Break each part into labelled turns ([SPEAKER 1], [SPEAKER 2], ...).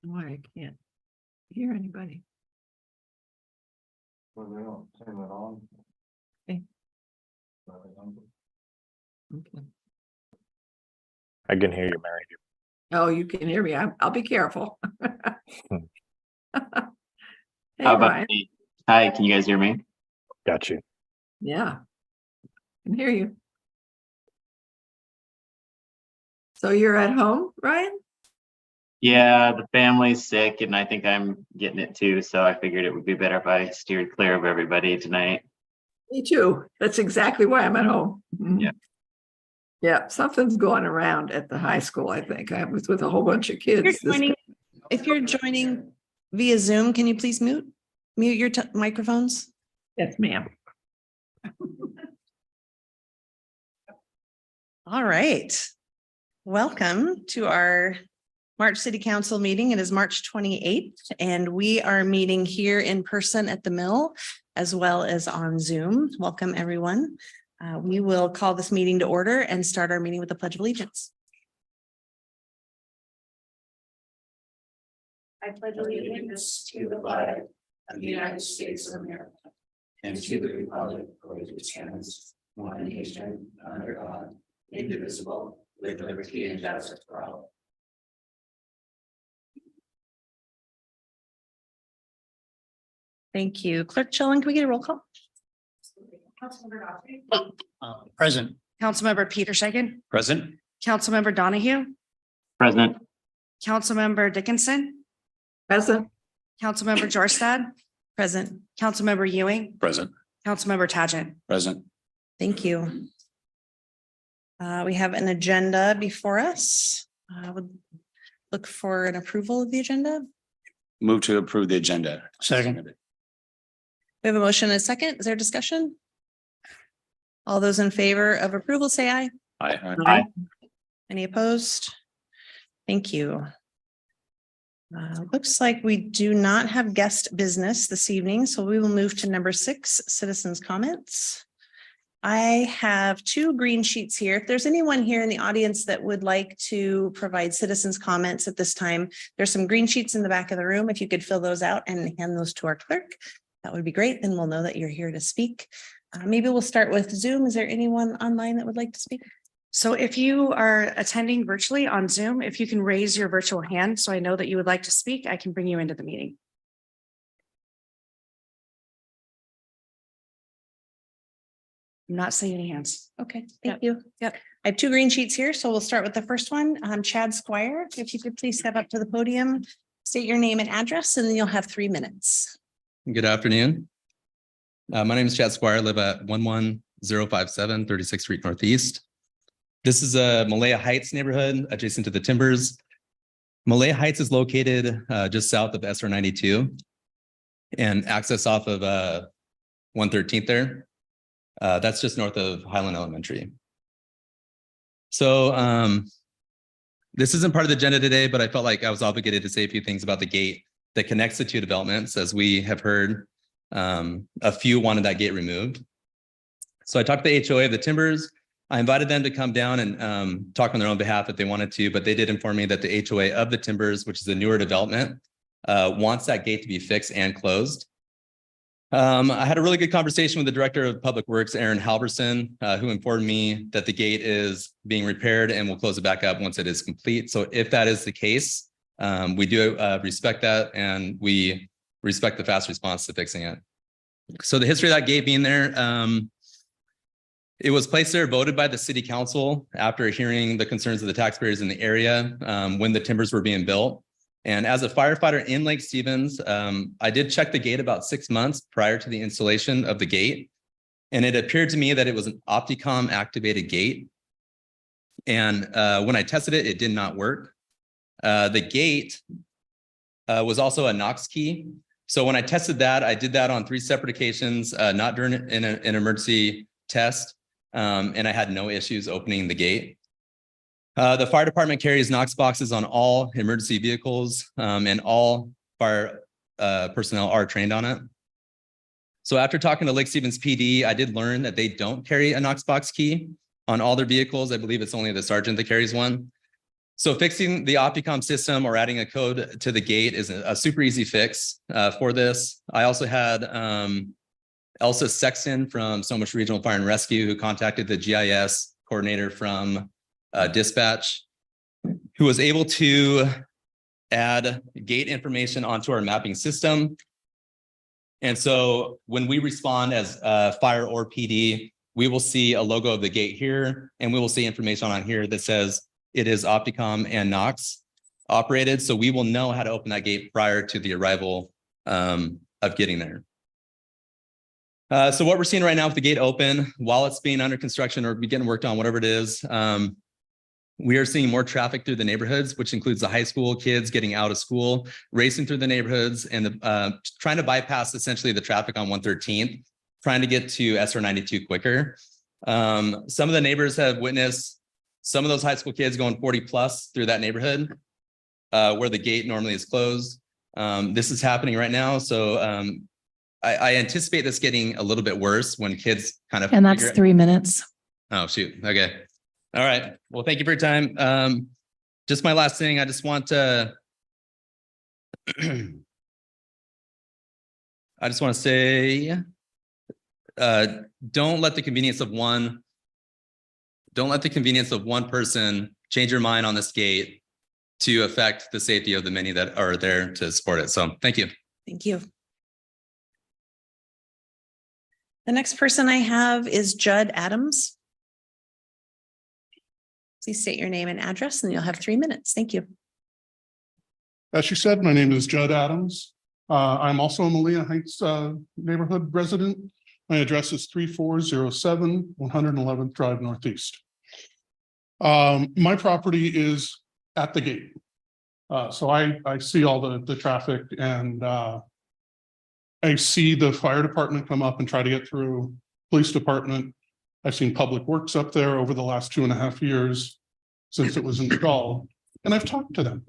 [SPEAKER 1] Why I can't hear anybody.
[SPEAKER 2] Well, they don't turn it on.
[SPEAKER 1] Okay. Okay.
[SPEAKER 3] I can hear you, Mary.
[SPEAKER 1] Oh, you can hear me. I'll be careful. Hey,
[SPEAKER 4] How about
[SPEAKER 1] Ryan.
[SPEAKER 4] me? Hi, can you guys hear me?
[SPEAKER 3] Got you.
[SPEAKER 1] Yeah. Can hear you. So you're at home, Ryan?
[SPEAKER 4] Yeah, the family's sick and I think I'm getting it too, so I figured it would be better if I steered clear of everybody tonight.
[SPEAKER 1] Me too. That's exactly why I'm at home. Mhm.
[SPEAKER 4] Yeah.
[SPEAKER 1] Yeah, something's going around at the high school, I think. I was with a whole bunch of kids.
[SPEAKER 5] If you're joining via Zoom, can you please mute your microphones?
[SPEAKER 1] Yes, ma'am.
[SPEAKER 5] All right. Welcome to our March City Council meeting. It is March 28th, and we are meeting here in person at the Mill as well as on Zoom. Welcome, everyone. We will call this meeting to order and start our meeting with the Pledge of Allegiance. I pledge allegiance to the flag of the United States of America and to the republic for which it stands, one nation, under God, indivisible, with liberty and justice for all. Thank you. Clerk Schilling, can we get a roll call?
[SPEAKER 6] Present.
[SPEAKER 5] Councilmember Peter Shagan,
[SPEAKER 6] Present.
[SPEAKER 5] Councilmember Donahue,
[SPEAKER 4] Present.
[SPEAKER 5] Councilmember Dickinson,
[SPEAKER 1] Present.
[SPEAKER 5] Councilmember Jorstad, present. Councilmember Ewing,
[SPEAKER 6] Present.
[SPEAKER 5] Councilmember Tagent.
[SPEAKER 6] Present.
[SPEAKER 5] Thank you. We have an agenda before us. I would look for an approval of the agenda.
[SPEAKER 6] Move to approve the agenda. Second.
[SPEAKER 5] We have a motion and a second. Is there discussion? All those in favor of approval, say aye.
[SPEAKER 6] Aye.
[SPEAKER 4] Aye.
[SPEAKER 5] Any opposed? Thank you. Looks like we do not have guest business this evening, so we will move to number 6, citizens' comments. I have 2 green sheets here. If there's anyone here in the audience that would like to provide citizens' comments at this time, there's some green sheets in the back of the room. If you could fill those out and hand those to our clerk, that would be great. Then we'll know that you're here to speak. Maybe we'll start with Zoom. Is there anyone online that would like to speak?
[SPEAKER 7] So if you are attending virtually on Zoom, if you can raise your virtual hand, so I know that you would like to speak, I can bring you into the meeting. I'm not seeing any hands.
[SPEAKER 5] Okay, thank you. Yep. I have 2 green sheets here, so we'll start with the first one. Chad Squire, if you could please step up to the podium, state your name and address, and then you'll have 3 minutes.
[SPEAKER 8] Good afternoon. My name is Chad Squire. I live at 11057 36th Street Northeast. This is a Malaya Heights neighborhood adjacent to the Timbers. Malaya Heights is located just south of SR 92 and access off of 113th there. That's just north of Highland Elementary. So this isn't part of the agenda today, but I felt like I was obligated to say a few things about the gate that connects the 2 developments. As we have heard, a few wanted that gate removed. So I talked to the HOA of the Timbers. I invited them to come down and talk on their own behalf if they wanted to, but they did inform me that the HOA of the Timbers, which is a newer development, wants that gate to be fixed and closed. I had a really good conversation with the Director of Public Works, Aaron Halverson, who informed me that the gate is being repaired and will close it back up once it is complete. So if that is the case, we do respect that, and we respect the fast response to fixing it. So the history of that gate being there, it was placed there, voted by the City Council after hearing the concerns of the taxpayers in the area when the Timbers were being built. And as a firefighter in Lake Stevens, I did check the gate about 6 months prior to the installation of the gate. And it appeared to me that it was an Opticom activated gate. And when I tested it, it did not work. The gate was also a Knox key. So when I tested that, I did that on 3 separate occasions, not during an emergency test. And I had no issues opening the gate. The fire department carries Knox boxes on all emergency vehicles, and all fire personnel are trained on it. So after talking to Lake Stevens PD, I did learn that they don't carry a Knox box key on all their vehicles. I believe it's only the sergeant that carries one. So fixing the Opticom system or adding a code to the gate is a super easy fix for this. I also had Elsa Sexton from Snohomish Regional Fire and Rescue who contacted the GIS coordinator from dispatch, who was able to add gate information onto our mapping system. And so when we respond as fire or PD, we will see a logo of the gate here, and we will see information on here that says it is Opticom and Knox operated. So we will know how to open that gate prior to the arrival of getting there. So what we're seeing right now with the gate open, while it's being under construction or getting worked on, whatever it is, we are seeing more traffic through the neighborhoods, which includes the high school kids getting out of school, racing through the neighborhoods, and trying to bypass essentially the traffic on 113th, trying to get to SR 92 quicker. Some of the neighbors have witnessed some of those high school kids going 40 plus through that neighborhood where the gate normally is closed. This is happening right now. So I anticipate this getting a little bit worse when kids kind of.
[SPEAKER 2] And that's 3 minutes.
[SPEAKER 8] Oh, shoot. Okay. All right. Well, thank you for your time. Just my last thing, I just want to say, don't let the convenience of one person change your mind on this gate to affect the safety of the many that are there to support it. So thank you.
[SPEAKER 5] Thank you. The next person I have is Judd Adams. Please state your name and address, and you'll have 3 minutes. Thank you.
[SPEAKER 9] As you said, my name is Judd Adams. I'm also a Malia Heights neighborhood resident. My address is 3407 111th Drive Northeast. My property is at the gate. So I see all the traffic, and I see the fire department come up and try to get through, police department. I've seen Public Works up there over the last 2.5 years since it was installed, and I've talked to them.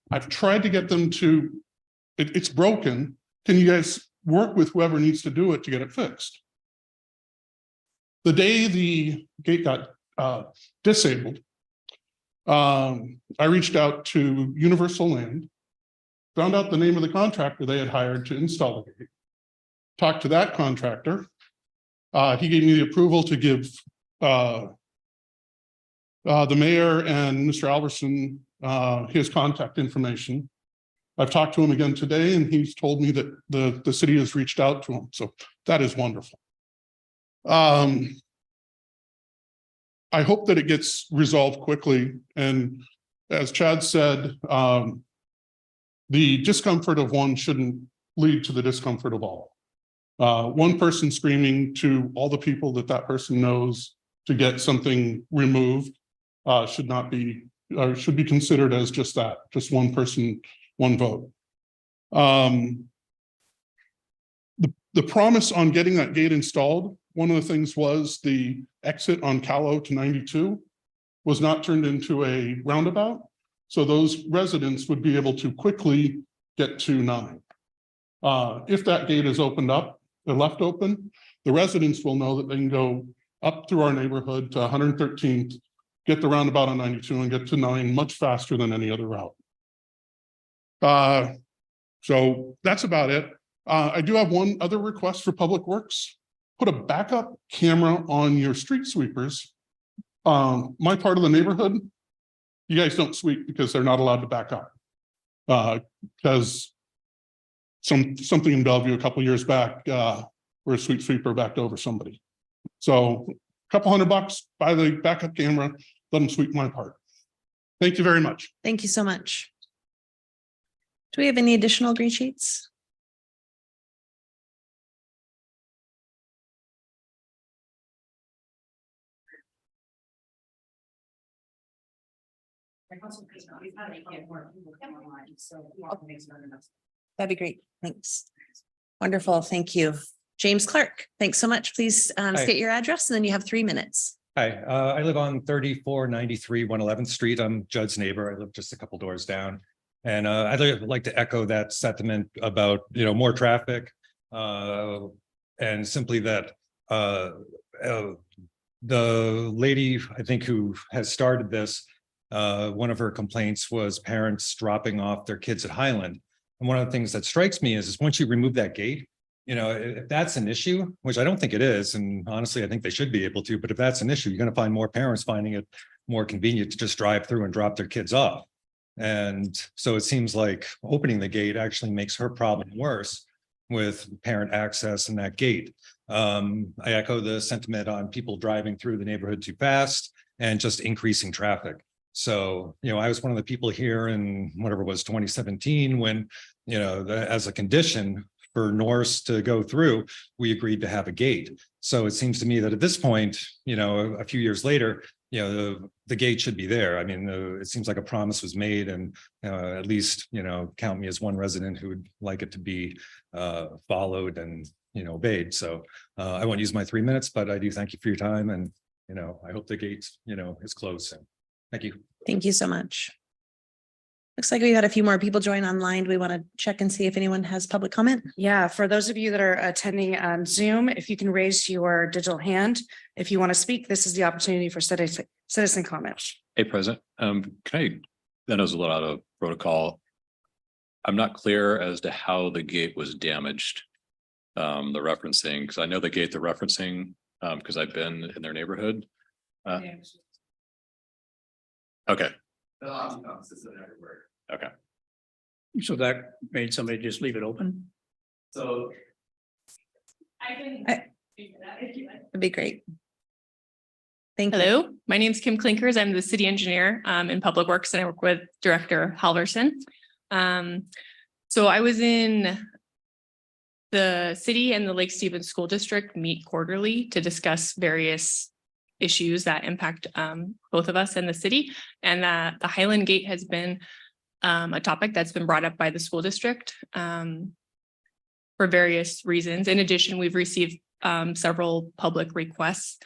[SPEAKER 9] I've tried to get them to, it's broken. Can you guys work with whoever needs to do it to get it fixed? The day the gate got disabled, I reached out to Universal Land, found out the name of the contractor they had hired to install the gate, talked to that contractor. He gave me the approval to give the mayor and Mr. Alverson his contact information. I've talked to him again today, and he's told me that the city has reached out to him. So that is wonderful. I hope that it gets resolved quickly. And as Chad said, the discomfort of one shouldn't lead to the discomfort of all. One person screaming to all the people that person knows to get something removed should not be, or should be considered as just that, just one person, one vote. The promise on getting that gate installed, one of the things was the exit on Callow to 92 was not turned into a roundabout. So those residents would be able to quickly get to 9. If that gate is opened up, they're left open, the residents will know that they can go up through our neighborhood to 113th, get the roundabout on 92 and get to 9 much faster than any other route. So that's about it. I do have one other request for Public Works. Put a backup camera on your street sweepers. My part of the neighborhood, you guys don't sweep because they're not allowed to back up. Because something in Bellevue a couple years back, where a street sweeper backed over somebody. So a couple $100, buy the backup camera, let them sweep my part. Thank you very much.
[SPEAKER 5] Thank you so much. Do we have any additional green sheets? That'd be great. Thanks. Wonderful. Thank you. James Clark, thanks so much. Please state your address, and then you have 3 minutes.
[SPEAKER 10] Hi, I live on 3493 111th Street. I'm Judd's neighbor. I live just a couple doors down. And I'd like to echo that sentiment about, more traffic and simply that the lady, I think, who has started this One of her complaints was parents dropping off their kids at Highland. And one of the things that strikes me is once you remove that gate, you know, if that's an issue, which I don't think it is, and honestly, I think they should be able to, but if that's an issue, you're going to find more parents finding it more convenient to just drive through and drop their kids off. And so it seems like opening the gate actually makes her problem worse with parent access and that gate. I echo the sentiment on people driving through the neighborhood too fast and just increasing traffic. So, you know, I was one of the people here in whatever it was 2017 when, you know, as a condition for Norse to go through, we agreed to have a gate. So it seems to me that at this point, you know, a few years later, you know, the gate should be there. I mean, it seems like a promise was made, and at least, you know, count me as one resident who would like it to be followed and, you know, obeyed. So I won't use my 3 minutes, but I do thank you for your time, and, you know, I hope the gate, you know, is closed soon. Thank you.
[SPEAKER 5] Thank you so much. Looks like we got a few more people join online. Do we want to check and see if anyone has public comment?
[SPEAKER 7] Yeah, for those of you that are attending on Zoom, if you can raise your digital hand, if you want to speak, this is the opportunity for citizen comments.
[SPEAKER 2] Hey, President, that was a little out of protocol. I'm not clear as to how the gate was damaged. The referencing, because I know the gate they're referencing, because I've been in their neighborhood. Okay. Okay.
[SPEAKER 6] So that made somebody just leave it open?
[SPEAKER 2] So
[SPEAKER 5] That'd be great. Thank you.
[SPEAKER 11] Hello, my name is Kim Klinkers. I'm the city engineer in Public Works, and I work with Director Halverson. So I was in the city and the Lake Stevens School District meet quarterly to discuss various issues that impact both of us and the city, and that the Highland Gate has been a topic that's been brought up by the school district for various reasons. In addition, we've received several public requests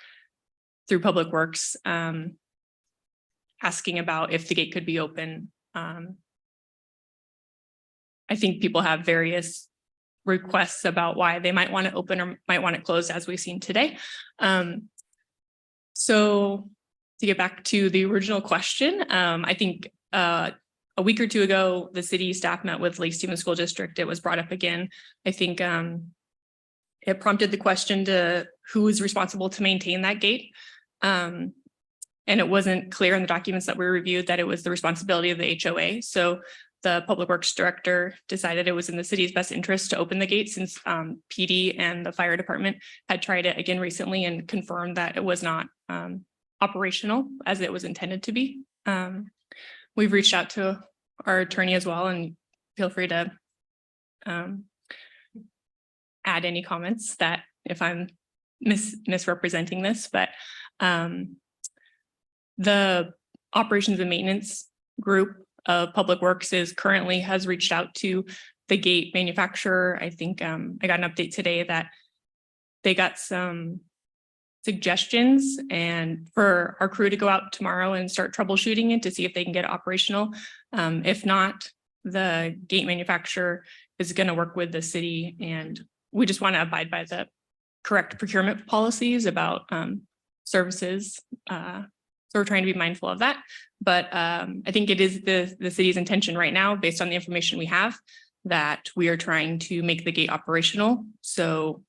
[SPEAKER 11] through Public Works asking about if the gate could be open. I think people have various requests about why they might want it open or might want it closed, as we've seen today. So to get back to the original question, I think a week or two ago, the city staff met with Lake Stevens School District. It was brought up again. I think it prompted the question to who is responsible to maintain that gate. And it wasn't clear in the documents that we reviewed that it was the responsibility of the HOA. So the Public Works Director decided it was in the city's best interest to open the gate, since PD and the fire department had tried it again recently and confirmed that it was not operational as it was intended to be. We've reached out to our attorney as well, and feel free to add any comments that if I'm misrepresenting this, but the operations and maintenance group of Public Works has reached out to the gate manufacturer. I think I got an update today that they got some suggestions, and for our crew to go out tomorrow and start troubleshooting it to see if they can get it operational. If not, the gate manufacturer is going to work with the city, and we just want to abide by the correct procurement policies about services. So we're trying to be mindful of that. But I think it is the city's intention right now, based on the information we have, that we are trying to make the gate operational. So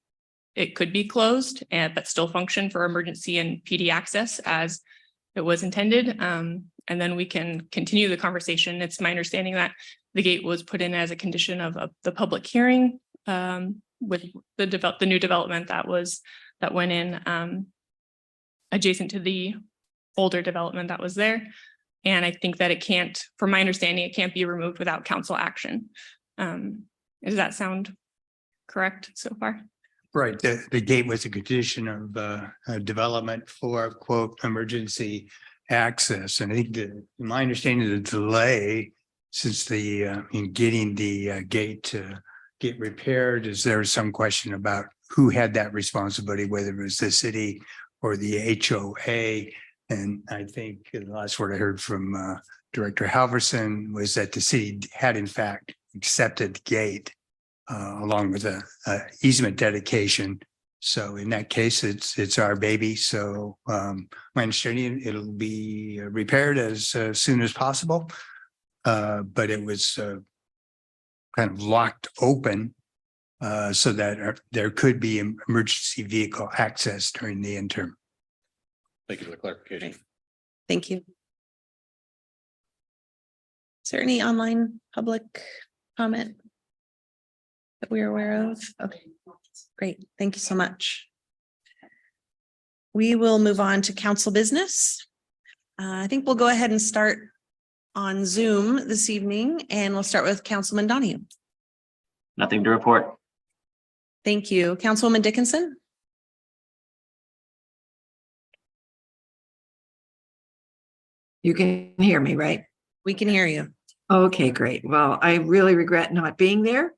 [SPEAKER 11] it could be closed, but still function for emergency and PD access as it was intended. And then we can continue the conversation. It's my understanding that the gate was put in as a condition of the public hearing with the new development that went in adjacent to the older development that was there. And I think that it can't, from my understanding, it can't be removed without council action. Does that sound correct so far?
[SPEAKER 12] Right. The gate was a condition of development for, quote, emergency access. And I think that my understanding of the delay since in getting the gate to get repaired, is there some question about who had that responsibility, whether it was the city or the HOA. And I think the last word I heard from Director Halverson was that the city had in fact accepted the gate along with a easement dedication So in that case, it's our baby. So my understanding, it'll be repaired as soon as possible. But it was kind of locked open so that there could be emergency vehicle access during the interim.
[SPEAKER 2] Thank you for the clarification.
[SPEAKER 5] Thank you. Is there any online public comment that we are aware of? Okay, great. Thank you so much. We will move on to council business. I think we'll go ahead and start on Zoom this evening, and we'll start with Councilman Donahue.
[SPEAKER 4] Nothing to report.
[SPEAKER 5] Thank you. Councilwoman Dickinson.
[SPEAKER 1] You can hear me, right?
[SPEAKER 5] We can hear you.
[SPEAKER 1] Okay, great. Well, I really regret not being there,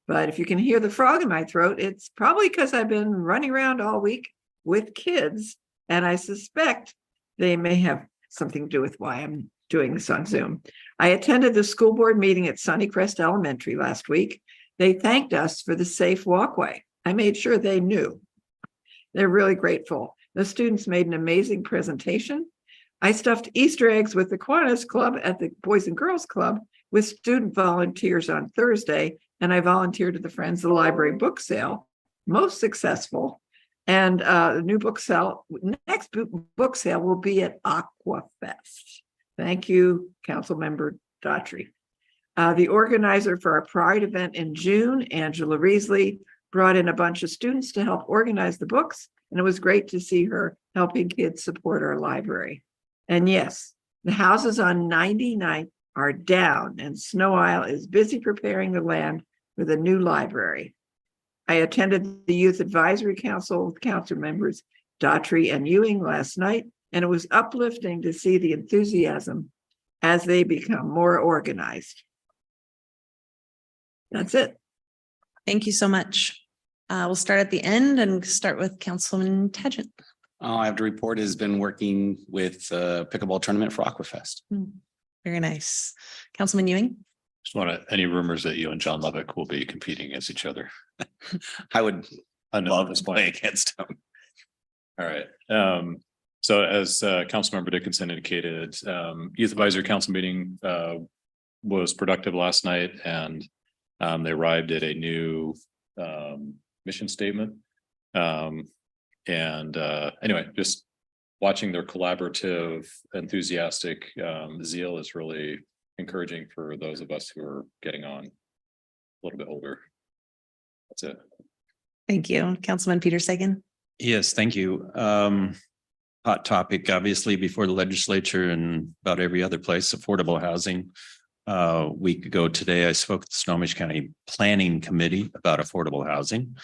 [SPEAKER 1] but if you can hear the frog in my throat, it's probably because I've been running around all week with kids, and I suspect they may have something to do with why I'm doing this on Zoom. I attended the school board meeting at Sunnycrest Elementary last week. They thanked us for the safe walkway. I made sure they knew. They're really grateful. The students made an amazing presentation. I stuffed Easter eggs with the Kiwanis Club at the Boys and Girls Club with student volunteers on Thursday, and I volunteered at the Friends of the Library book sale, most successful. And the new book sale, next book sale will be at Aquafest. Thank you, Councilmember Daughtry. The organizer for our Pride event in June, Angela Reesley, brought in a bunch of students to help organize the books, and it was great to see her helping kids support our library. And yes, the houses on 99th are down, and Snow Isle is busy preparing the land for the new library. I attended the Youth Advisory Council with council members Daughtry and Ewing last night, and it was uplifting to see the enthusiasm as they become more organized. That's it.
[SPEAKER 5] Thank you so much. We'll start at the end and start with Councilman Tagent.
[SPEAKER 13] All I have to report has been working with pickleball tournament for Aquafest.
[SPEAKER 5] Very nice. Councilman Ewing.
[SPEAKER 2] Just want to, any rumors that you and John Lovick will be competing against each other?
[SPEAKER 13] I would
[SPEAKER 2] love to
[SPEAKER 13] play against him.
[SPEAKER 2] All right. So as Councilmember Dickinson indicated, Youth Advisory Council meeting was productive last night, and they arrived at a new mission statement. Anyway, just watching their collaborative, enthusiastic zeal is really encouraging for those of us who are getting on a little bit older. That's it.
[SPEAKER 5] Thank you. Councilman Peter Sagan.
[SPEAKER 14] Yes, thank you. Hot topic, obviously, before the legislature and about every other place, affordable housing. A week ago today, I spoke at the Snohomish County Planning Committee about affordable housing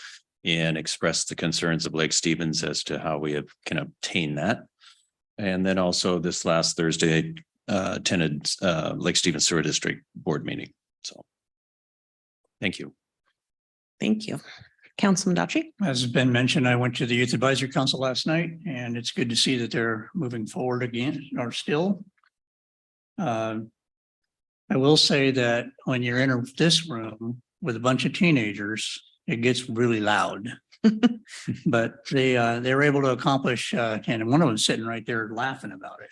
[SPEAKER 14] and expressed the concerns of Lake Stevens as to how we can obtain that. And then also this last Thursday, attended Lake Stevens Sewer District Board meeting. So thank you.
[SPEAKER 5] Thank you. Councilman Daughtry.
[SPEAKER 6] As has been mentioned, I went to the Youth Advisory Council last night, and it's good to see that they're moving forward again, or still. I will say that when you're in this room with a bunch of teenagers, it gets really loud. But they were able to accomplish, and one of them sitting right there laughing about it.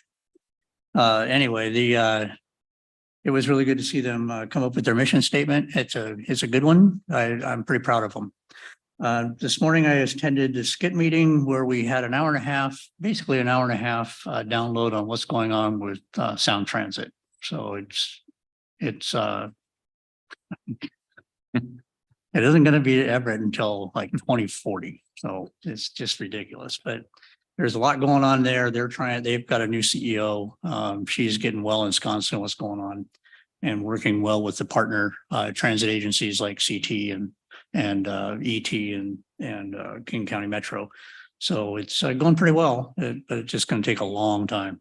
[SPEAKER 6] Anyway, it was really good to see them come up with their mission statement. It's a good one. I'm pretty proud of them. This morning I attended the SCIT meeting where we had an hour and a half, basically an hour and a half download on what's going on with Sound Transit. So it isn't going to be at Everett until like 2040. So it's just ridiculous, but there's a lot going on there. They've got a new CEO. She's getting well ensconced in what's going on and working well with the partner transit agencies like CT and ET and King County Metro. So it's going pretty well, but it's just going to take a long time.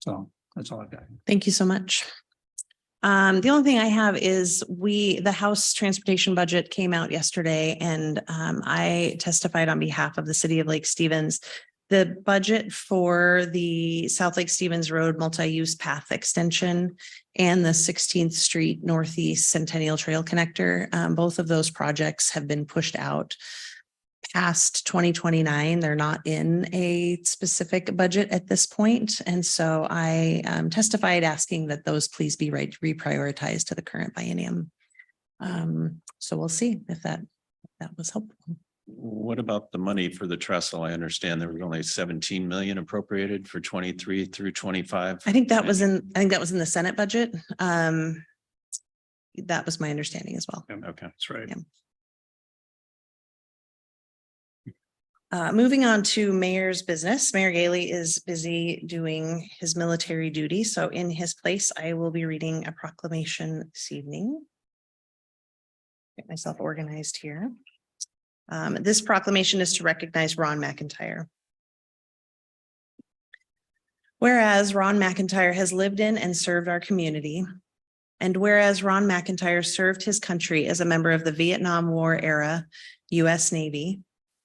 [SPEAKER 6] So that's all I've got.
[SPEAKER 5] Thank you so much. The only thing I have is the House transportation budget came out yesterday, and I testified on behalf of the city of Lake Stevens. The budget for the South Lake Stevens Road multi-use path extension and the 16th Street Northeast Centennial Trail connector, both of those projects have been pushed out past 2029. They're not in a specific budget at this point. And so I testified asking that those please be reprioritized to the current biennium. So we'll see if that was helpful.
[SPEAKER 14] What about the money for the trestle? I understand there was only 17 million appropriated for 23 through 25.
[SPEAKER 5] I think that was in the Senate budget. That was my understanding as well.
[SPEAKER 14] Okay.
[SPEAKER 6] That's right.
[SPEAKER 5] Moving on to mayor's business. Mayor Gailey is busy doing his military duty. So in his place, I will be reading a proclamation this evening. Get myself organized here. This proclamation is to recognize Ron McIntyre. Whereas Ron McIntyre has lived in and served our community, and whereas Ron McIntyre served his country as a member of the Vietnam War era U.S. Navy,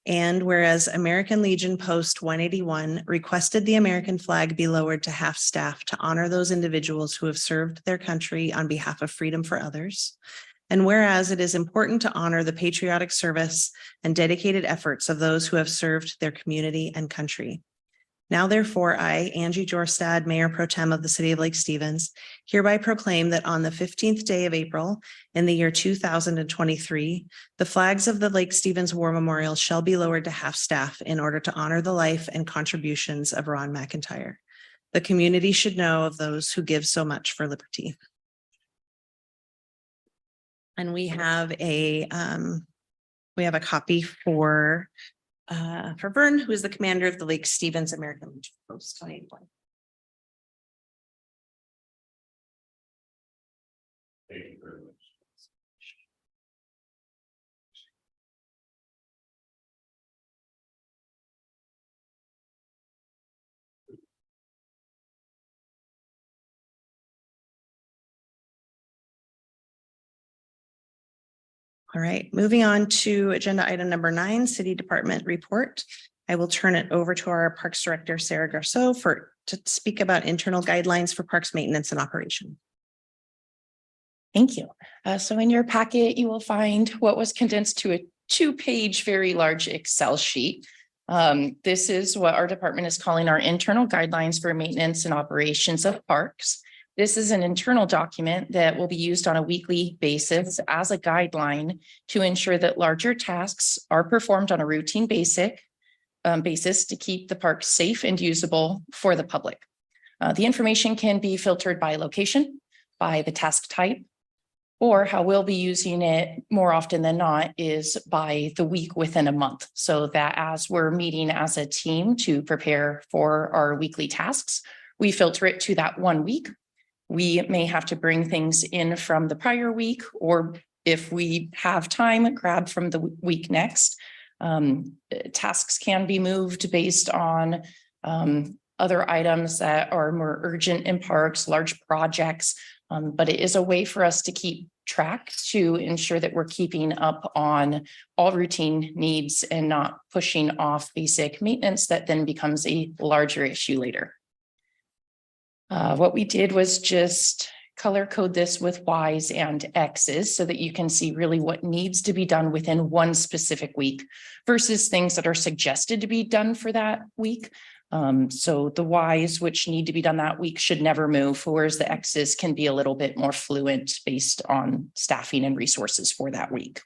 [SPEAKER 5] and whereas American Legion Post 181 requested the American flag be lowered to half staff to honor those individuals who have served their country on behalf of freedom for others. And whereas it is important to honor the patriotic service and dedicated efforts of those who have served their community and country. Now, therefore, I, Angie Jorstad, Mayor Pro Tem of the City of Lake Stevens, hereby proclaim that on the 15th day of April in the year 2023, the flags of the Lake Stevens War Memorial shall be lowered to half staff in order to honor the life and contributions of Ron McIntyre. The community should know of those who give so much for liberty. And we have a copy for Vern, who is the commander of the Lake Stevens American Legion Post 181.
[SPEAKER 2] Thank you very much.
[SPEAKER 5] All right, moving on to agenda item number 9, City Department Report. I will turn it over to our Parks Director, Sarah Garceau, to speak about internal guidelines for parks maintenance and operation.
[SPEAKER 15] Thank you. So in your packet, you will find what was condensed to a 2-page, very large Excel sheet. This is what our department is calling our internal guidelines for maintenance and operations of parks. This is an internal document that will be used on a weekly basis as a guideline to ensure that larger tasks are performed on a routine basis to keep the park safe and usable for the public. The information can be filtered by location, by the task type, or how we'll be using it more often than not is by the week within a month. So that as we're meeting as a team to prepare for our weekly tasks, we filter it to that 1 week. We may have to bring things in from the prior week, or if we have time, grab from the week next. Tasks can be moved based on other items that are more urgent in parks, large projects, but it is a way for us to keep track to ensure that we're keeping up on all routine needs and not pushing off basic maintenance that then becomes a larger issue later. What we did was just color code this with Y's and X's so that you can see really what needs to be done within one specific week versus things that are suggested to be done for that week. So the Y's, which need to be done that week, should never move, whereas the X's can be a little bit more fluent based on staffing and resources for that week.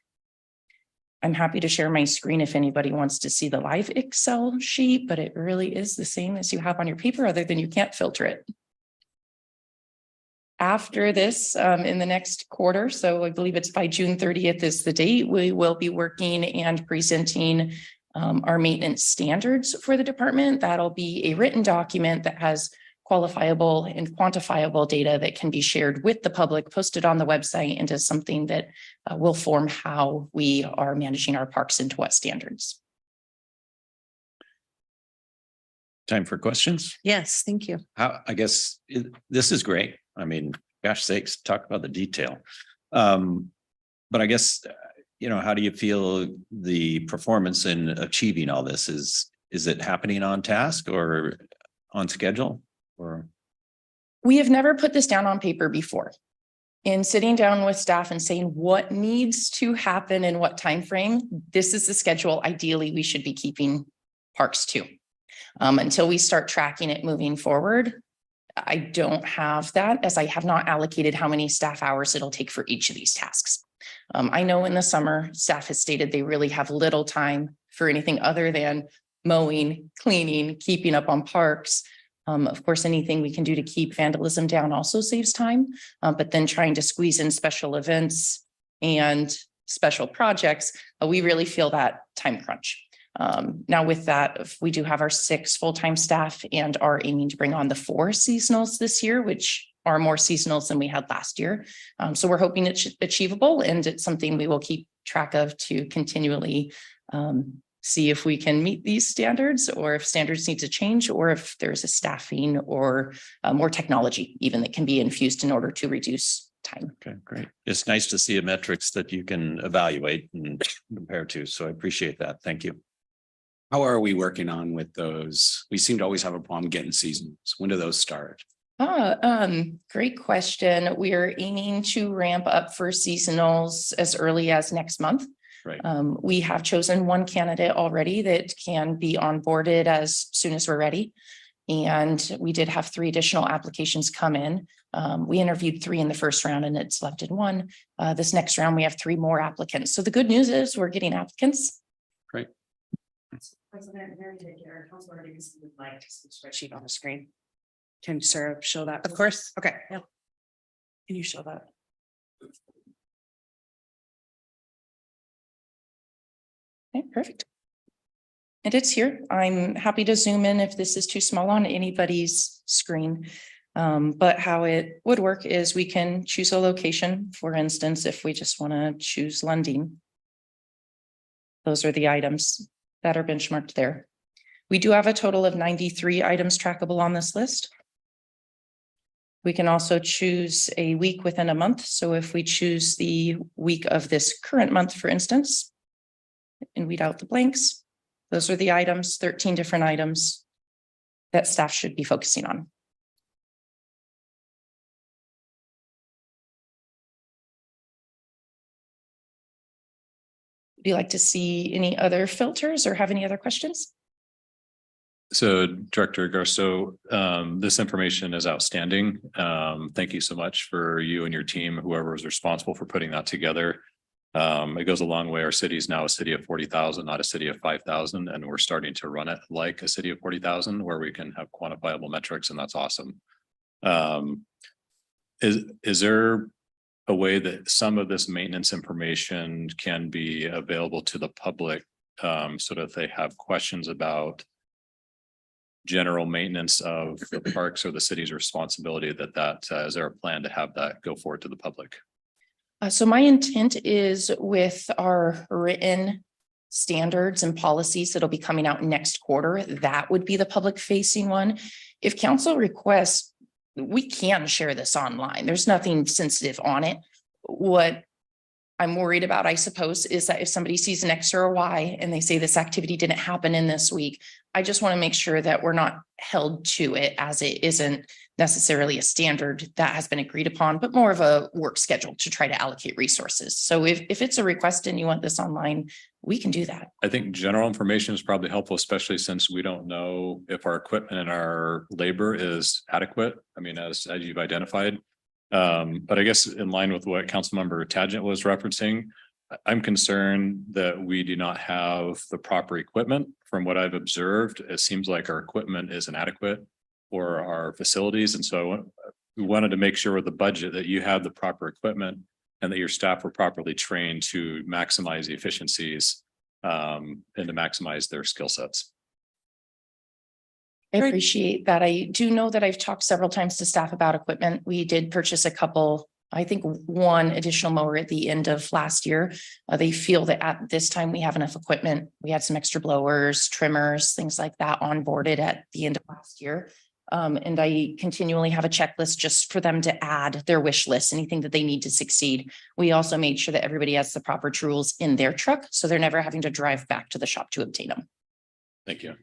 [SPEAKER 15] I'm happy to share my screen if anybody wants to see the live Excel sheet, but it really is the same as you have on your paper, other than you can't filter it. After this, in the next quarter, so I believe it's by June 30th is the date, we will be working and presenting our maintenance standards for the department. That'll be a written document that has qualifiable and quantifiable data that can be shared with the public, posted on the website into something that will form how we are managing our parks into what standards.
[SPEAKER 14] Time for questions?
[SPEAKER 5] Yes, thank you.
[SPEAKER 14] I guess this is great. I mean, gosh sakes, talk about the detail. But I guess, how do you feel the performance in achieving all this is it happening on task or on schedule or?
[SPEAKER 15] We have never put this down on paper before. in sitting down with staff and saying what needs to happen in what time frame, this is the schedule ideally we should be keeping parks to. Until we start tracking it moving forward, I don't have that, as I have not allocated how many staff hours it'll take for each of these tasks. I know in the summer, staff has stated they really have little time for anything other than mowing, cleaning, keeping up on parks. Of course, anything we can do to keep vandalism down also saves time, but then trying to squeeze in special events and special projects, we really feel that time crunch. Now with that, we do have our 6 full-time staff and are aiming to bring on the 4 seasonals this year, which are more seasonals than we had last year. So we're hoping it's achievable, and it's something we will keep track of to continually see if we can meet these standards, or if standards need to change, or if there's a staffing or more technology even that can be infused in order to reduce time.
[SPEAKER 14] Okay, great. It's nice to see a metrics that you can evaluate and compare to. So I appreciate that. Thank you.
[SPEAKER 13] How are we working on with those? We seem to always have a problem getting seasons. When do those start?
[SPEAKER 15] Great question. We are aiming to ramp up for seasonals as early as next month.
[SPEAKER 14] Right.
[SPEAKER 15] We have chosen 1 candidate already that can be onboarded as soon as we're ready. And we did have 3 additional applications come in. We interviewed 3 in the first round and it selected 1. This next round, we have 3 more applicants. So the good news is we're getting applicants.
[SPEAKER 13] Great.
[SPEAKER 7] President, Councilor Rodriguez would like to see the spreadsheet on the screen. Can Sarah show that?
[SPEAKER 5] Of course.
[SPEAKER 7] Okay. Can you show that?
[SPEAKER 15] Okay, perfect. And it's here. I'm happy to zoom in if this is too small on anybody's screen. But how it would work is we can choose a location. For instance, if we just want to choose Lundin. Those are the items that are benchmarked there. We do have a total of 93 items trackable on this list. We can also choose a week within a month. So if we choose the week of this current month, for instance, and weed out the blanks, those are the items, 13 different items that staff should be focusing on. Would you like to see any other filters or have any other questions?
[SPEAKER 2] So Director Garceau, this information is outstanding. Thank you so much for you and your team, whoever was responsible for putting that together. It goes a long way. Our city is now a city of 40,000, not a city of 5,000, and we're starting to run it like a city of 40,000 where we can have quantifiable metrics, and that's awesome. Is there a way that some of this maintenance information can be available to the public so that if they have questions about general maintenance of the parks or the city's responsibility, is there a plan to have that go forward to the public?
[SPEAKER 15] So my intent is with our written standards and policies that'll be coming out next quarter, that would be the public facing one. If council requests, we can share this online. There's nothing sensitive on it. What I'm worried about, I suppose, is that if somebody sees an X or a Y and they say this activity didn't happen in this week, I just want to make sure that we're not held to it, as it isn't necessarily a standard that has been agreed upon, but more of a work schedule to try to allocate resources. So if it's a request and you want this online, we can do that.
[SPEAKER 2] I think general information is probably helpful, especially since we don't know if our equipment and our labor is adequate. I mean, as you've identified. But I guess in line with what Councilmember Tagent was referencing, I'm concerned that we do not have the proper equipment. From what I've observed, it seems like our equipment is inadequate for our facilities. And so we wanted to make sure with the budget that you have the proper equipment and that your staff were properly trained to maximize the efficiencies and to maximize their skill sets.
[SPEAKER 15] I appreciate that. I do know that I've talked several times to staff about equipment. We did purchase a couple, I think 1 additional mower at the end of last year. They feel that at this time we have enough equipment. We had some extra blowers, trimmers, things like that onboarded at the end of last year. And I continually have a checklist just for them to add their wish list, anything that they need to succeed. We also made sure that everybody has the proper tools in their truck, so they're never having to drive back to the shop to obtain them.
[SPEAKER 2] Thank you.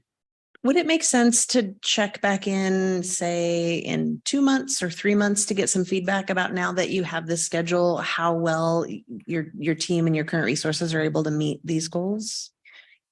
[SPEAKER 5] Would it make sense to check back in, say, in 2 months or 3 months to get some feedback about, now that you have this schedule, how well your team and your current resources are able to meet these goals?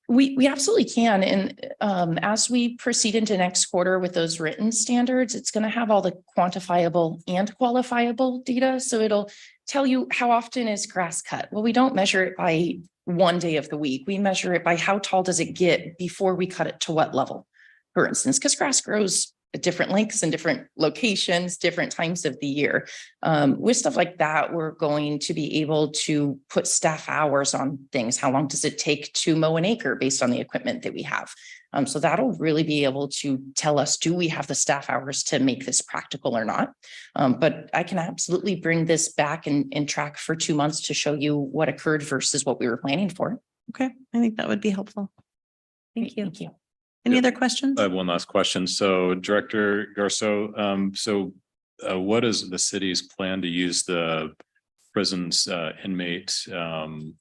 [SPEAKER 15] We absolutely can. And as we proceed into next quarter with those written standards, it's going to have all the quantifiable and qualifiable data. So it'll tell you how often is grass cut. Well, we don't measure it by one day of the week. We measure it by how tall does it get before we cut it to what level, for instance, because grass grows at different lengths and different locations, different times of the year. With stuff like that, we're going to be able to put staff hours on things. How long does it take to mow an acre based on the equipment that we have? So that'll really be able to tell us, do we have the staff hours to make this practical or not? But I can absolutely bring this back and track for 2 months to show you what occurred versus what we were planning for.
[SPEAKER 5] Okay, I think that would be helpful. Thank you.
[SPEAKER 15] Thank you.
[SPEAKER 5] Any other questions?
[SPEAKER 2] I have one last question. So Director Garceau, what is the city's plan to use the prison's inmate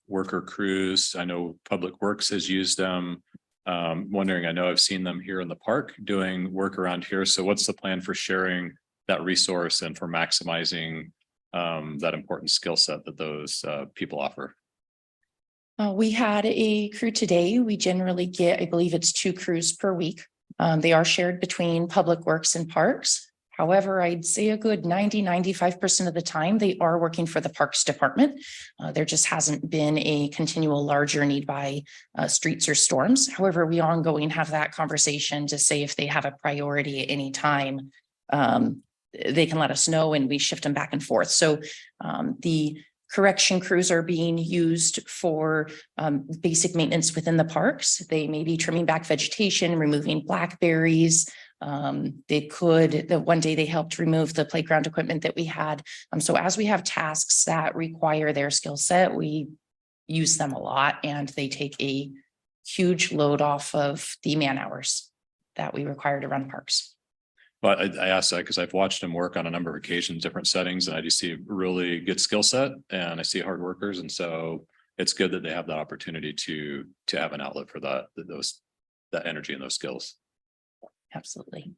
[SPEAKER 2] worker crews? I know Public Works has used them. Wondering, I know I've seen them here in the park doing work around here. So what's the plan for sharing that resource and for maximizing that important skill set that those people offer?
[SPEAKER 15] We had a crew today. We generally get, I believe it's 2 crews per week. They are shared between Public Works and Parks. However, I'd say a good 95% of the time they are working for the Parks Department. There just hasn't been a continual larger need by streets or storms. However, we ongoing have that conversation to say if they have a priority at any time, they can let us know and we shift them back and forth. So the correction crews are being used for basic maintenance within the parks. They may be trimming back vegetation, removing blackberries. The one day they helped remove the playground equipment that we had. So as we have tasks that require their skill set, we use them a lot and they take a huge load off of the man hours that we require to run parks.
[SPEAKER 2] But I asked that because I've watched him work on a number of occasions, different settings, and I just see a really good skill set and I see hard workers. And so it's good that they have that opportunity to have an outlet for that energy and those skills.
[SPEAKER 15] Absolutely.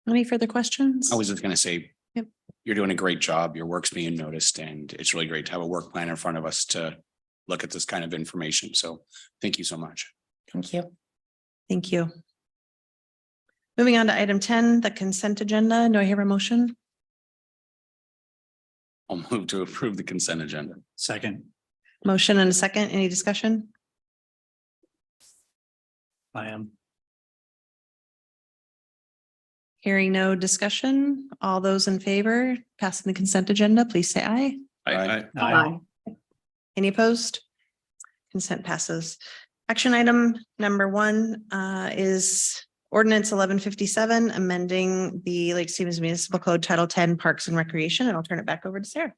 [SPEAKER 5] Any further questions?
[SPEAKER 13] I was just going to say,
[SPEAKER 5] Yep.
[SPEAKER 13] You're doing a great job. Your work's being noticed and it's really great to have a work plan in front of us to look at this kind of information. So thank you so much.
[SPEAKER 15] Thank you.
[SPEAKER 5] Thank you. Moving on to item 10, the consent agenda. Do I hear a motion?
[SPEAKER 13] I'll move to approve the consent agenda.
[SPEAKER 6] Second.
[SPEAKER 5] Motion and a second. Any discussion?
[SPEAKER 6] I am.
[SPEAKER 5] Hearing no discussion. All those in favor passing the consent agenda, please say aye.
[SPEAKER 2] I
[SPEAKER 5] Any opposed? Consent passes. Action item number 1 is ordinance 1157, amending the Lake Stevens Municipal Code Title 10 Parks and Recreation. And I'll turn it back over to Sarah.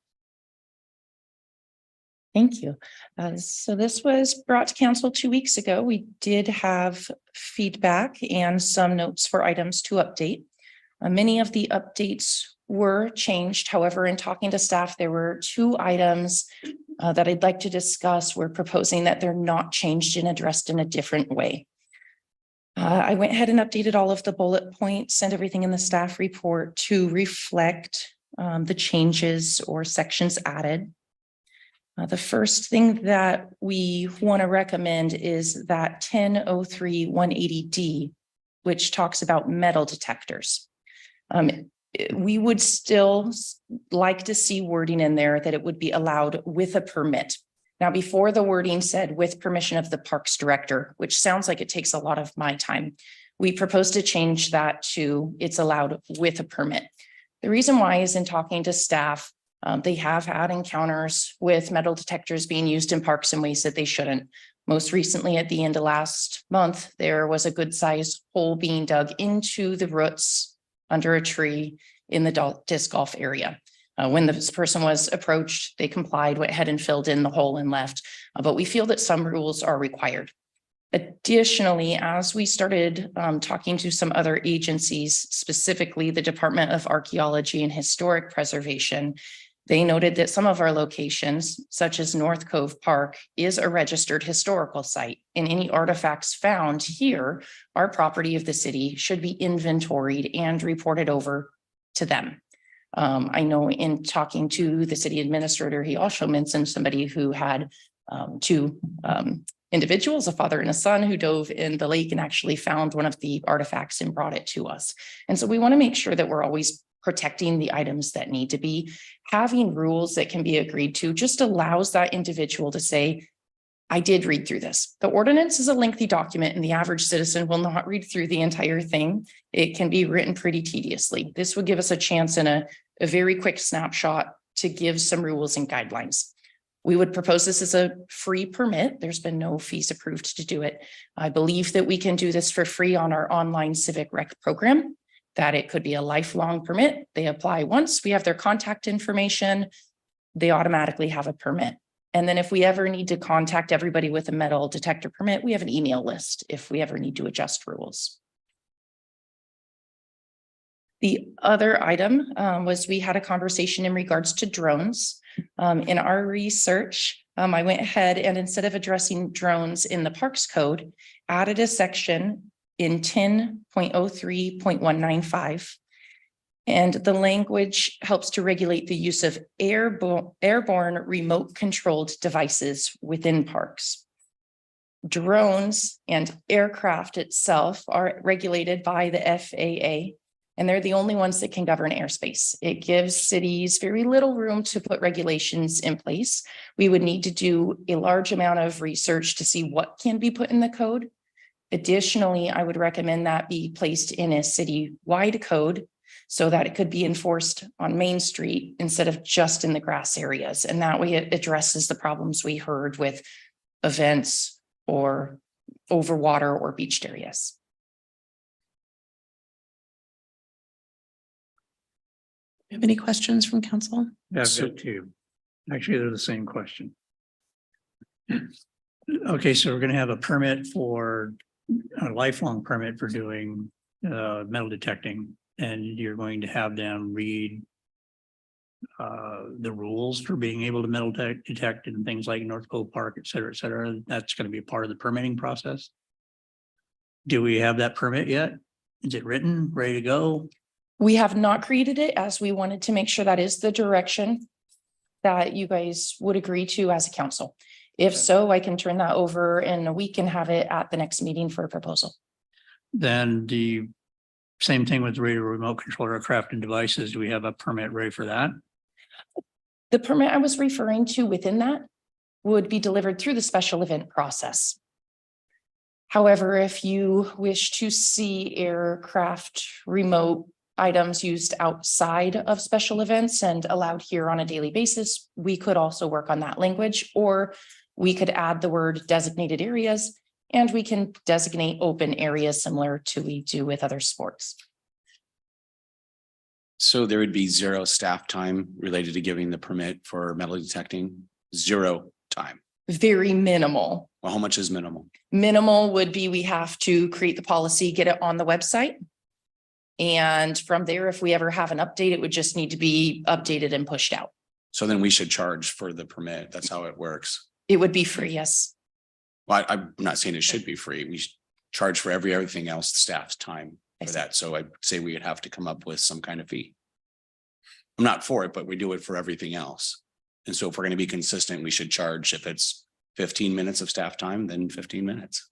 [SPEAKER 15] Thank you. So this was brought to council 2 weeks ago. We did have feedback and some notes for items to update. Many of the updates were changed. However, in talking to staff, there were 2 items that I'd like to discuss. We're proposing that they're not changed and addressed in a different way. I went ahead and updated all of the bullet points and everything in the staff report to reflect the changes or sections added. The first thing that we want to recommend is that 1003-180D, which talks about metal detectors. We would still like to see wording in there that it would be allowed with a permit. Now, before the wording said with permission of the Parks Director, which sounds like it takes a lot of my time, we proposed to change that to it's allowed with a permit. The reason why is in talking to staff, they have had encounters with metal detectors being used in parks in ways that they shouldn't. Most recently, at the end of last month, there was a good sized hole being dug into the roots under a tree in the disc golf area. When this person was approached, they complied, went ahead and filled in the hole and left. But we feel that some rules are required. Additionally, as we started talking to some other agencies, specifically the Department of Archaeology and Historic Preservation, They noted that some of our locations, such as North Cove Park, is a registered historical site, and any artifacts found here are property of the city, should be inventoried and reported over to them. I know in talking to the city administrator, he also mentioned somebody who had two individuals, a father and a son, who dove in the lake and actually found one of the artifacts and brought it to us. And so we want to make sure that we're always protecting the items that need to be. Having rules that can be agreed to just allows that individual to say, I did read through this. The ordinance is a lengthy document and the average citizen will not read through the entire thing. It can be written pretty tediously. This would give us a chance in a very quick snapshot to give some rules and guidelines. We would propose this as a free permit. There's been no fees approved to do it. I believe that we can do this for free on our online civic rec program, that it could be a lifelong permit. They apply once, we have their contact information, they automatically have a permit. And then if we ever need to contact everybody with a metal detector permit, we have an email list if we ever need to adjust rules. The other item was we had a conversation in regards to drones. In our research, I went ahead and instead of addressing drones in the Parks Code, added a section in 10.03.195. And the language helps to regulate the use of airborne remote controlled devices within parks. Drones and aircraft itself are regulated by the FAA, and they're the only ones that can govern airspace. It gives cities very little room to put regulations in place. We would need to do a large amount of research to see what can be put in the code. Additionally, I would recommend that be placed in a city-wide code so that it could be enforced on Main Street instead of just in the grass areas. And that way it addresses the problems we heard with events or over water or beached areas.
[SPEAKER 5] You have any questions from council?
[SPEAKER 6] Yeah, I've got two. Actually, they're the same question. Okay, so we're gonna have a permit for a lifelong permit for doing metal detecting, and you're going to have them read the rules for being able to metal detect and things like North Cove Park, et cetera, et cetera. That's going to be a part of the permitting process. Do we have that permit yet? Is it written, ready to go?
[SPEAKER 15] We have not created it as we wanted to make sure that is the direction that you guys would agree to as a council. If so, I can turn that over in a week and have it at the next meeting for a proposal.
[SPEAKER 6] Then the same thing with radio remote control aircraft and devices. Do we have a permit ready for that?
[SPEAKER 15] The permit I was referring to within that would be delivered through the special event process. However, if you wish to see aircraft remote items used outside of special events and allowed here on a daily basis, we could also work on that language, or we could add the word designated areas, and we can designate open areas similar to we do with other sports.
[SPEAKER 13] So there would be zero staff time related to giving the permit for metal detecting, zero time.
[SPEAKER 15] Very minimal.
[SPEAKER 13] Well, how much is minimal?
[SPEAKER 15] Minimal would be we have to create the policy, get it on the website. And from there, if we ever have an update, it would just need to be updated and pushed out.
[SPEAKER 13] So then we should charge for the permit. That's how it works.
[SPEAKER 15] It would be free, yes.
[SPEAKER 13] Well, I'm not saying it should be free. We should charge for everything else, staff's time for that. So I'd say we would have to come up with some kind of fee. I'm not for it, but we do it for everything else. And so if we're going to be consistent, we should charge if it's 15 minutes of staff time, then 15 minutes.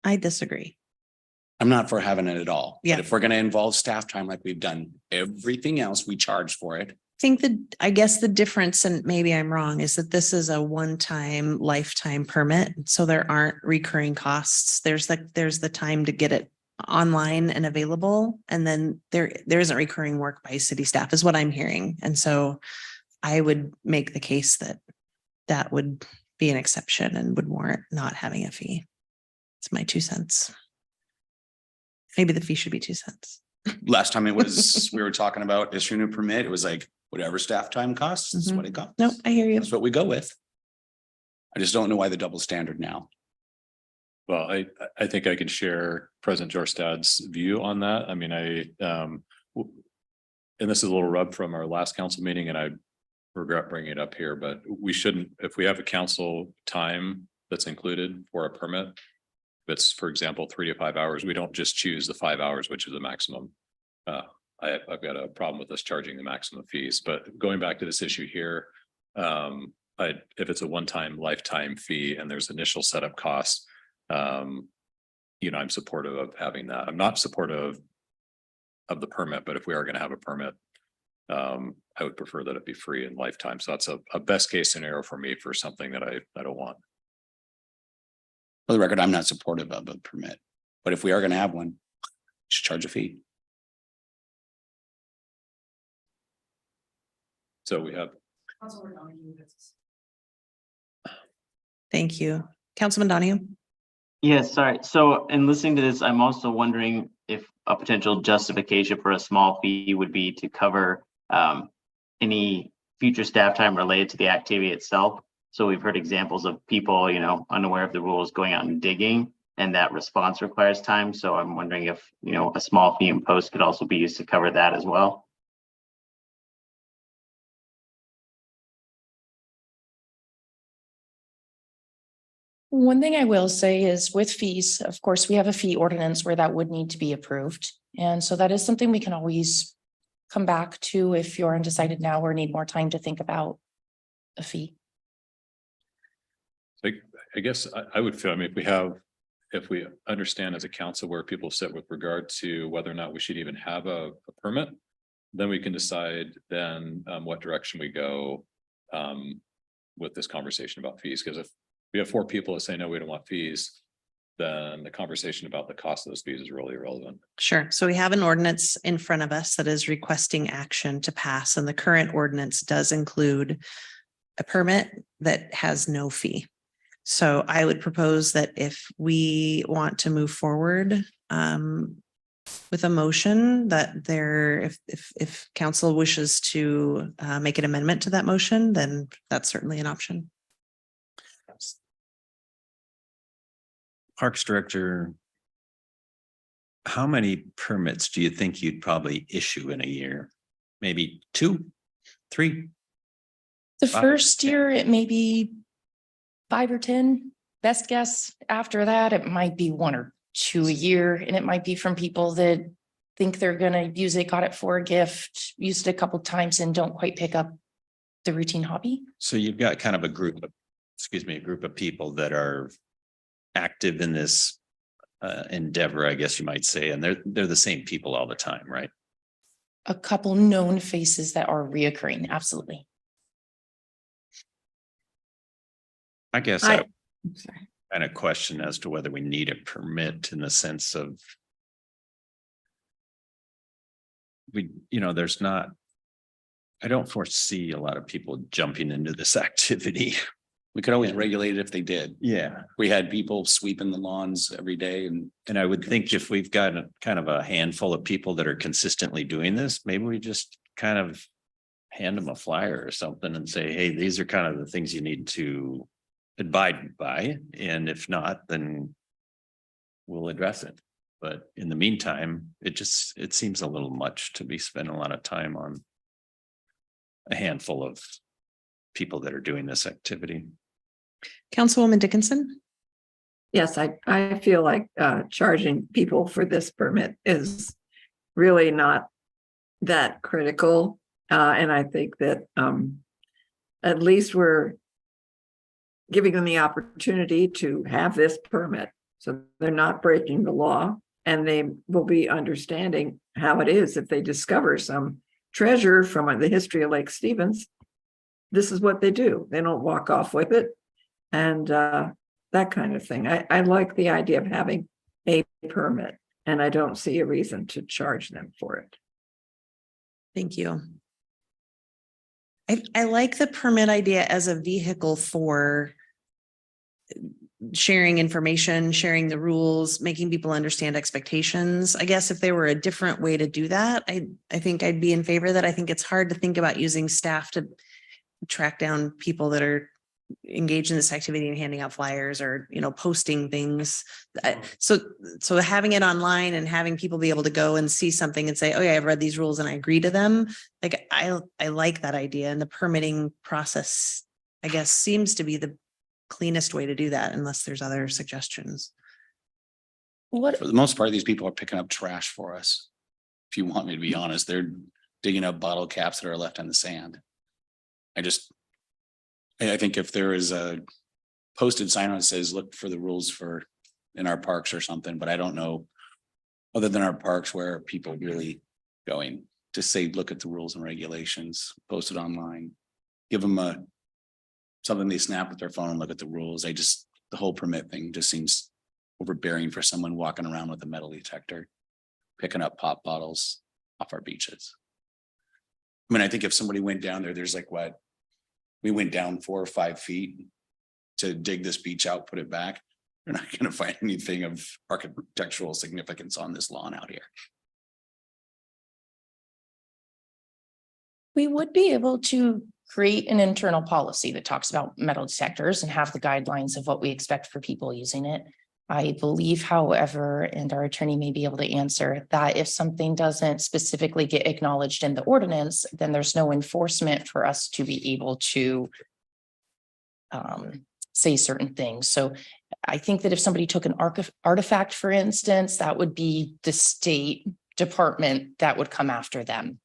[SPEAKER 5] I disagree.
[SPEAKER 13] I'm not for having it at all.
[SPEAKER 5] Yeah.
[SPEAKER 13] But if we're going to involve staff time like we've done everything else, we charge for it.
[SPEAKER 5] Think that, I guess the difference, and maybe I'm wrong, is that this is a one-time lifetime permit. So there aren't recurring costs. There's the time to get it online and available. And then there isn't recurring work by city staff is what I'm hearing. And so I would make the case that that would be an exception and would warrant not having a fee. It's my 2 cents. Maybe the fee should be 2 cents.
[SPEAKER 13] Last time it was, we were talking about issuing a permit. It was like whatever staff time costs, is what it costs.
[SPEAKER 5] Nope, I hear you.
[SPEAKER 13] That's what we go with. I just don't know why the double standard now.
[SPEAKER 2] Well, I think I can share President Jorstad's view on that. I mean, and this is a little rub from our last council meeting, and I regret bringing it up here, but we shouldn't, if we have a council time that's included for a permit, if it's, for example, 3 to 5 hours, we don't just choose the 5 hours, which is the maximum. I've got a problem with us charging the maximum fees, but going back to this issue here, if it's a one-time lifetime fee and there's initial setup costs, I'm supportive of having that. I'm not supportive of the permit, but if we are going to have a permit, I would prefer that it be free and lifetime. So that's a best case scenario for me for something that I don't want.
[SPEAKER 13] For the record, I'm not supportive of a permit, but if we are going to have one, should charge a fee.
[SPEAKER 2] So we have.
[SPEAKER 5] Thank you. Councilman Donahue?
[SPEAKER 4] Yes, sorry. So in listening to this, I'm also wondering if a potential justification for a small fee would be to cover any future staff time related to the activity itself. So we've heard examples of people, unaware of the rules going out and digging, and that response requires time. So I'm wondering if, a small fee imposed could also be used to cover that as well.
[SPEAKER 15] One thing I will say is with fees, of course, we have a fee ordinance where that would need to be approved. And so that is something we can always come back to if you're undecided now or need more time to think about a fee.
[SPEAKER 2] I guess I would feel, if we understand as a council where people sit with regard to whether or not we should even have a permit, then we can decide then what direction we go with this conversation about fees. Because if we have 4 people that say, no, we don't want fees, then the conversation about the cost of those fees is really irrelevant.
[SPEAKER 5] Sure. So we have an ordinance in front of us that is requesting action to pass, and the current ordinance does include a permit that has no fee. So I would propose that if we want to move forward with a motion that if council wishes to make an amendment to that motion, then that's certainly an option.
[SPEAKER 14] Parks Director, how many permits do you think you'd probably issue in a year? Maybe 2, 3?
[SPEAKER 15] The
[SPEAKER 14] 5,
[SPEAKER 15] first
[SPEAKER 14] 10.
[SPEAKER 15] year, it may be 5 or 10, best guess. After that, it might be 1 or 2 a year. And it might be from people that think they're going to use it, got it for a gift, used it a couple of times and don't quite pick up the routine hobby.
[SPEAKER 14] So you've got kind of a group of people that are active in this endeavor, I guess you might say, and they're the same people all the time, right?
[SPEAKER 15] A couple known faces that are reoccurring. Absolutely.
[SPEAKER 14] I guess
[SPEAKER 5] I'm
[SPEAKER 14] I kind of question as to whether we need a permit in the sense of there's not, I don't foresee a lot of people jumping into this activity.
[SPEAKER 13] We could always regulate it if they did.
[SPEAKER 14] Yeah.
[SPEAKER 13] We had people sweeping the lawns every day
[SPEAKER 14] And I would think if we've got kind of a handful of people that are consistently doing this, maybe we just kind of hand them a flyer or something and say, hey, these are kind of the things you need to abide by. And if not, then we'll address it. But in the meantime, it seems a little much to be spending a lot of time on a handful of people that are doing this activity.
[SPEAKER 5] Councilwoman Dickinson?
[SPEAKER 1] Yes, I feel like charging people for this permit is really not that critical. And I think that at least we're giving them the opportunity to have this permit. So they're not breaking the law, and they will be understanding how it is if they discover some treasure from the history of Lake Stevens. This is what they do. They don't walk off with it. And that kind of thing. I like the idea of having a permit, and I don't see a reason to charge them for it.
[SPEAKER 5] Thank you. I like the permit idea as a vehicle for sharing information, sharing the rules, making people understand expectations. I guess if there were a different way to do that, I think I'd be in favor of that. I think it's hard to think about using staff to track down people that are engaged in this activity and handing out flyers or, posting things. So having it online and having people be able to go and see something and say, oh yeah, I've read these rules and I agree to them. Like, I like that idea, and the permitting process, I guess, seems to be the cleanest way to do that, unless there's other suggestions.
[SPEAKER 15] What,
[SPEAKER 13] For the most part, these people are picking up trash for us. If you want me to be honest, they're digging up bottle caps that are left on the sand. I think if there is a posted sign that says, look for the rules for in our parks or something, but I don't know. Other than our parks, where are people really going to say, look at the rules and regulations, post it online, give them something they snap with their phone and look at the rules. The whole permit thing just seems overbearing for someone walking around with a metal detector, picking up pop bottles off our beaches. I mean, I think if somebody went down there, there's like what? We went down 4 or 5 feet to dig this beach out, put it back. You're not going to find anything of architectural significance on this lawn out here.
[SPEAKER 15] we would be able to create an internal policy that talks about metal detectors and have the guidelines of what we expect for people using it. I believe, however, and our attorney may be able to answer that if something doesn't specifically get acknowledged in the ordinance, then there's no enforcement for us to be able to say certain things. So I think that if somebody took an artifact, for instance, that would be the state department that would come after them.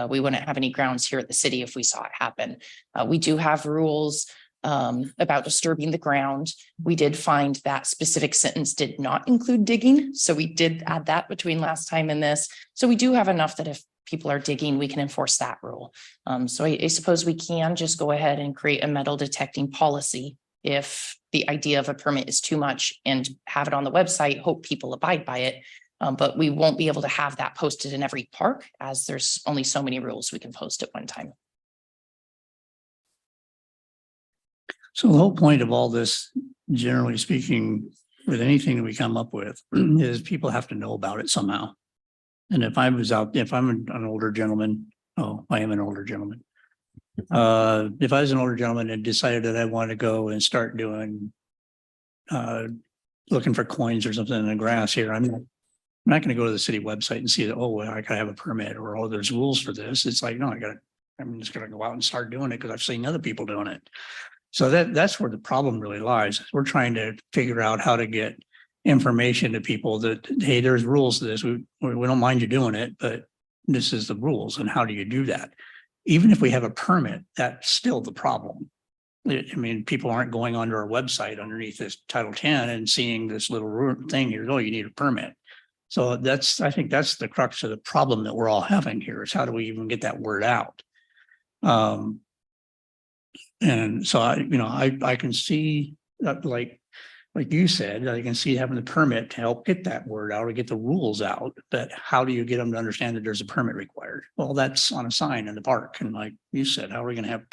[SPEAKER 15] We wouldn't have any grounds here at the city if we saw it happen. We do have rules about disturbing the ground. We did find that specific sentence did not include digging. So we did add that between last time and this. So we do have enough that if people are digging, we can enforce that rule. So I suppose we can just go ahead and create a metal detecting policy if the idea of a permit is too much and have it on the website, hope people abide by it. But we won't be able to have that posted in every park, as there's only so many rules we can post at one time.
[SPEAKER 6] So the whole point of all this, generally speaking, with anything that we come up with, is people have to know about it somehow. And if I'm an older gentleman, I am an older gentleman. If I was an older gentleman and decided that I want to go and start doing, looking for coins or something in the grass here, I'm not going to go to the city website and see that, I gotta have a permit, or, there's rules for this. It's like, no, I'm just going to go out and start doing it because I've seen other people doing it. So that's where the problem really lies. We're trying to figure out how to get information to people that, hey, there's rules to this. We don't mind you doing it, but this is the rules. And how do you do that? Even if we have a permit, that's still the problem. I mean, people aren't going onto our website underneath this Title 10 and seeing this little thing here. Oh, you need a permit. So I think that's the crux of the problem that we're all having here, is how do we even get that word out? And so I can see that, like you said, I can see having the permit to help get that word out or get the rules out. But how do you get them to understand that there's a permit required? Well, that's on a sign in the park. And like you said, how are we going to have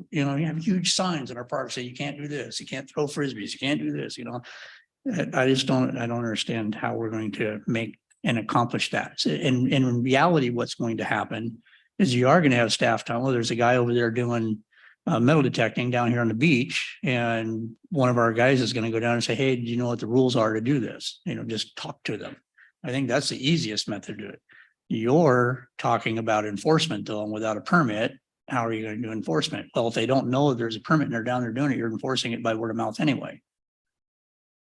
[SPEAKER 6] you have huge signs in our park say you can't do this, you can't throw frisbees, you can't do this, I don't understand how we're going to make and accomplish that. And in reality, what's going to happen is you are going to have staff time. Well, there's a guy over there doing metal detecting down here on the beach, and one of our guys is going to go down and say, hey, do you know what the rules are to do this? Just talk to them. I think that's the easiest method to do it. You're talking about enforcement though, and without a permit, how are you going to do enforcement? Well, if they don't know there's a permit and they're down there doing it, you're enforcing it by word of mouth anyway.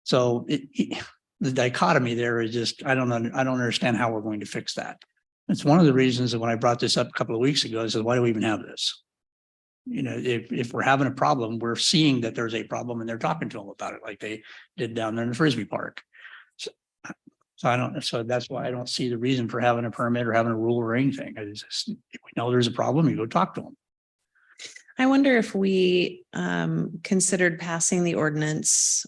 [SPEAKER 6] So the dichotomy there is just, I don't understand how we're going to fix that. It's one of the reasons that when I brought this up a couple of weeks ago, I said, why do we even have this? If we're having a problem, we're seeing that there's a problem and they're talking to them about it, like they did down there in the Frisbee Park. So that's why I don't see the reason for having a permit or having a rule or anything. If we know there's a problem, you go talk to them.
[SPEAKER 5] I wonder if we considered passing the ordinance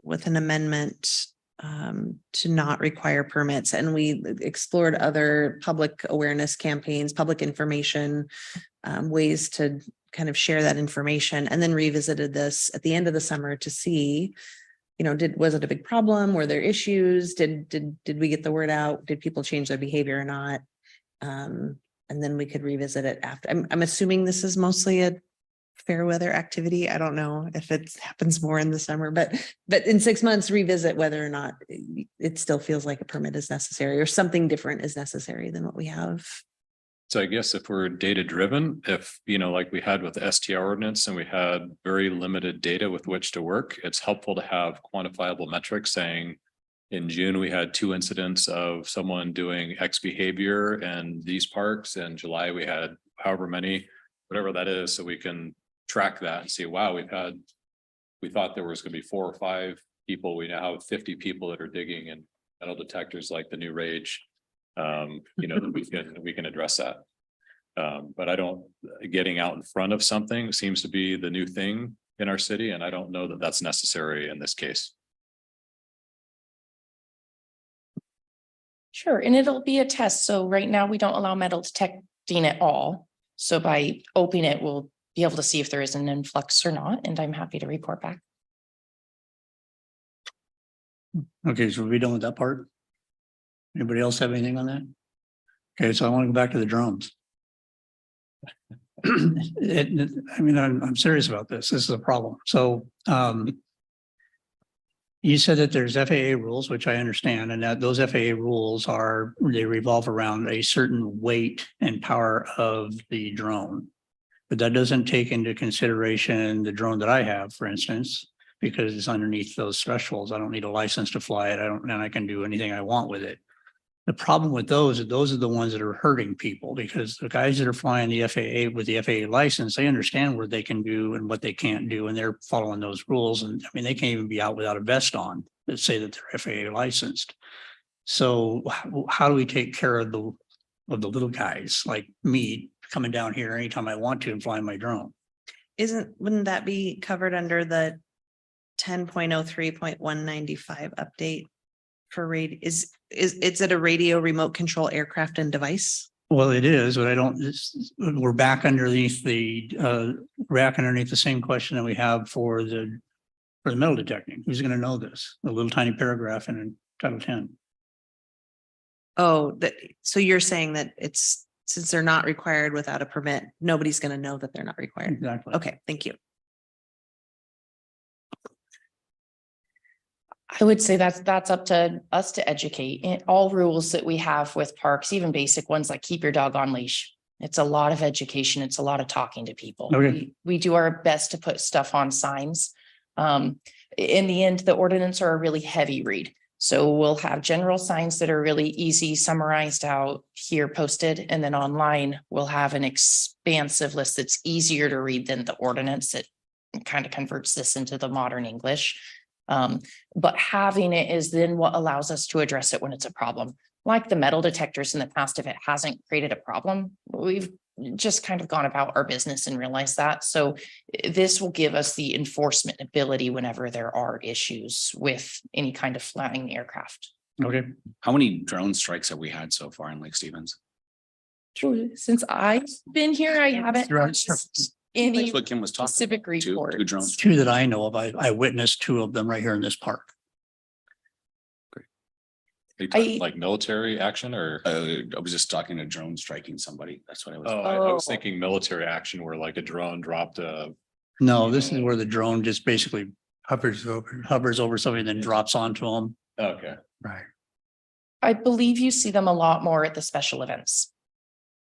[SPEAKER 5] with an amendment to not require permits, and we explored other public awareness campaigns, public information, ways to kind of share that information, and then revisited this at the end of the summer to see, was it a big problem? Were there issues? Did we get the word out? Did people change their behavior or not? And then we could revisit it after. I'm assuming this is mostly a fair weather activity. I don't know if it happens more in the summer, but in 6 months, revisit whether or not it still feels like a permit is necessary or something different is necessary than what we have.
[SPEAKER 2] So I guess if we're data driven, if, you know, like we had with the STR ordinance and we had very limited data with which to work, it's helpful to have quantifiable metrics saying in June, we had 2 incidents of someone doing X behavior and these parks. In July, we had however many, whatever that is, so we can track that and see, wow, we thought there was going to be 4 or 5 people. We now have 50 people that are digging and metal detectors like the new Rage. You know, that we can address that. But I don't, getting out in front of something seems to be the new thing in our city, and I don't know that that's necessary in this case.
[SPEAKER 15] Sure, and it'll be a test. So right now we don't allow metal detecting at all. So by opening it, we'll be able to see if there is an influx or not, and I'm happy to report back.
[SPEAKER 6] Okay, so we done with that part? Anybody else have anything on that? Okay, so I want to go back to the drones. I mean, I'm serious about this. This is a problem. So you said that there's FAA rules, which I understand, and that those FAA rules they revolve around a certain weight and power of the drone. But that doesn't take into consideration the drone that I have, for instance, because it's underneath those thresholds. I don't need a license to fly it. And I can do anything I want with it. The problem with those are the ones that are hurting people, because the guys that are flying the FAA with the FAA license, they understand what they can do and what they can't do, and they're following those rules. And I mean, they can't even be out without a vest on that say that they're FAA licensed. So how do we take care of the little guys like me coming down here anytime I want to and flying my drone?
[SPEAKER 5] Wouldn't that be covered under the 10.03.195 update for radio? Is it a radio remote control aircraft and device?
[SPEAKER 6] Well, it is, but we're back underneath the same question that we have for the metal detecting. Who's going to know this? A little tiny paragraph in Title 10.
[SPEAKER 5] Oh, so you're saying that since they're not required without a permit, nobody's going to know that they're not required.
[SPEAKER 6] Exactly.
[SPEAKER 5] Okay, thank you.
[SPEAKER 15] I would say that's up to us to educate. In all rules that we have with parks, even basic ones like keep your dog on leash. It's a lot of education. It's a lot of talking to people.
[SPEAKER 6] Okay.
[SPEAKER 15] We do our best to put stuff on signs. In the end, the ordinance are a really heavy read. So we'll have general signs that are really easy, summarized out here posted, and then online we'll have an expansive list that's easier to read than the ordinance that kind of converts this into the modern English. But having it is then what allows us to address it when it's a problem. Like the metal detectors in the past, if it hasn't created a problem, we've just kind of gone about our business and realized that. So this will give us the enforcement ability whenever there are issues with any kind of flying aircraft.
[SPEAKER 6] Okay.
[SPEAKER 13] How many drone strikes have we had so far in Lake Stevens?
[SPEAKER 15] True. Since I've been here, I haven't had any
[SPEAKER 13] That's what Kim was talking
[SPEAKER 15] specific
[SPEAKER 13] about. Two
[SPEAKER 15] report.
[SPEAKER 13] drones.
[SPEAKER 6] 2 that I know of. I witnessed 2 of them right here in this park.
[SPEAKER 2] Are you talking like military action or?
[SPEAKER 13] I was just talking to drone striking somebody. That's what I was.
[SPEAKER 2] Oh, I was thinking military action where like a drone dropped a.
[SPEAKER 6] No, this is where the drone just basically
[SPEAKER 12] hovers
[SPEAKER 6] over something, then drops onto them.
[SPEAKER 2] Okay.
[SPEAKER 12] Right.
[SPEAKER 15] I believe you see them a lot more at the special events.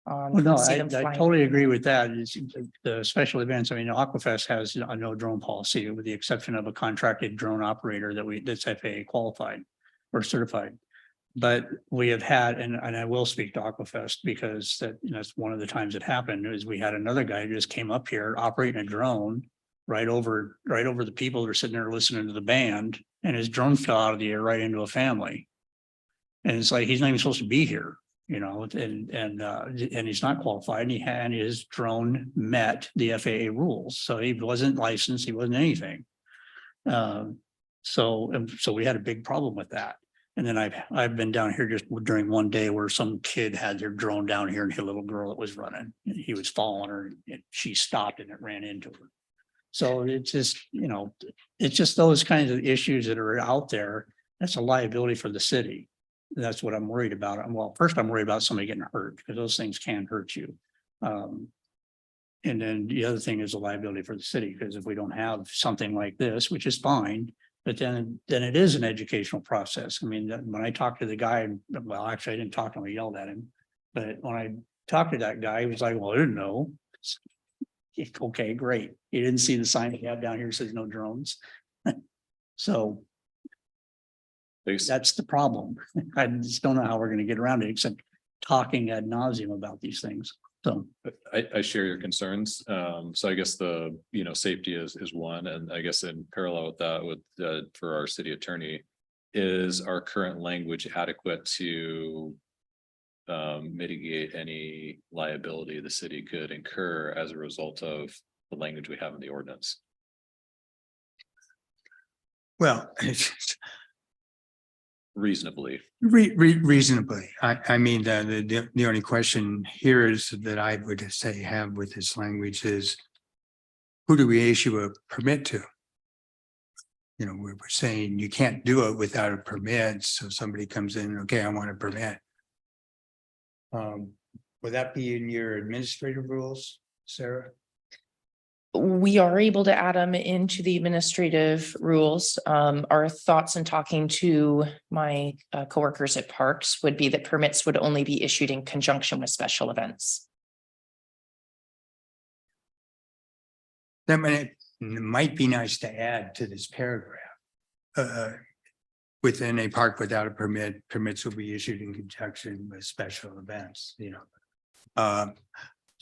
[SPEAKER 6] Well, no,
[SPEAKER 15] See
[SPEAKER 6] I
[SPEAKER 15] them flying.
[SPEAKER 6] totally agree with that. It's the special events. I mean, Aquafest has a no drone policy with the exception of a contracted drone operator that's FAA qualified or certified. But we have had, and I will speak to Aquafest because that's one of the times it happened is we had another guy who just came up here operating a drone right over the people that are sitting there listening to the band, and his drone fell out of the air right into a family. And it's like, he's not even supposed to be here, and he's not qualified, and his drone met the FAA rules. So he wasn't licensed, he wasn't anything. So we had a big problem with that. And then I've been down here just during one day where some kid had their drone down here and hit a little girl that was running. He was following her and she stopped and it ran into her. So it's just, it's just those kinds of issues that are out there. That's a liability for the city. That's what I'm worried about. Well, first I'm worried about somebody getting hurt because those things can hurt you. And then the other thing is a liability for the city, because if we don't have something like this, which is fine, but then it is an educational process. I mean, when I talked to the guy, well, actually, I didn't talk to him, I yelled at him. But when I talked to that guy, he was like, well, I didn't know. Okay, great. You didn't see the sign we have down here that says no drones. So that's the problem. I just don't know how we're going to get around it, except talking ad nauseum about these things. So
[SPEAKER 2] I share your concerns. So I guess the, safety is one, and I guess in parallel with that, for our city attorney, is our current language adequate to mitigate any liability the city could incur as a result of the language we have in the ordinance?
[SPEAKER 12] Well,
[SPEAKER 2] Reasonably.
[SPEAKER 12] Reasonably. I mean, the only question here is that I would say have with this language is, who do we issue a permit to? We're saying you can't do it without a permit. So somebody comes in, okay, I want a permit. Would that be in your administrative rules, Sarah?
[SPEAKER 15] We are able to add them into the administrative rules. Our thoughts in talking to my coworkers at Parks would be that permits would only be issued in conjunction with special events.
[SPEAKER 12] That might be nice to add to this paragraph. Within a park without a permit, permits will be issued in conjunction with special events,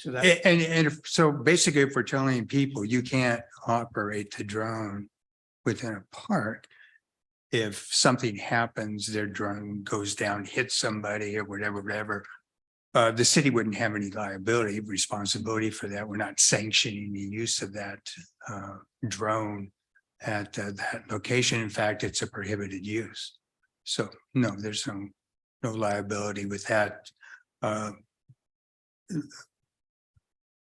[SPEAKER 6] so that
[SPEAKER 12] So basically, if we're telling people you can't operate the drone within a park, if something happens, their drone goes down, hits somebody or whatever, the city wouldn't have any liability, responsibility for that. We're not sanctioning the use of that drone at that location. In fact, it's a prohibited use. So no, there's no liability with that.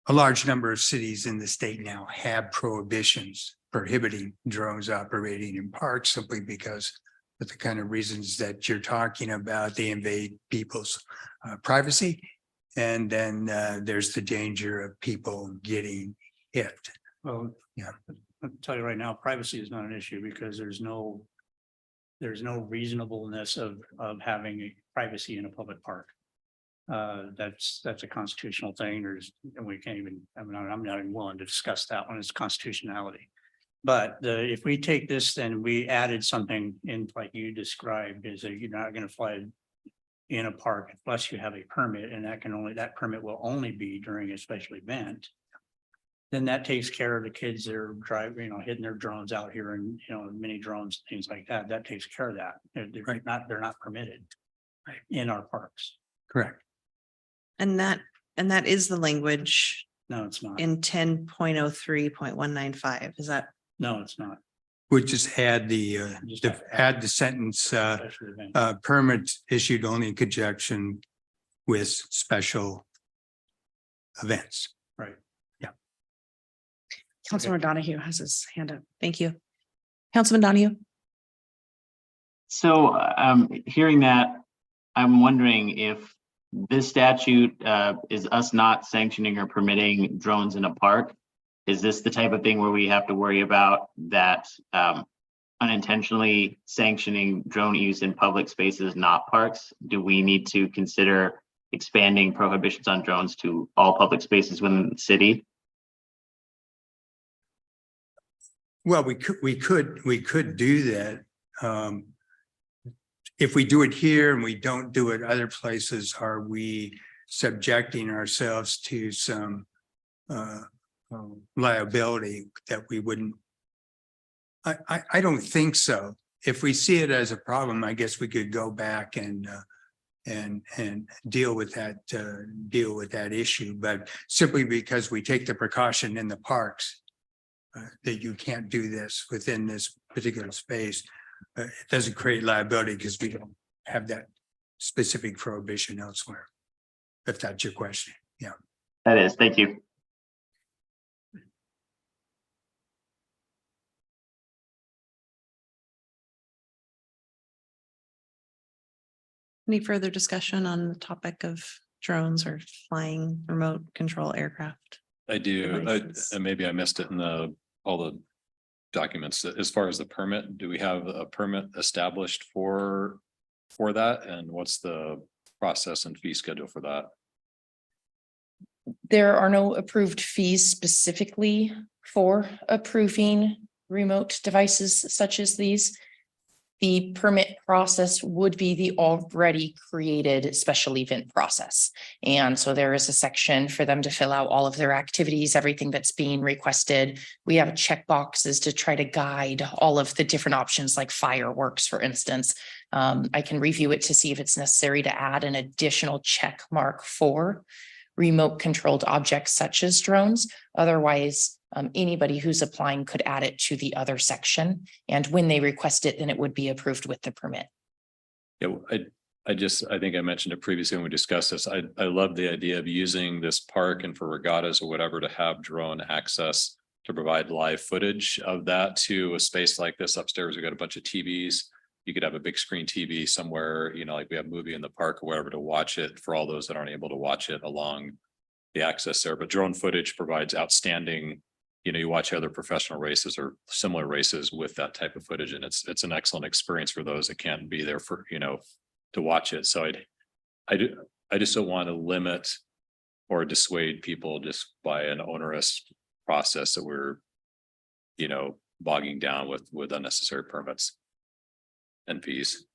[SPEAKER 12] A large number of cities in the state now have prohibitions prohibiting drones operating in parks simply because of the kind of reasons that you're talking about. They invade people's privacy. And then there's the danger of people getting hit.
[SPEAKER 6] Well,
[SPEAKER 12] yeah,
[SPEAKER 6] I'll tell you right now, privacy is not an issue because there's no reasonableness of having a privacy in a public park. That's a constitutional thing. And we can't even, I'm not even willing to discuss that one. It's constitutionality. But if we take this, then we added something in like you described, is that you're not going to fly in a park unless you have a permit, and that permit will only be during a special event. Then that takes care of the kids that are driving, hitting their drones out here and, mini drones, things like that. That takes care of that. They're not permitted in our parks.
[SPEAKER 12] Correct.
[SPEAKER 5] And that is the language
[SPEAKER 6] No, it's not.
[SPEAKER 5] in 10.03.195. Is that?
[SPEAKER 6] No, it's not.
[SPEAKER 12] We just add add the sentence,
[SPEAKER 6] Special event.
[SPEAKER 12] permits issued only in conjunction with special events.
[SPEAKER 6] Right.
[SPEAKER 7] Councilman Donahue has his hand up.
[SPEAKER 5] Thank you. Councilman Donahue.
[SPEAKER 4] So hearing that, I'm wondering if this statute is us not sanctioning or permitting drones in a park. Is this the type of thing where we have to worry about that unintentionally sanctioning drone use in public spaces, not parks? Do we need to consider expanding prohibitions on drones to all public spaces within the city?
[SPEAKER 12] Well, we could do that. If we do it here and we don't do it other places, are we subjecting ourselves to some liability that we wouldn't? I don't think so. If we see it as a problem, I guess we could go back and deal with that issue. But simply because we take the precaution in the parks that you can't do this within this particular space, it doesn't create liability because we don't have that specific prohibition elsewhere. If that's your question, yeah.
[SPEAKER 4] That is, thank you.
[SPEAKER 5] Any further discussion on the topic of drones or flying remote control aircraft?
[SPEAKER 2] I do,
[SPEAKER 5] devices.
[SPEAKER 2] and maybe I missed it in all the documents. As far as the permit, do we have a permit established for that? And what's the process and fee schedule for that?
[SPEAKER 15] There are no approved fees specifically for approving remote devices such as these. The permit process would be the already created special event process. And so there is a section for them to fill out all of their activities, everything that's being requested. We have check boxes to try to guide all of the different options like fireworks, for instance. I can review it to see if it's necessary to add an additional check mark for remote controlled objects such as drones. Otherwise, anybody who's applying could add it to the other section. And when they request it, then it would be approved with the permit.
[SPEAKER 2] Yeah, I think I mentioned it previously when we discussed this. I love the idea of using this park and for regattas or whatever to have drone access to provide live footage of that to a space like this upstairs. We got a bunch of TVs. You could have a big screen TV somewhere, like we have a movie in the park or whatever to watch it for all those that aren't able to watch it along the access there. But drone footage provides outstanding, you watch other professional races or similar races with that type of footage, and it's an excellent experience for those that can't be there for, to watch it. So I just don't want to limit or dissuade people just by an onerous process that we're, bogging down with unnecessary permits and fees.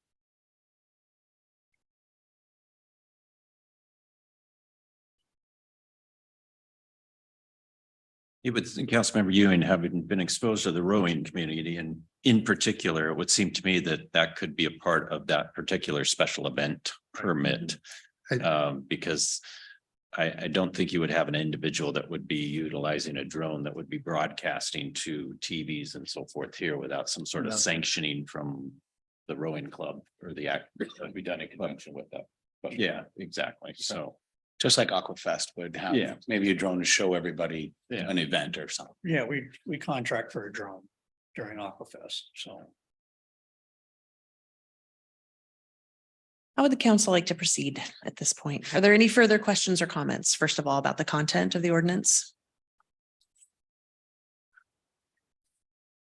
[SPEAKER 14] Yeah, but Councilmember Ewing, having been exposed to the rowing community and in particular, it would seem to me that that could be a part of that particular special event permit. Because I don't think you would have an individual that would be utilizing a drone that would be broadcasting to TVs and so forth here without some sort of sanctioning from the rowing club or the act that would be done in conjunction with that. But yeah, exactly. So
[SPEAKER 13] Just like Aquafest would have,
[SPEAKER 14] Yeah.
[SPEAKER 13] maybe a drone to show everybody
[SPEAKER 2] Yeah.
[SPEAKER 13] an event or something.
[SPEAKER 6] Yeah, we contract for a drone during Aquafest, so.
[SPEAKER 5] How would the council like to proceed at this point? Are there any further questions or comments, first of all, about the content of the ordinance?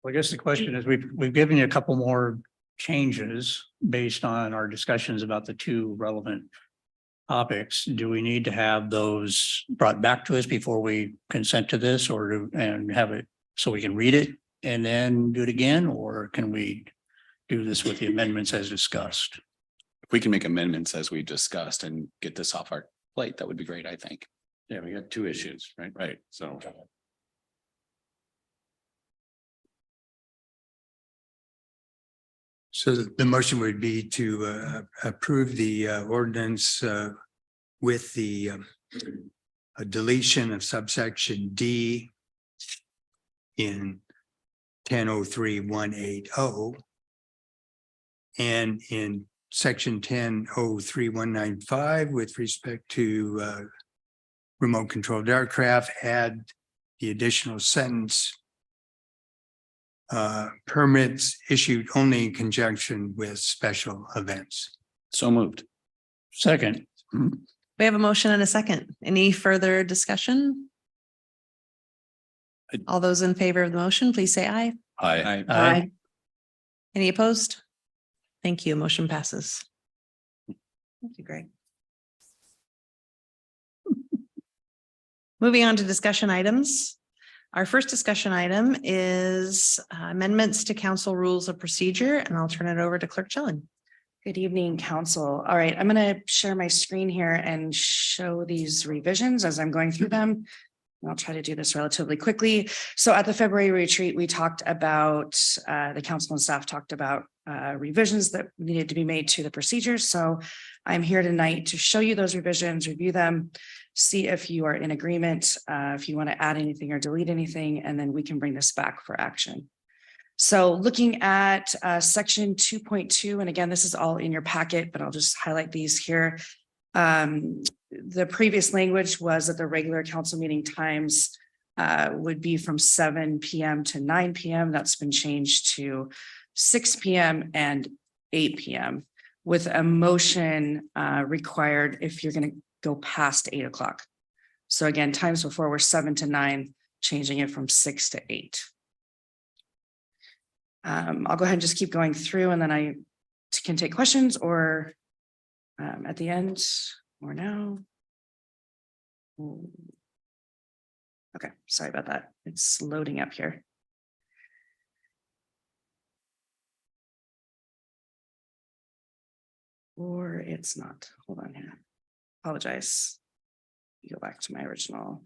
[SPEAKER 6] Well, I guess the question is, we've given you a couple more changes based on our discussions about the two relevant topics. Do we need to have those brought back to us before we consent to this, and have it so we can read it and then do it again? Or can we do this with the amendments as discussed?
[SPEAKER 13] If we can make amendments as we discussed and get this off our plate, that would be great, I think.
[SPEAKER 14] yeah, we got two issues, right?
[SPEAKER 13] Right.
[SPEAKER 14] So
[SPEAKER 12] So the motion would be to approve the ordinance with the a deletion of subsection D in 10.03.180 and in section 10.03.195 with respect to remote controlled aircraft, add the additional sentence permits issued only in conjunction with special events.
[SPEAKER 13] So moved.
[SPEAKER 6] Second.
[SPEAKER 5] We have a motion and a second. Any further discussion? All those in favor of the motion, please say aye.
[SPEAKER 2] Aye.
[SPEAKER 5] Any opposed? Thank you. Motion passes. Thank you, Greg. Moving on to discussion items. Our first discussion item is amendments to council rules of procedure, and I'll turn it over to Clerk Chillen.
[SPEAKER 7] Good evening, council. All right, I'm going to share my screen here and show these revisions as I'm going through them. I'll try to do this relatively quickly. So at the February retreat, we talked about, the council and staff talked about revisions that needed to be made to the procedures. So I'm here tonight to show you those revisions, review them, see if you are in agreement, if you want to add anything or delete anything, and then we can bring this back for action. So looking at section 2.2, and again, this is all in your packet, but I'll just highlight these here. The previous language was that the regular council meeting times would be from 7 p.m. to 9 p.m. That's been changed to 6 p.m. and 8 p.m. with a motion required if you're going to go past 8 o'clock. So again, times before were 7 to 9, changing it from 6 to 8. I'll go ahead and just keep going through and then I can take questions or at the end or now. Okay, sorry about that. It's loading up here. Or it's not. Hold on here. Apologize. Go back to my original.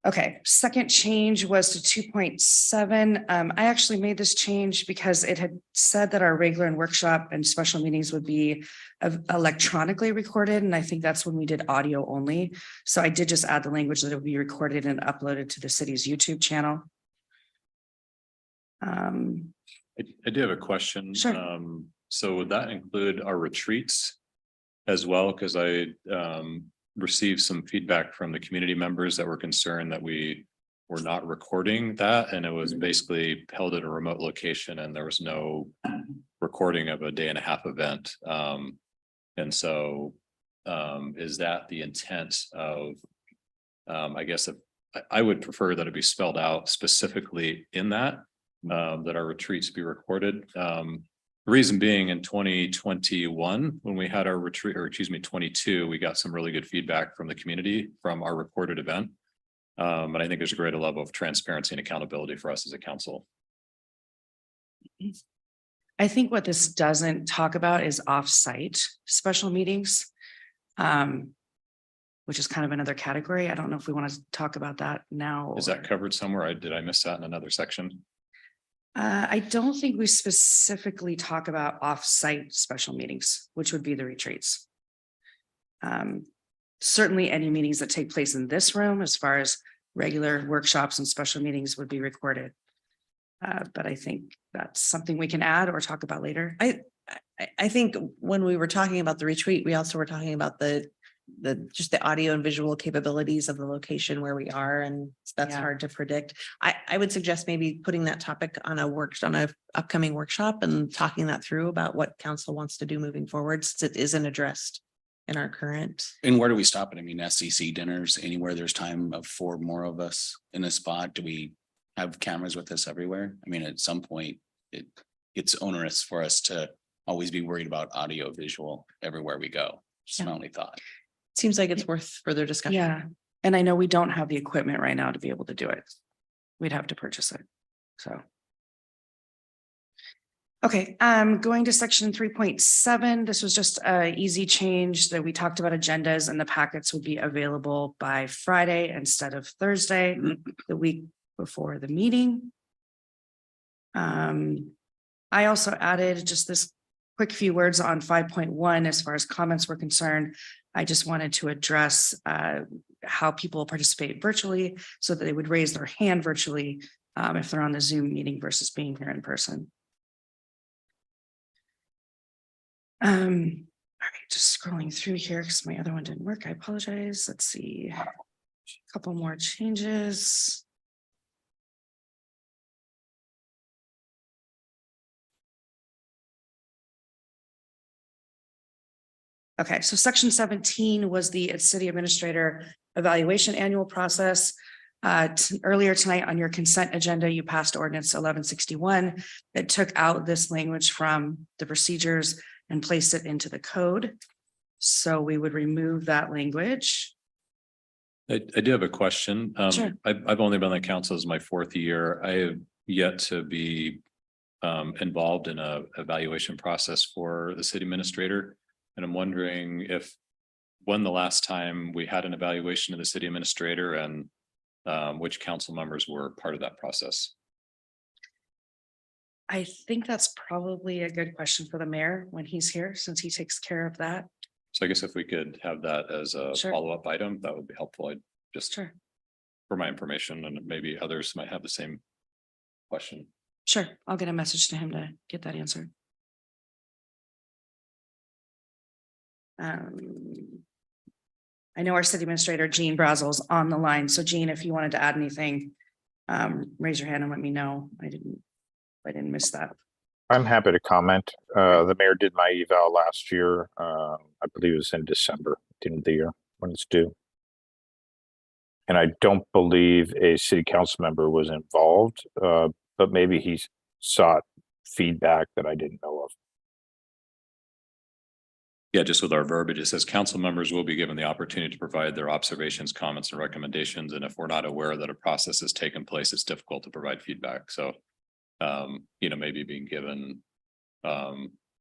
[SPEAKER 7] Okay, second change was to 2.7. I actually made this change because it had said that our regular and workshop and special meetings would be electronically recorded. And I think that's when we did audio only. So I did just add the language that it would be recorded and uploaded to the city's YouTube channel.
[SPEAKER 2] I do have a question.
[SPEAKER 7] Sure.
[SPEAKER 2] So would that include our retreats as well? Because I received some feedback from the community members that were concerned that we were not recording that, and it was basically held at a remote location and there was no recording of a day-and-a-half event. And so is that the intent of, I guess, I would prefer that it be spelled out specifically in that, that our retreats be recorded. The reason being in 2021, when we had our retreat, or excuse me, 22, we got some really good feedback from the community from our recorded event. And I think there's a greater level of transparency and accountability for us as a council.
[SPEAKER 7] I think what this doesn't talk about is off-site special meetings, which is kind of another category. I don't know if we want to talk about that now.
[SPEAKER 2] Is that covered somewhere? Did I miss that in another section?
[SPEAKER 7] I don't think we specifically talk about off-site special meetings, which would be the retreats. Certainly any meetings that take place in this room, as far as regular workshops and special meetings, would be recorded. But I think that's something we can add or talk about later.
[SPEAKER 5] I think when we were talking about the retreat, we also were talking about just the audio and visual capabilities of the location where we are, and that's
[SPEAKER 7] Yeah.
[SPEAKER 5] hard to predict. I would suggest maybe putting that topic on a upcoming workshop and talking that through about what council wants to do moving forward, since it isn't addressed in our current.
[SPEAKER 13] And where do we stop it? I mean, SCC dinners, anywhere there's time of 4 more of us in a spot, do we have cameras with us everywhere? I mean, at some point, it's onerous for us to always be worried about audio visual everywhere we go. Just my only thought.
[SPEAKER 5] Seems like it's worth further discussion.
[SPEAKER 7] Yeah, and I know we don't have the equipment right now to be able to do it. We'd have to purchase it, so. Okay, going to section 3.7. This was just an easy change that we talked about agendas, and the packets would be available by Friday instead of Thursday, the week before the meeting. I also added just this quick few words on 5.1 as far as comments were concerned. I just wanted to address how people participate virtually so that they would raise their hand virtually if they're on the Zoom meeting versus being here in person. All right, just scrolling through here because my other one didn't work. I apologize. Let's see. A couple more changes. Okay, so section 17 was the city administrator evaluation annual process. Earlier tonight on your consent agenda, you passed ordinance 1161 that took out this language from the procedures and placed it into the code. So we would remove that language.
[SPEAKER 2] I do have a question.
[SPEAKER 7] Sure.
[SPEAKER 2] I've only been on the council as my 4th year. I have yet to be involved in a evaluation process for the city administrator. And I'm wondering when the last time we had an evaluation of the city administrator and which council members were part of that process.
[SPEAKER 7] I think that's probably a good question for the mayor when he's here, since he takes care of that.
[SPEAKER 2] So I guess if we could have that as a
[SPEAKER 7] Sure.
[SPEAKER 2] follow-up item, that would be helpful. I just
[SPEAKER 7] Sure.
[SPEAKER 2] for my information, and maybe others might have the same question.
[SPEAKER 7] Sure, I'll get a message to him to get that answered. I know our city administrator, Jean Brazel's on the line. So Jean, if you wanted to add anything, raise your hand and let me know. I didn't miss that.
[SPEAKER 3] I'm happy to comment. The mayor did my eval last year. I believe it was in December, at the end of the year when it's due. And I don't believe a city council member was involved, but maybe he sought feedback that I didn't know of.
[SPEAKER 2] Yeah, just with our verbiage, it says council members will be given the opportunity to provide their observations, comments, and recommendations. And if we're not aware that a process has taken place, it's difficult to provide feedback. So, maybe being given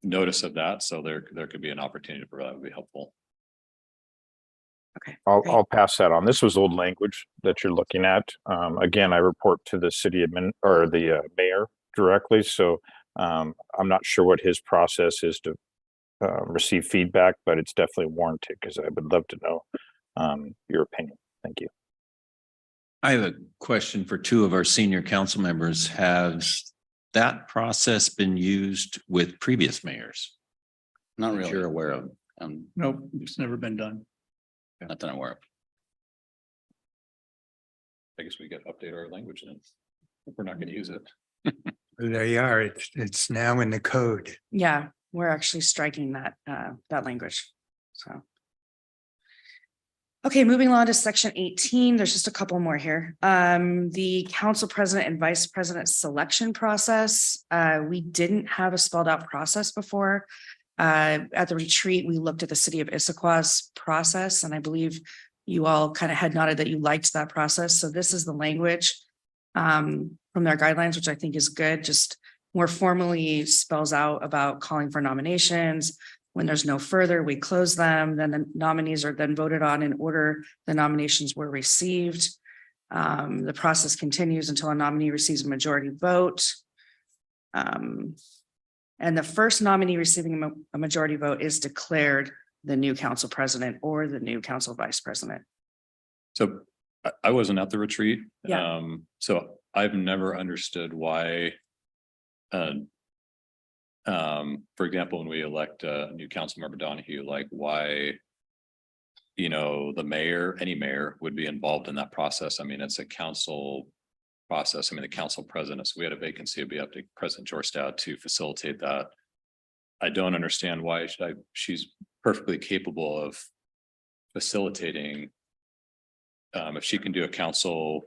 [SPEAKER 2] notice of that. So there could be an opportunity to provide would be helpful.
[SPEAKER 7] Okay.
[SPEAKER 3] I'll pass that on. This was old language that you're looking at. Again, I report to the city admin or the mayor directly. So I'm not sure what his process is to receive feedback, but it's definitely warranted because I would love to know your opinion. Thank you.
[SPEAKER 14] I have a question for two of our senior council members. Has that process been used with previous mayors?
[SPEAKER 13] Not
[SPEAKER 14] That
[SPEAKER 13] really.
[SPEAKER 14] you're aware of?
[SPEAKER 6] Nope, it's never been done.
[SPEAKER 13] Not that I'm aware of.
[SPEAKER 2] I guess we get update our language then. If we're not going to use it.
[SPEAKER 12] There you are. It's now in the code.
[SPEAKER 7] Yeah, we're actually striking that language. So. Okay, moving on to section 18, there's just a couple more here. The council president and vice president selection process. We didn't have a spelled out process before. At the retreat, we looked at the city of Issaquah's process, and I believe you all kind of had noted that you liked that process. So this is the language from their guidelines, which I think is good, just more formally spells out about calling for nominations. When there's no further, we close them. Then the nominees are then voted on in order the nominations were received. The process continues until a nominee receives a majority vote. And the first nominee receiving a majority vote is declared the new council president or the new council vice president.
[SPEAKER 2] So I wasn't at the retreat.
[SPEAKER 7] Yeah.
[SPEAKER 2] So I've never understood why. For example, when we elect a new council member Donahue, like why, the mayor, any mayor would be involved in that process. I mean, it's a council process. I mean, the council president, so we had a vacancy, it'd be up to President Jorstad to facilitate that. I don't understand why she's perfectly capable of facilitating. If she can do a council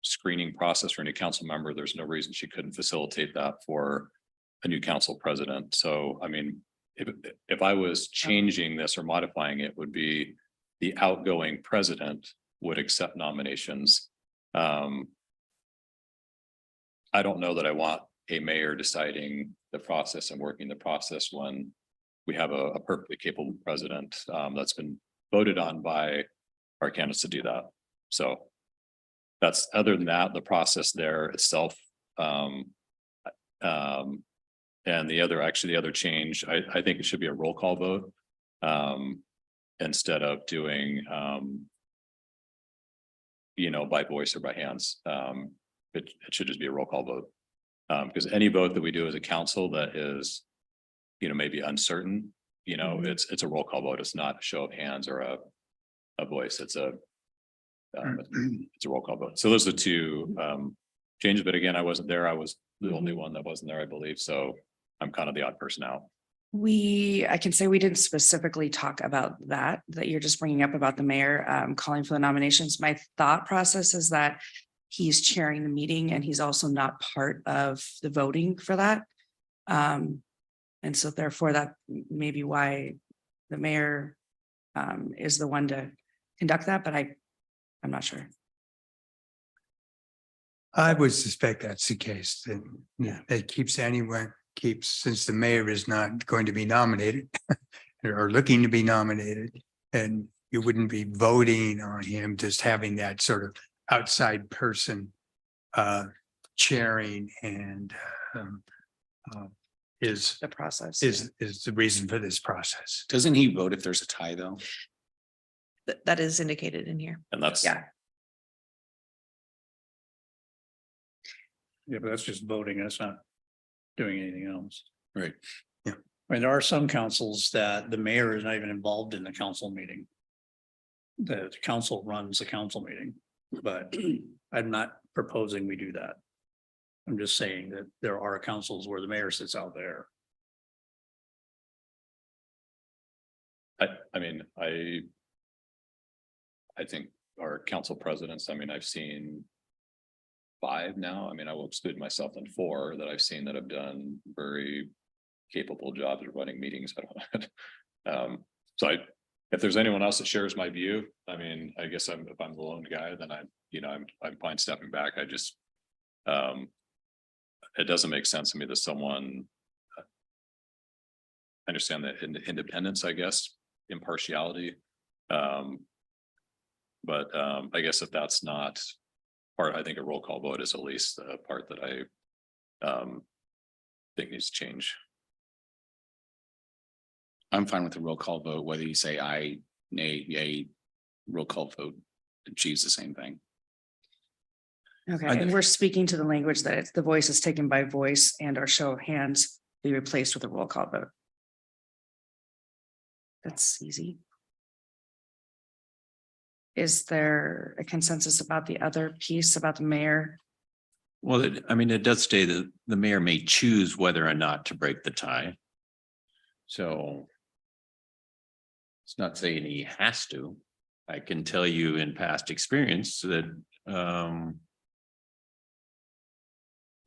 [SPEAKER 2] screening process for a new council member, there's no reason she couldn't facilitate that for a new council president. So, I mean, if I was changing this or modifying it, would be the outgoing president would accept nominations. I don't know that I want a mayor deciding the process and working the process when we have a perfectly capable president that's been voted on by our candidates to do that. So that's, other than that, the process there itself. And the other change, I think it should be a roll call vote instead of doing, by voice or by hands. It should just be a roll call vote. Because any vote that we do as a council that is, maybe uncertain, it's a roll call vote. It's not a show of hands or a voice. It's a roll call vote. So those are the two changes. But again, I wasn't there. I was the only one that wasn't there, I believe. So I'm kind of the odd person out.
[SPEAKER 7] I can say we didn't specifically talk about that you're just bringing up about the mayor calling for the nominations. My thought process is that he's chairing the meeting and he's also not part of the voting for that. And so therefore that may be why the mayor is the one to conduct that, but I'm not sure.
[SPEAKER 12] I would suspect that's the case, that it keeps, since the mayor is not going to be nominated or looking to be nominated, and you wouldn't be voting on him, just having that sort of outside person chairing and is
[SPEAKER 7] the process
[SPEAKER 12] is the reason for this process.
[SPEAKER 13] Doesn't he vote if there's a tie though?
[SPEAKER 5] That is indicated in here.
[SPEAKER 2] And that's,
[SPEAKER 7] Yeah.
[SPEAKER 6] Yeah, but that's just voting. That's not doing anything else.
[SPEAKER 13] Right.
[SPEAKER 6] I mean, there are some councils that the mayor is not even involved in the council meeting. The council runs the council meeting, but I'm not proposing we do that. I'm just saying that there are councils where the mayor sits out there.
[SPEAKER 2] I mean, I think our council presidents, I mean, I've seen 5 now. I mean, I will exclude myself in 4 that I've seen that have done very capable jobs of running meetings. So if there's anyone else that shares my view, I mean, I guess if I'm the lone guy, then I'm fine stepping back. I just, it doesn't make sense to me that someone, I understand that independence, I guess, impartiality. But I guess if that's not part, I think a roll call vote is at least the part that I think needs to change.
[SPEAKER 13] I'm fine with the roll call vote, whether you say aye, nay, yay, roll call vote, achieves the same thing.
[SPEAKER 7] Okay, and we're speaking to the language that it's the voice is taken by voice and our show of hands be replaced with a roll call vote. That's easy. Is there a consensus about the other piece about the mayor?
[SPEAKER 14] Well, I mean, it does say that the mayor may choose whether or not to break the tie. So it's not saying he has to. I can tell you in past experience that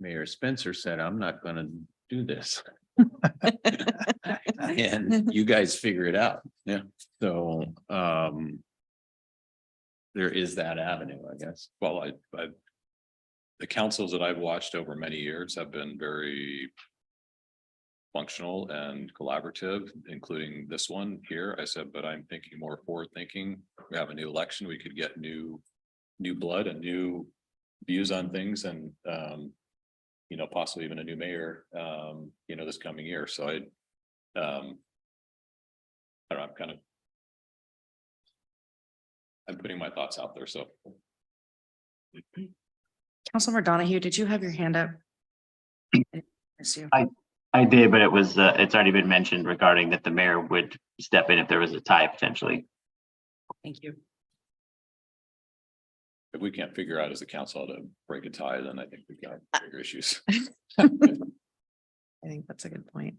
[SPEAKER 14] Mayor Spencer said, I'm not going to do this. And you guys figure it out.
[SPEAKER 13] Yeah.
[SPEAKER 14] So there is that avenue, I guess.
[SPEAKER 2] Well, the councils that I've watched over many years have been very functional and collaborative, including this one here. I said, but I'm thinking more forward thinking. We have a new election. We could get new blood and new views on things, and possibly even a new mayor, this coming year. So I don't know, I'm putting my thoughts out there. So
[SPEAKER 7] Councilmember Donahue, did you have your hand up?
[SPEAKER 4] I did, but it was, it's already been mentioned regarding that the mayor would step in if there was a tie potentially.
[SPEAKER 7] Thank you.
[SPEAKER 2] if we can't figure out as a council how to break a tie, then I think we've got bigger issues.
[SPEAKER 5] I think that's a good point.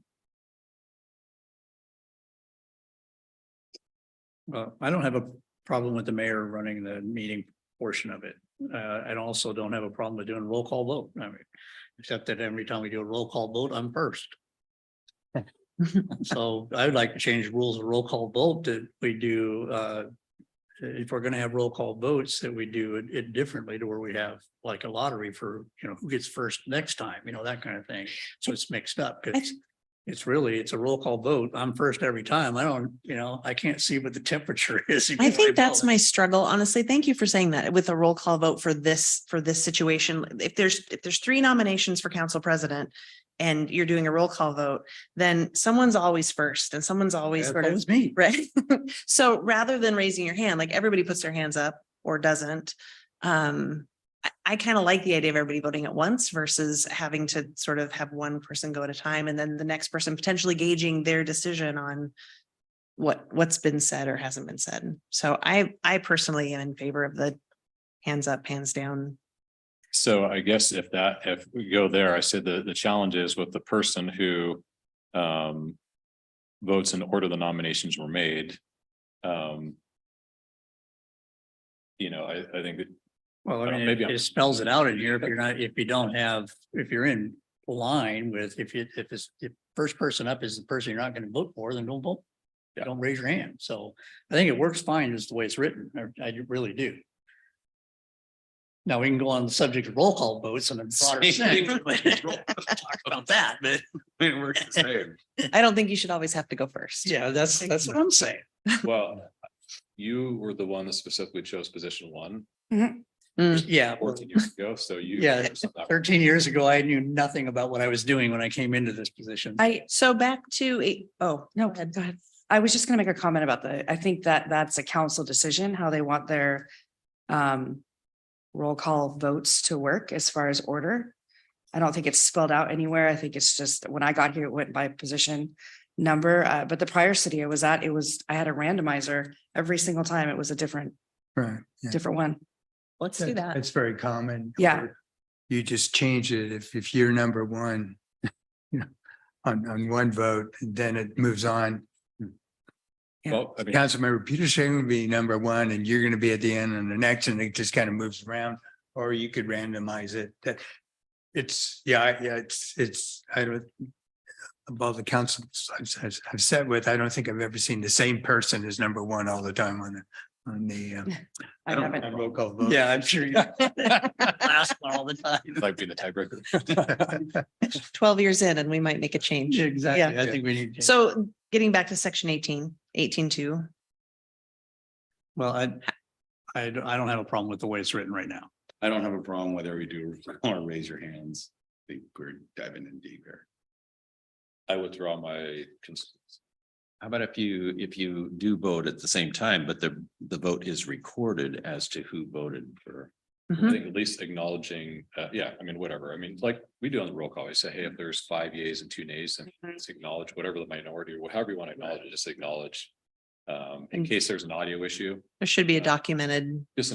[SPEAKER 6] Well, I don't have a problem with the mayor running the meeting portion of it. I also don't have a problem with doing a roll call vote. I mean, except that every time we do a roll call vote, I'm first. So I would like to change the rules of roll call vote that we do, if we're gonna have roll call votes, that we do it differently to where we have like a lottery for, who gets first next time, that kind of thing. So it's mixed up because it's a roll call vote. I'm first every time. I don't, I can't see what the temperature is.
[SPEAKER 5] I think that's my struggle, honestly. Thank you for saying that with a roll call vote for this situation. If there's 3 nominations for council president and you're doing a roll call vote, then someone's always first and someone's always sort of
[SPEAKER 6] me.
[SPEAKER 5] right. So rather than raising your hand, like everybody puts their hands up or doesn't. I kind of like the idea of everybody voting at once versus having to sort of have one person go at a time and then the next person potentially gauging their decision on what's been said or hasn't been said. So I personally am in favor of the hands up, hands down.
[SPEAKER 2] So I guess if we go there, I said the challenge is with the person who votes in order the nominations were made. I think that.
[SPEAKER 6] Well, I mean,
[SPEAKER 2] maybe
[SPEAKER 6] it spells it out in here. If you're in line with, if first person up is the person you're not going to vote for, then don't vote.
[SPEAKER 2] Yeah.
[SPEAKER 6] Don't raise your hand. So I think it works fine just the way it's written. I really do. Now we can go on the subject of roll call votes and talk about that, but
[SPEAKER 2] It works the same.
[SPEAKER 5] I don't think you should always have to go first.
[SPEAKER 6] yeah, that's what I'm saying.
[SPEAKER 2] Well, you were the one that specifically chose position 1
[SPEAKER 6] Yeah.
[SPEAKER 2] 14 years ago. So
[SPEAKER 6] Yeah, 13 years ago, I knew nothing about what I was doing when I came into this position.
[SPEAKER 5] So back to
[SPEAKER 7] No, go ahead. I was just gonna make a comment about I think that's a council decision, how they want their roll call votes to work as far as order. I don't think it's spelled out anywhere. I think it's just when I got here, it went by position number. But the prior city I was at, I had a randomizer every single time. It was a different
[SPEAKER 12] Right.
[SPEAKER 7] one.
[SPEAKER 5] let's do that.
[SPEAKER 12] It's very common.
[SPEAKER 7] Yeah.
[SPEAKER 12] you just change it if you're number one, you know, on one vote, then it moves on.
[SPEAKER 5] Yeah.
[SPEAKER 2] Well, I mean,
[SPEAKER 12] Councilmember Peterson would be number one and you're gonna be at the end on the next and it just kind of moves around. Or you could randomize it. That it's, it's, I don't. Of all the councils I've sat with, I don't think I've ever seen the same person as number one all the time on the.
[SPEAKER 7] I haven't.
[SPEAKER 12] on roll call vote.
[SPEAKER 6] Yeah, I'm sure. Last one all the time.
[SPEAKER 2] like being the tiebreaker.
[SPEAKER 5] 12 years in and we might make a change.
[SPEAKER 6] Exactly. I think we need.
[SPEAKER 5] So getting back to section 18.2.
[SPEAKER 6] Well, I don't have a problem with the way it's written right now.
[SPEAKER 13] I don't have a problem whether we do or raise your hands. I think we're diving in deep here.
[SPEAKER 2] I withdraw my concerns.
[SPEAKER 14] How about if you do vote at the same time, but the vote is recorded as to who voted for?
[SPEAKER 2] I think at least acknowledging, yeah, I mean, whatever. I mean, like we do on the roll call, we say, hey, if there's 5 yeas and 2 nays, then let's acknowledge whatever the minority, or however you want to acknowledge it, just acknowledge. In case there's an audio issue,
[SPEAKER 5] There should be a documented.
[SPEAKER 2] just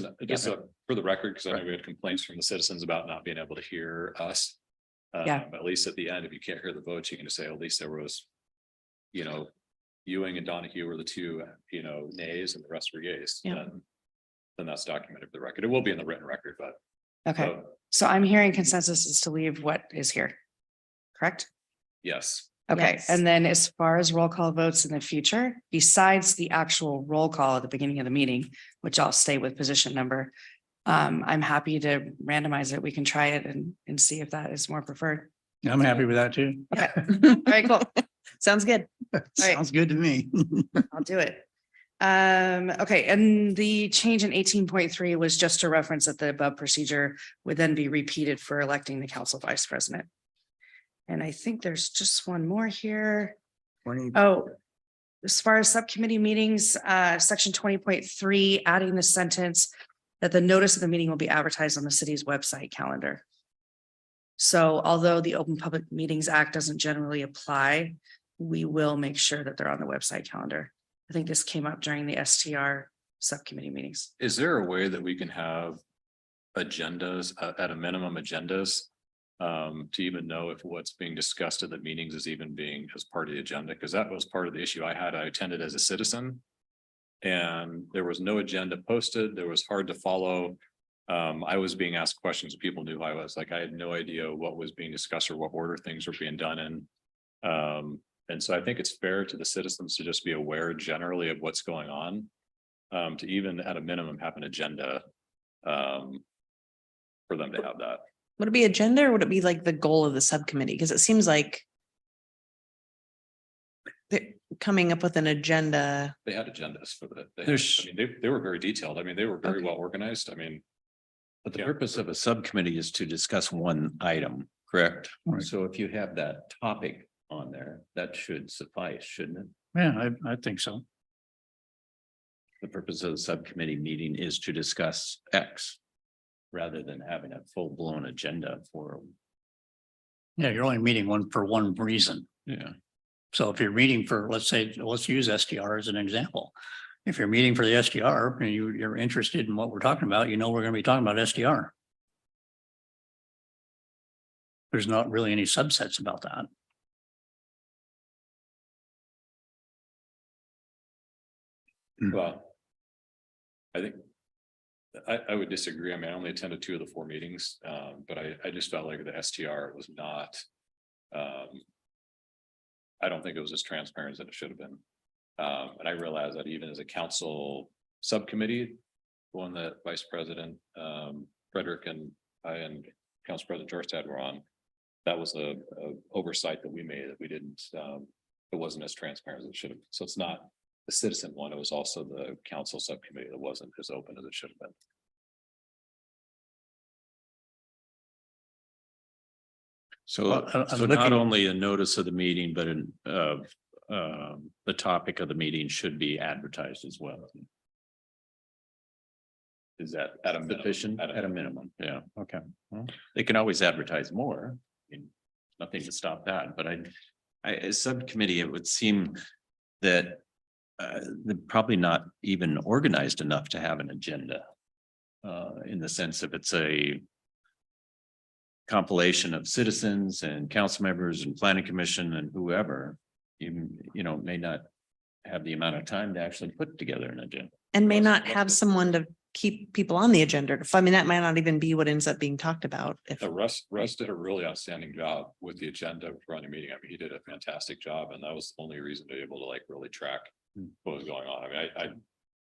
[SPEAKER 2] for the record, because I know we had complaints from the citizens about not being able to hear us.
[SPEAKER 7] Yeah.
[SPEAKER 2] At least at the end, if you can't hear the votes, you can just say, at least there was, you know, Ewing and Donahue were the 2, you know, nays and the rest were yeas.
[SPEAKER 5] Yeah.
[SPEAKER 2] Then that's documented for the record. It will be in the written record, but.
[SPEAKER 7] Okay, so I'm hearing consensus is to leave what is here. Correct?
[SPEAKER 2] Yes.
[SPEAKER 7] Okay,
[SPEAKER 5] Yes.
[SPEAKER 7] and then as far as roll call votes in the future, besides the actual roll call at the beginning of the meeting, which I'll stay with position number. I'm happy to randomize it. We can try it and see if that is more preferred.
[SPEAKER 6] I'm happy with that too.
[SPEAKER 7] Okay, all right, cool.
[SPEAKER 5] Sounds good.
[SPEAKER 7] right.
[SPEAKER 6] Sounds good to me.
[SPEAKER 7] I'll do it. Okay, and the change in 18.3 was just to reference that the above procedure would then be repeated for electing the council vice president. And I think there's just one more here.
[SPEAKER 12] 20.
[SPEAKER 7] Oh, as far as subcommittee meetings, section 20.3, adding the sentence that the notice of the meeting will be advertised on the city's website calendar. So although the Open Public Meetings Act doesn't generally apply, we will make sure that they're on the website calendar. I think this came up during the STR subcommittee meetings.
[SPEAKER 2] Is there a way that we can have agendas, at a minimum agendas? To even know if what's being discussed at the meetings is even being as part of the agenda, because that was part of the issue I had. I attended as a citizen. And there was no agenda posted. There was hard to follow. I was being asked questions. People knew who I was. Like, I had no idea what was being discussed or what order things were being done in. And so I think it's fair to the citizens to just be aware generally of what's going on. To even at a minimum have an agenda. For them to have that.
[SPEAKER 5] Would it be agenda or would it be like the goal of the subcommittee? Because it seems like they're coming up with an agenda.
[SPEAKER 2] They had agendas for the,
[SPEAKER 14] There's-
[SPEAKER 2] I mean, they were very detailed. I mean, they were very well organized. I mean.
[SPEAKER 14] But the
[SPEAKER 2] Yeah.
[SPEAKER 14] purpose of a subcommittee is to discuss one item, correct?
[SPEAKER 6] Right.
[SPEAKER 14] So if you have that topic on there, that should suffice, shouldn't it?
[SPEAKER 6] Yeah, I think so.
[SPEAKER 14] The purpose of the subcommittee meeting is to discuss X. Rather than having a full-blown agenda for,
[SPEAKER 6] Yeah, you're only meeting for one reason.
[SPEAKER 14] yeah.
[SPEAKER 6] So if you're meeting for, let's say, let's use STR as an example. If you're meeting for the STR and you're interested in what we're talking about, you know, we're going to be talking about STR. There's not really any subsets about that.
[SPEAKER 2] Well. I think. I would disagree. I mean, I only attended 2 of the 4 meetings, but I just felt like the STR was not. I don't think it was as transparent as it should have been. And I realize that even as a council subcommittee, one that Vice President Frederick and I and Council President Georgetown were on, that was a oversight that we made, that we didn't, it wasn't as transparent as it should have. So it's not the citizen one, it was also the council subcommittee that wasn't as open as it should have been.
[SPEAKER 14] So,
[SPEAKER 6] Well, I'm
[SPEAKER 14] so not
[SPEAKER 6] looking-
[SPEAKER 14] only a notice of the meeting, but the topic of the meeting should be advertised as well. Is that
[SPEAKER 2] At a minimum,
[SPEAKER 14] sufficient?
[SPEAKER 2] at a
[SPEAKER 14] At a minimum, yeah, okay. Well, they can always advertise more. I mean, nothing to stop that, but as subcommittee, it would seem that they're probably not even organized enough to have an agenda. In the sense of it's a compilation of citizens and council members and planning commission and whoever, you know, may not have the amount of time to actually put together an agenda.
[SPEAKER 5] And may not
[SPEAKER 2] That's
[SPEAKER 5] have
[SPEAKER 2] good.
[SPEAKER 5] someone to keep people on the agenda. I mean, that might not even be what ends up being talked about. If
[SPEAKER 2] Russ did a really outstanding job with the agenda for running meeting. I mean, he did a fantastic job, and that was the only reason to be able to like really track what was going on. I mean,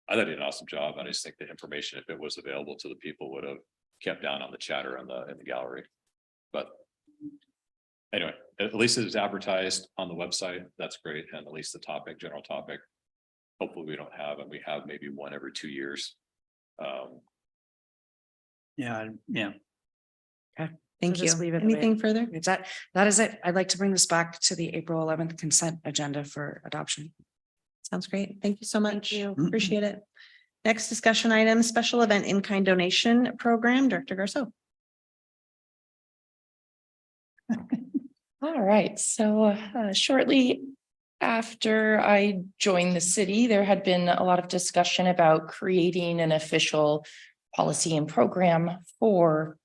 [SPEAKER 2] I thought he did an awesome job. I just think the information, if it was available to the people, would have kept down on the chatter in the gallery. But anyway, at least it is advertised on the website. That's great. And at least the topic, general topic. Hopefully we don't have, and we have maybe one every 2 years.
[SPEAKER 6] Yeah.
[SPEAKER 5] Thank
[SPEAKER 7] So
[SPEAKER 5] you.
[SPEAKER 7] just leave it the way
[SPEAKER 5] Anything further?
[SPEAKER 7] It's that is it. I'd like to bring this back to the April 11th consent agenda for adoption.
[SPEAKER 5] Sounds great. Thank you so much.
[SPEAKER 7] you.
[SPEAKER 5] Appreciate it. Next discussion item, special event in-kind donation program, Director Garceau.
[SPEAKER 15] All right, so shortly after I joined the city, there had been a lot of discussion about creating an official policy and program for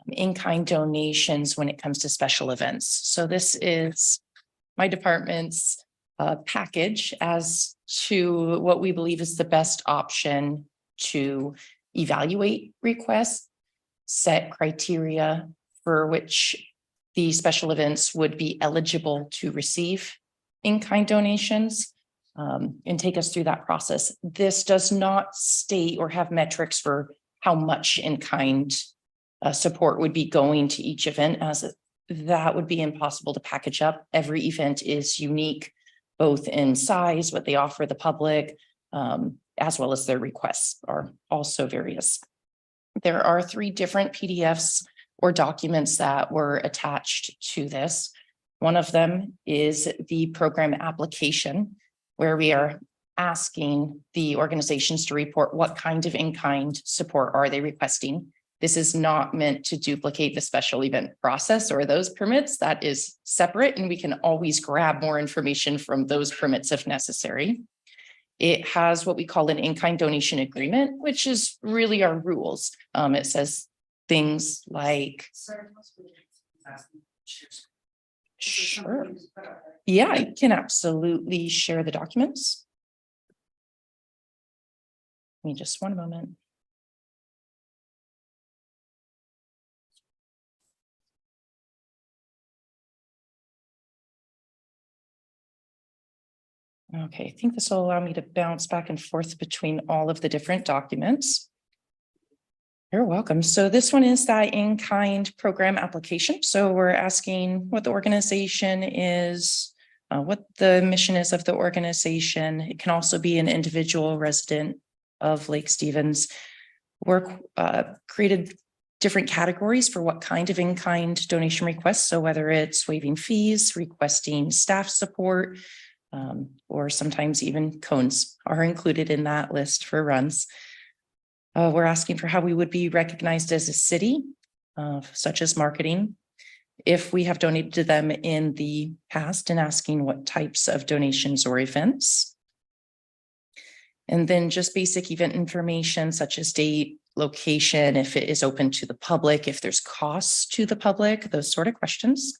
[SPEAKER 15] in-kind donations when it comes to special events. So this is my department's package as to what we believe is the best option to evaluate requests, set criteria for which the special events would be eligible to receive in-kind donations, and take us through that process. This does not state or have metrics for how much in-kind support would be going to each event, as that would be impossible to package up. Every event is unique, both in size, what they offer the public, as well as their requests are also various. There are 3 different PDFs or documents that were attached to this. One of them is the program application, where we are asking the organizations to report what kind of in-kind support are they requesting. This is not meant to duplicate the special event process or those permits. That is separate, and we can always grab more information from those permits if necessary. It has what we call an in-kind donation agreement, which is really our rules. It says things like, sure. Yeah, I can absolutely share the documents. Give me just one moment. Okay, I think this will allow me to bounce back and forth between all of the different documents. You're welcome. So this one is that in-kind program application. So we're asking what the organization is, what the mission is of the organization. It can also be an individual resident of Lake Stevens. We're created different categories for what kind of in-kind donation requests. So whether it's waiving fees, requesting staff support, or sometimes even cones are included in that list for runs. We're asking for how we would be recognized as a city, such as marketing, if we have donated to them in the past, and asking what types of donations or events. And then just basic event information such as date, location, if it is open to the public, if there's costs to the public, those sort of questions.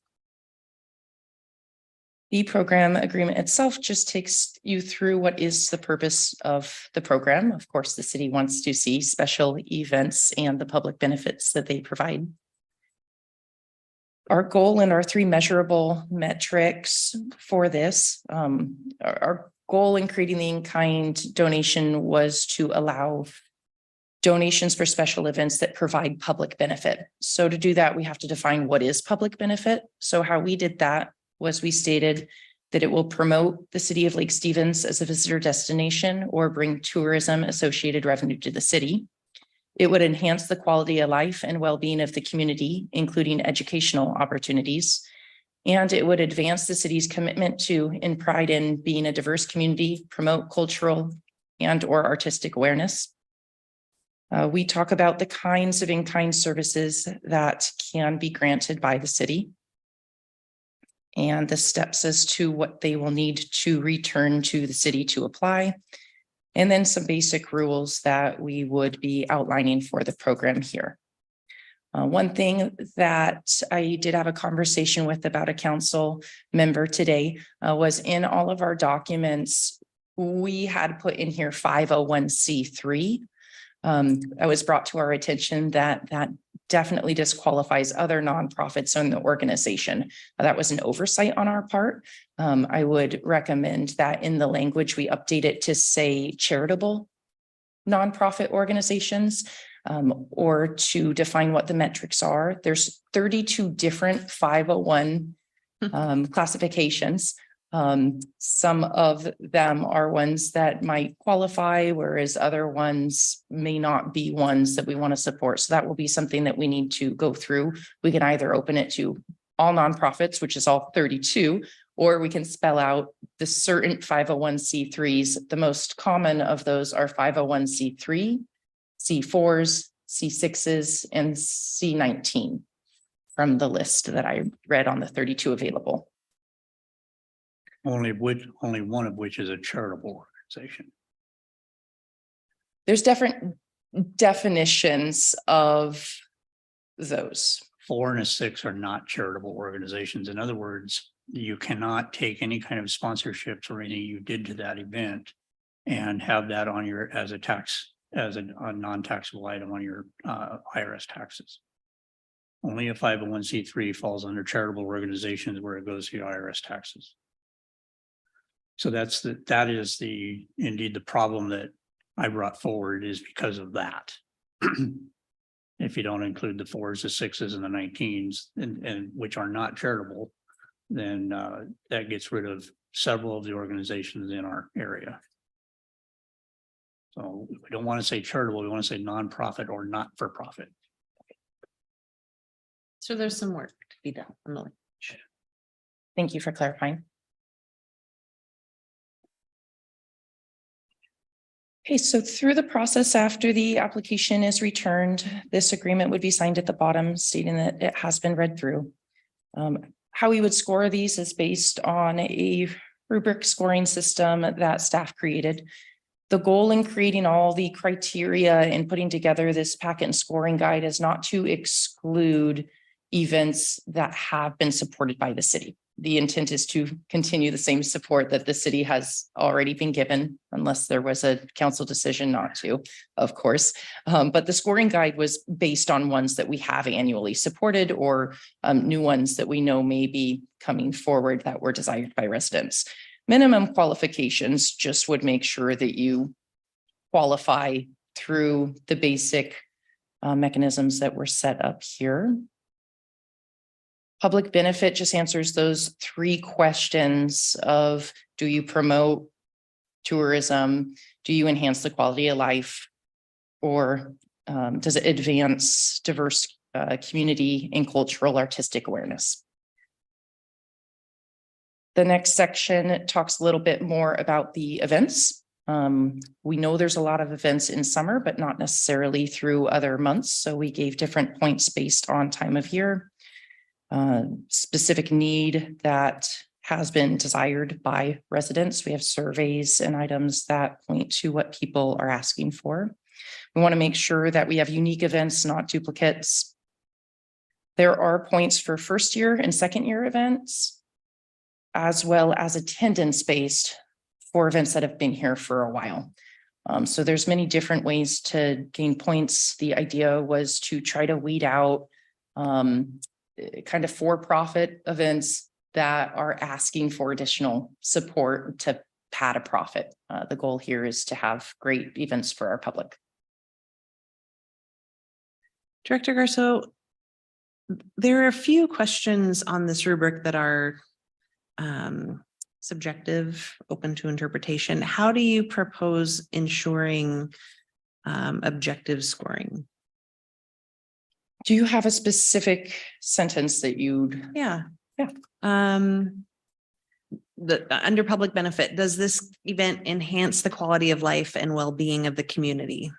[SPEAKER 15] The program agreement itself just takes you through what is the purpose of the program. Of course, the city wants to see special events and the public benefits that they provide. Our goal and our 3 measurable metrics for this, our goal in creating the in-kind donation was to allow donations for special events that provide public benefit. So to do that, we have to define what is public benefit. So how we did that was we stated that it will promote the city of Lake Stevens as a visitor destination or bring tourism associated revenue to the city. It would enhance the quality of life and well-being of the community, including educational opportunities. And it would advance the city's commitment to and pride in being a diverse community, promote cultural and or artistic awareness. We talk about the kinds of in-kind services that can be granted by the city, and the steps as to what they will need to return to the city to apply, and then some basic rules that we would be outlining for the program here. One thing that I did have a conversation with about a council member today was in all of our documents, we had put in here 501c3. It was brought to our attention that that definitely disqualifies other nonprofits in the organization. That was an oversight on our part. I would recommend that in the language, we update it to say charitable nonprofit organizations, or to define what the metrics are. There's 32 different 501 classifications. Some of them are ones that might qualify, whereas other ones may not be ones that we want to support. So that will be something that we need to go through. We can either open it to all nonprofits, which is all 32, or we can spell out the certain 501c3s. The most common of those are 501c3, C4s, C6s, and C19 from the list that I read on the 32 available.
[SPEAKER 6] Only one of which is a charitable organization.
[SPEAKER 15] There's different definitions of those.
[SPEAKER 6] 4 and a 6 are not charitable organizations. In other words, you cannot take any kind of sponsorships or anything you did to that event and have that on your, as a tax, as a non-taxable item on your IRS taxes. Only a 501c3 falls under charitable organizations where it goes to your IRS taxes. So that is indeed the problem that I brought forward, is because of that. If you don't include the 4s, the 6s, and the 19s, and which are not charitable, then that gets rid of several of the organizations in our area. So we don't want to say charitable, we want to say nonprofit or not for profit.
[SPEAKER 5] So there's some work to be done. Emily.
[SPEAKER 15] Thank you for clarifying. Okay, so through the process after the application is returned, this agreement would be signed at the bottom stating that it has been read through. How we would score these is based on a rubric scoring system that staff created. The goal in creating all the criteria and putting together this packet and scoring guide is not to exclude events that have been supported by the city. The intent is to continue the same support that the city has already been given, unless there was a council decision not to, of course. But the scoring guide was based on ones that we have annually supported, or new ones that we know may be coming forward that were desired by residents. Minimum qualifications just would make sure that you qualify through the basic mechanisms that were set up here. Public benefit just answers those 3 questions of, do you promote tourism? Do you enhance the quality of life? Or does it advance diverse community and cultural artistic awareness? The next section talks a little bit more about the events. We know there's a lot of events in summer, but not necessarily through other months. So we gave different points based on time of year. Specific need that has been desired by residents. We have surveys and items that point to what people are asking for. We want to make sure that we have unique events, not duplicates. There are points for first year and second year events, as well as attendance based for events that have been here for a while. So there's many different ways to gain points. The idea was to try to weed out kind of for-profit events that are asking for additional support to pad a profit. The goal here is to have great events for our public.
[SPEAKER 5] Director Garceau, there are a few questions on this rubric that are subjective, open to interpretation. How do you propose ensuring objective scoring?
[SPEAKER 15] Do you have a specific sentence that you'd?
[SPEAKER 5] Yeah.
[SPEAKER 15] Yeah.
[SPEAKER 5] Under public benefit, does this event enhance the quality of life and well-being of the community?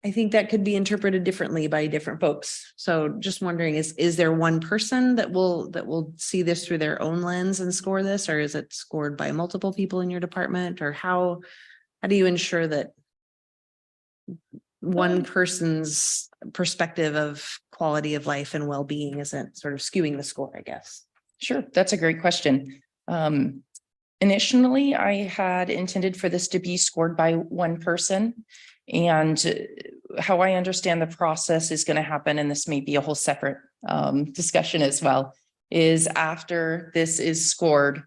[SPEAKER 5] I think that could be interpreted differently by different folks. So just wondering, is there one person that will see this through their own lens and score this, or is it scored by multiple people in your department? Or how do you ensure that one person's perspective of quality of life and well-being isn't sort of skewing the score, I guess.
[SPEAKER 15] Sure, that's a great question. Initially, I had intended for this to be scored by one person. And how I understand the process is going to happen, and this may be a whole separate discussion as well, is after this is scored,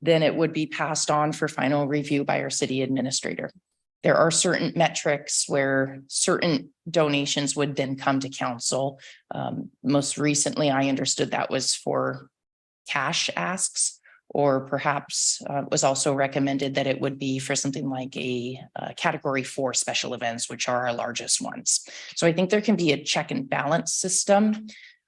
[SPEAKER 15] then it would be passed on for final review by our city administrator. There are certain metrics where certain donations would then come to council. Most recently, I understood that was for cash asks, or perhaps was also recommended that it would be for something like a category 4 special events, which are our largest ones. So I think there can be a check and balance system.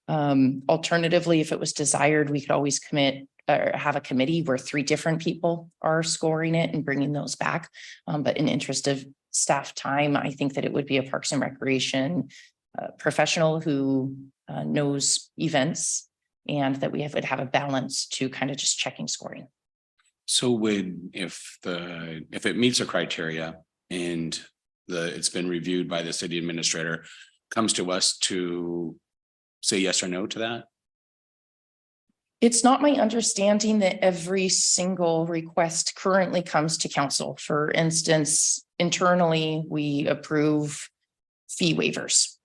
[SPEAKER 15] Alternatively, if it was desired, we could always commit or have a committee where 3 different people are scoring it and bringing those back. But in interest of staff time, I think that it would be a Parks and Recreation professional who knows events, and that we would have a balance to kind of just checking scoring.
[SPEAKER 13] So if it meets the criteria and it's been reviewed by the city administrator, comes to us to say yes or no to that?
[SPEAKER 15] It's not my understanding that every single request currently comes to council. For instance, internally, we approve fee waivers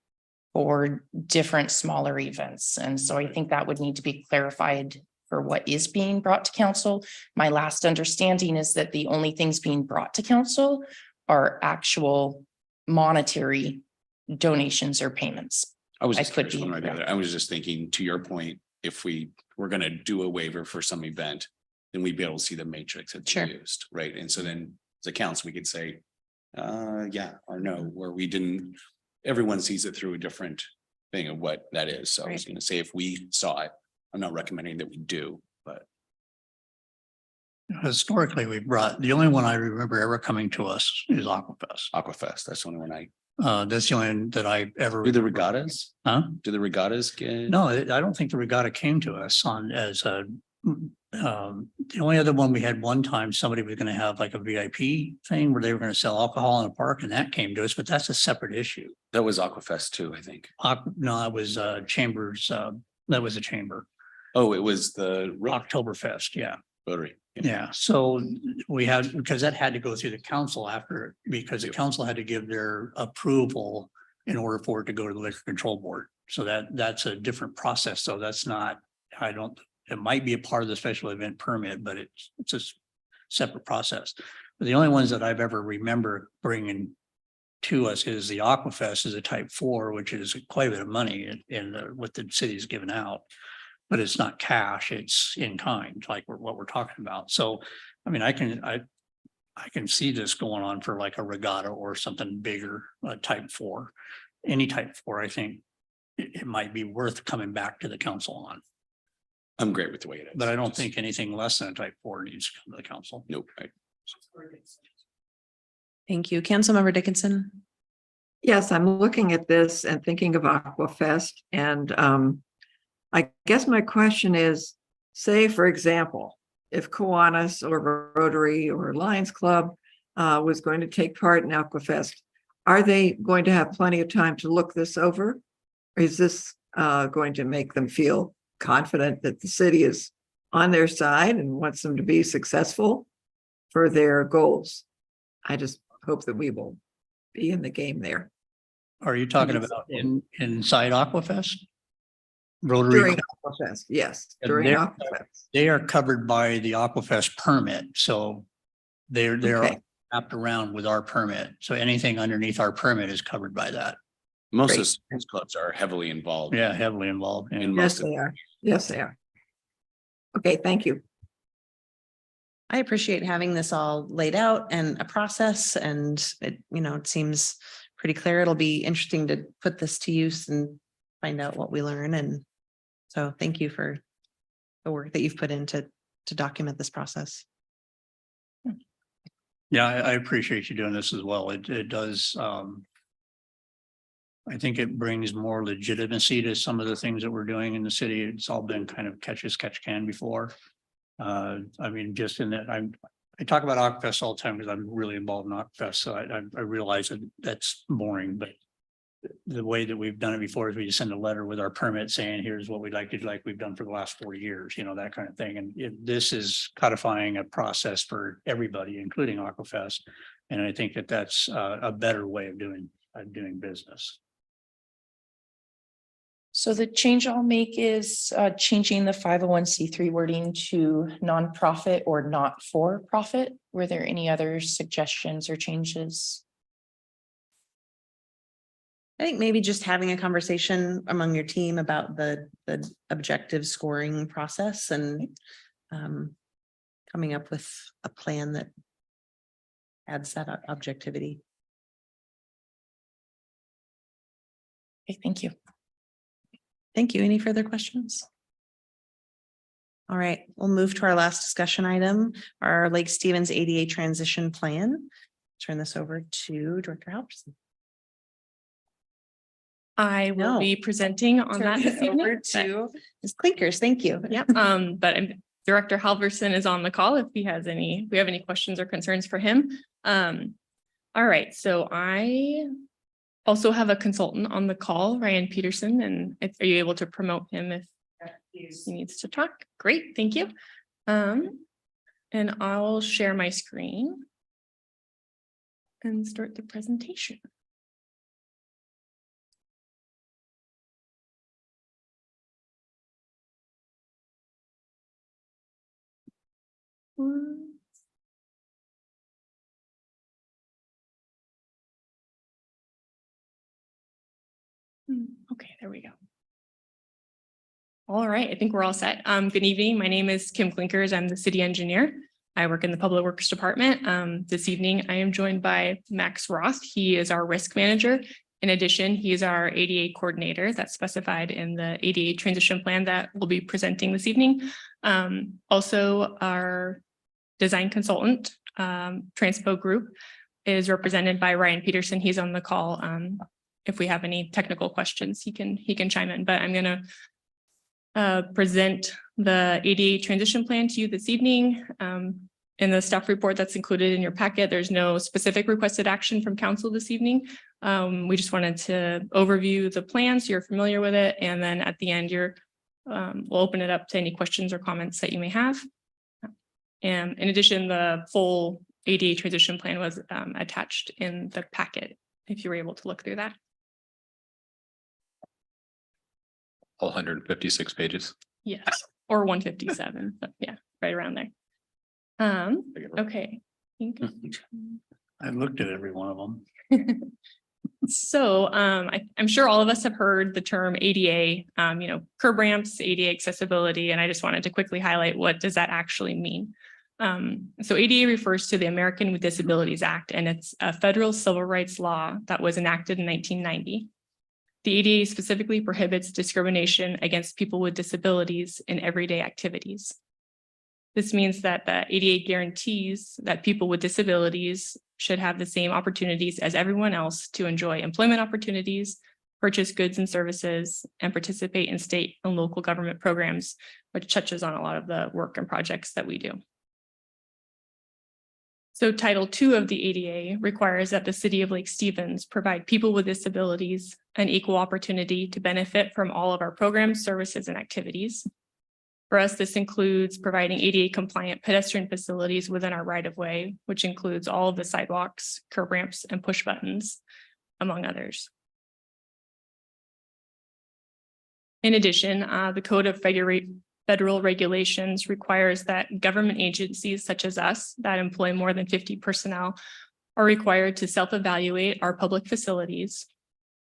[SPEAKER 15] for different smaller events. And so I think that would need to be clarified for what is being brought to council. My last understanding is that the only things being brought to council are actual monetary donations or payments.
[SPEAKER 13] I was
[SPEAKER 15] could be
[SPEAKER 13] one way or the other. I was just thinking, to your point, if we were going to do a waiver for some event, then we'd be able to see the matrix that's used, right? And so then as a council, we could say, yeah or no, where we didn't. Everyone sees it through a different thing of what that is. So I was going to say, if we saw it, I'm not recommending that we do, but.
[SPEAKER 6] Historically, we brought, the only one I remember ever coming to us is Aquafest.
[SPEAKER 13] Aquafest, that's the only one
[SPEAKER 6] That's the only one that I ever.
[SPEAKER 13] Do the regattas?
[SPEAKER 6] Huh?
[SPEAKER 13] Do the regattas get?
[SPEAKER 6] No, I don't think the regatta came to us on as a, the only other one we had one time, somebody was gonna have like a VIP thing where they were gonna sell alcohol in a park, and that came to us, but that's a separate issue.
[SPEAKER 13] That was Aquafest too, I think.
[SPEAKER 6] No, it was Chambers, that was a chamber.
[SPEAKER 13] Oh, it was the
[SPEAKER 6] Oktoberfest, yeah.
[SPEAKER 13] Rotary.
[SPEAKER 6] Yeah, so we had, because that had to go through the council after, because the council had to give their approval in order for it to go to the liquor control board. So that's a different process. So that's not, it might be a part of the special event permit, but it's a separate process. But the only ones that I've ever remember bringing to us is the Aquafest is a type 4, which is quite a bit of money in what the city's given out. But it's not cash, it's in kind, like what we're talking about. So, I mean, I can see this going on for like a regatta or something bigger, type 4. Any type 4, I think it might be worth coming back to the council on.
[SPEAKER 13] I'm great with the way it is.
[SPEAKER 6] But I don't think anything less than a type 4 needs to come to the council.
[SPEAKER 13] Nope. Right.
[SPEAKER 5] Thank you. Councilmember Dickinson.
[SPEAKER 1] Yes, I'm looking at this and thinking of Aquafest, and I guess my question is, say, for example, if Kiwanis or Rotary or Lions Club was going to take part in Aquafest, are they going to have plenty of time to look this over? Or is this going to make them feel confident that the city is on their side and wants them to be successful for their goals? I just hope that we will be in the game there.
[SPEAKER 6] Are you talking about inside Aquafest? Rotary.
[SPEAKER 1] During Aquafest, yes, during Aquafest.
[SPEAKER 6] They are covered by the Aquafest permit, so they're wrapped around with our permit. So anything underneath our permit is covered by that.
[SPEAKER 13] Most of these clubs are heavily involved.
[SPEAKER 6] Yeah, heavily involved. Yeah.
[SPEAKER 1] Yes, they are. Yes, they are. Okay, thank you.
[SPEAKER 5] I appreciate having this all laid out and a process, and it seems pretty clear. It'll be interesting to put this to use and find out what we learn. And so thank you for the work that you've put in to document this process.
[SPEAKER 6] Yeah, I appreciate you doing this as well. It does. I think it brings more legitimacy to some of the things that we're doing in the city. It's all been kind of catch as catch can before. I mean, just in that I talk about Aquafest all the time because I'm really involved in Aquafest, so I realize that that's boring, but the way that we've done it before is we just send a letter with our permit saying, here's what we'd like to do, like we've done for the last 40 years, that kind of thing. And this is codifying a process for everybody, including Aquafest. And I think that that's a better way of doing business.
[SPEAKER 15] So the change I'll make is changing the 501c3 wording to nonprofit or not for profit. Were there any other suggestions or changes?
[SPEAKER 5] I think maybe just having a conversation among your team about the objective scoring process and coming up with a plan that adds that objectivity.
[SPEAKER 15] Okay, thank you.
[SPEAKER 5] Thank you. Any further questions? All right, we'll move to our last discussion item, our Lake Stevens ADA transition plan. Turn this over to Director Halverson.
[SPEAKER 11] I will be presenting on that this evening.
[SPEAKER 5] Over to Ms. Clinkers. Thank you.
[SPEAKER 11] Yep, but Director Halverson is on the call if we have any questions or concerns for him. All right, so I also have a consultant on the call, Ryan Peterson, and are you able to promote him if he needs to talk? Great, thank you. And I'll share my screen and start the presentation. Okay, there we go. All right, I think we're all set. Good evening. My name is Kim Clinkers. I'm the city engineer. I work in the Public Works Department. This evening, I am joined by Max Roth. He is our risk manager. In addition, he is our ADA coordinator that's specified in the ADA transition plan that we'll be presenting this evening. Also, our design consultant, Transpo Group, is represented by Ryan Peterson. He's on the call. If we have any technical questions, he can chime in, but I'm going to present the ADA transition plan to you this evening. In the staff report that's included in your packet, there's no specific requested action from council this evening. We just wanted to overview the plan so you're familiar with it. And then at the end, we'll open it up to any questions or comments that you may have. And in addition, the full ADA transition plan was attached in the packet, if you were able to look through that.
[SPEAKER 2] All 156 pages.
[SPEAKER 11] Yes, or 157, but yeah, right around there. Okay.
[SPEAKER 6] I looked at every one of them.
[SPEAKER 11] So I'm sure all of us have heard the term ADA, curb ramps, ADA accessibility, and I just wanted to quickly highlight what does that actually mean. So ADA refers to the American with Disabilities Act, and it's a federal civil rights law that was enacted in 1990. The ADA specifically prohibits discrimination against people with disabilities in everyday activities. This means that the ADA guarantees that people with disabilities should have the same opportunities as everyone else to enjoy employment opportunities, purchase goods and services, and participate in state and local government programs, which touches on a lot of the work and projects that we do. So Title II of the ADA requires that the city of Lake Stevens provide people with disabilities an equal opportunity to benefit from all of our programs, services, and activities. For us, this includes providing ADA compliant pedestrian facilities within our right-of-way, which includes all of the sidewalks, curb ramps, and push buttons, among others. In addition, the Code of Federal Regulations requires that government agencies such as us that employ more than 50 personnel are required to self-evaluate our public facilities,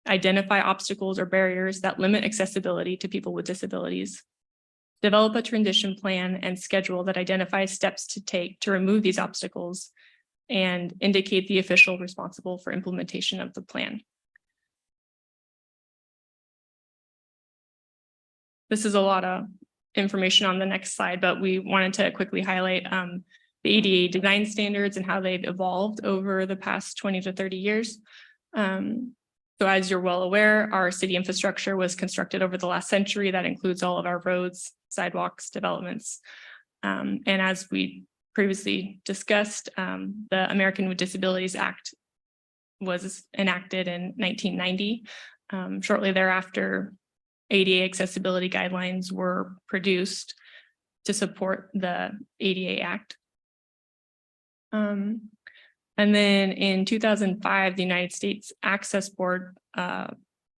[SPEAKER 11] identify obstacles or barriers that limit accessibility to people with disabilities, develop a transition plan and schedule that identifies steps to take to remove these obstacles, and indicate the official responsible for implementation of the plan. This is a lot of information on the next slide, but we wanted to quickly highlight the ADA design standards and how they've evolved over the past 20 to 30 years. So as you're well aware, our city infrastructure was constructed over the last century. That includes all of our roads, sidewalks, developments. And as we previously discussed, the American with Disabilities Act was enacted in 1990. Shortly thereafter, ADA accessibility guidelines were produced to support the ADA Act. And then in 2005, the United States Access Board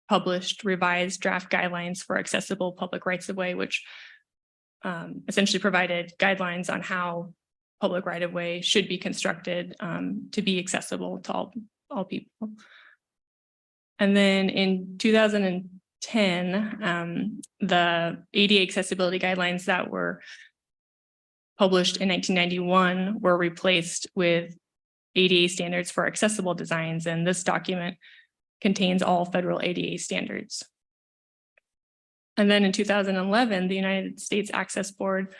[SPEAKER 11] published revised draft guidelines for accessible public rights of way, which essentially provided guidelines on how public right of way should be constructed to be accessible to all people. And then in 2010, the ADA accessibility guidelines that were published in 1991 were replaced with ADA standards for accessible designs, and this document contains all federal ADA standards. And then in 2011, the United States Access Board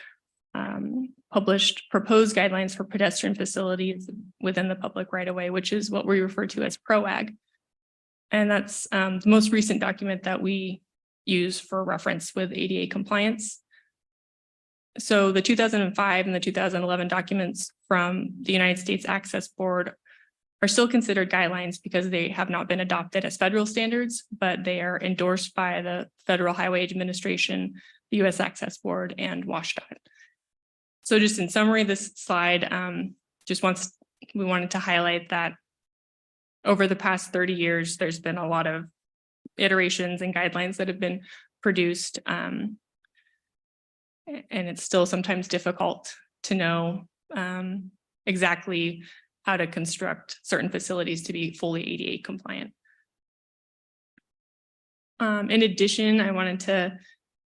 [SPEAKER 11] published proposed guidelines for pedestrian facilities within the public right-of-way, which is what we refer to as PROAG. And that's the most recent document that we use for reference with ADA compliance. So the 2005 and the 2011 documents from the United States Access Board are still considered guidelines because they have not been adopted as federal standards, but they are endorsed by the Federal Highway Administration, the U.S. Access Board, and WSDOT. So just in summary, this slide we wanted to highlight that over the past 30 years, there's been a lot of iterations and guidelines that have been produced. And it's still sometimes difficult to know exactly how to construct certain facilities to be fully ADA compliant. In addition, I wanted to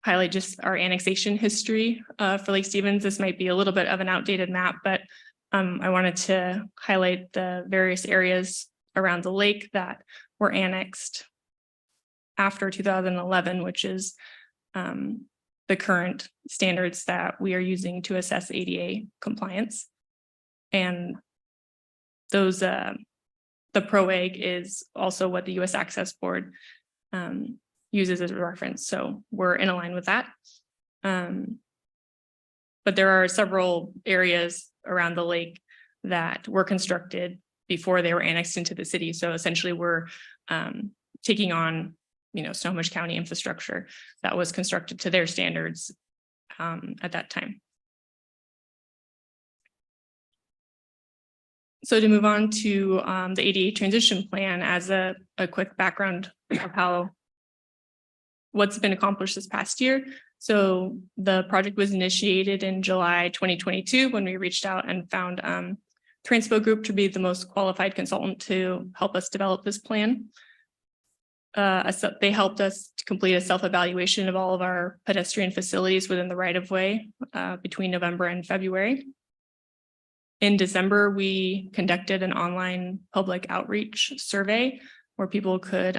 [SPEAKER 11] highlight just our annexation history for Lake Stevens. This might be a little bit of an outdated map, but I wanted to highlight the various areas around the lake that were annexed after 2011, which is the current standards that we are using to assess ADA compliance. And those, the PROAG is also what the U.S. Access Board uses as a reference. So we're in line with that. But there are several areas around the lake that were constructed before they were annexed into the city. So essentially we're taking on, Snohomish County infrastructure that was constructed to their standards at that time. So to move on to the ADA transition plan as a quick background of what's been accomplished this past year. So the project was initiated in July 2022 when we reached out and found Transpo Group to be the most qualified consultant to help us develop this plan. They helped us to complete a self-evaluation of all of our pedestrian facilities within the right-of-way between November and February. In December, we conducted an online public outreach survey where people could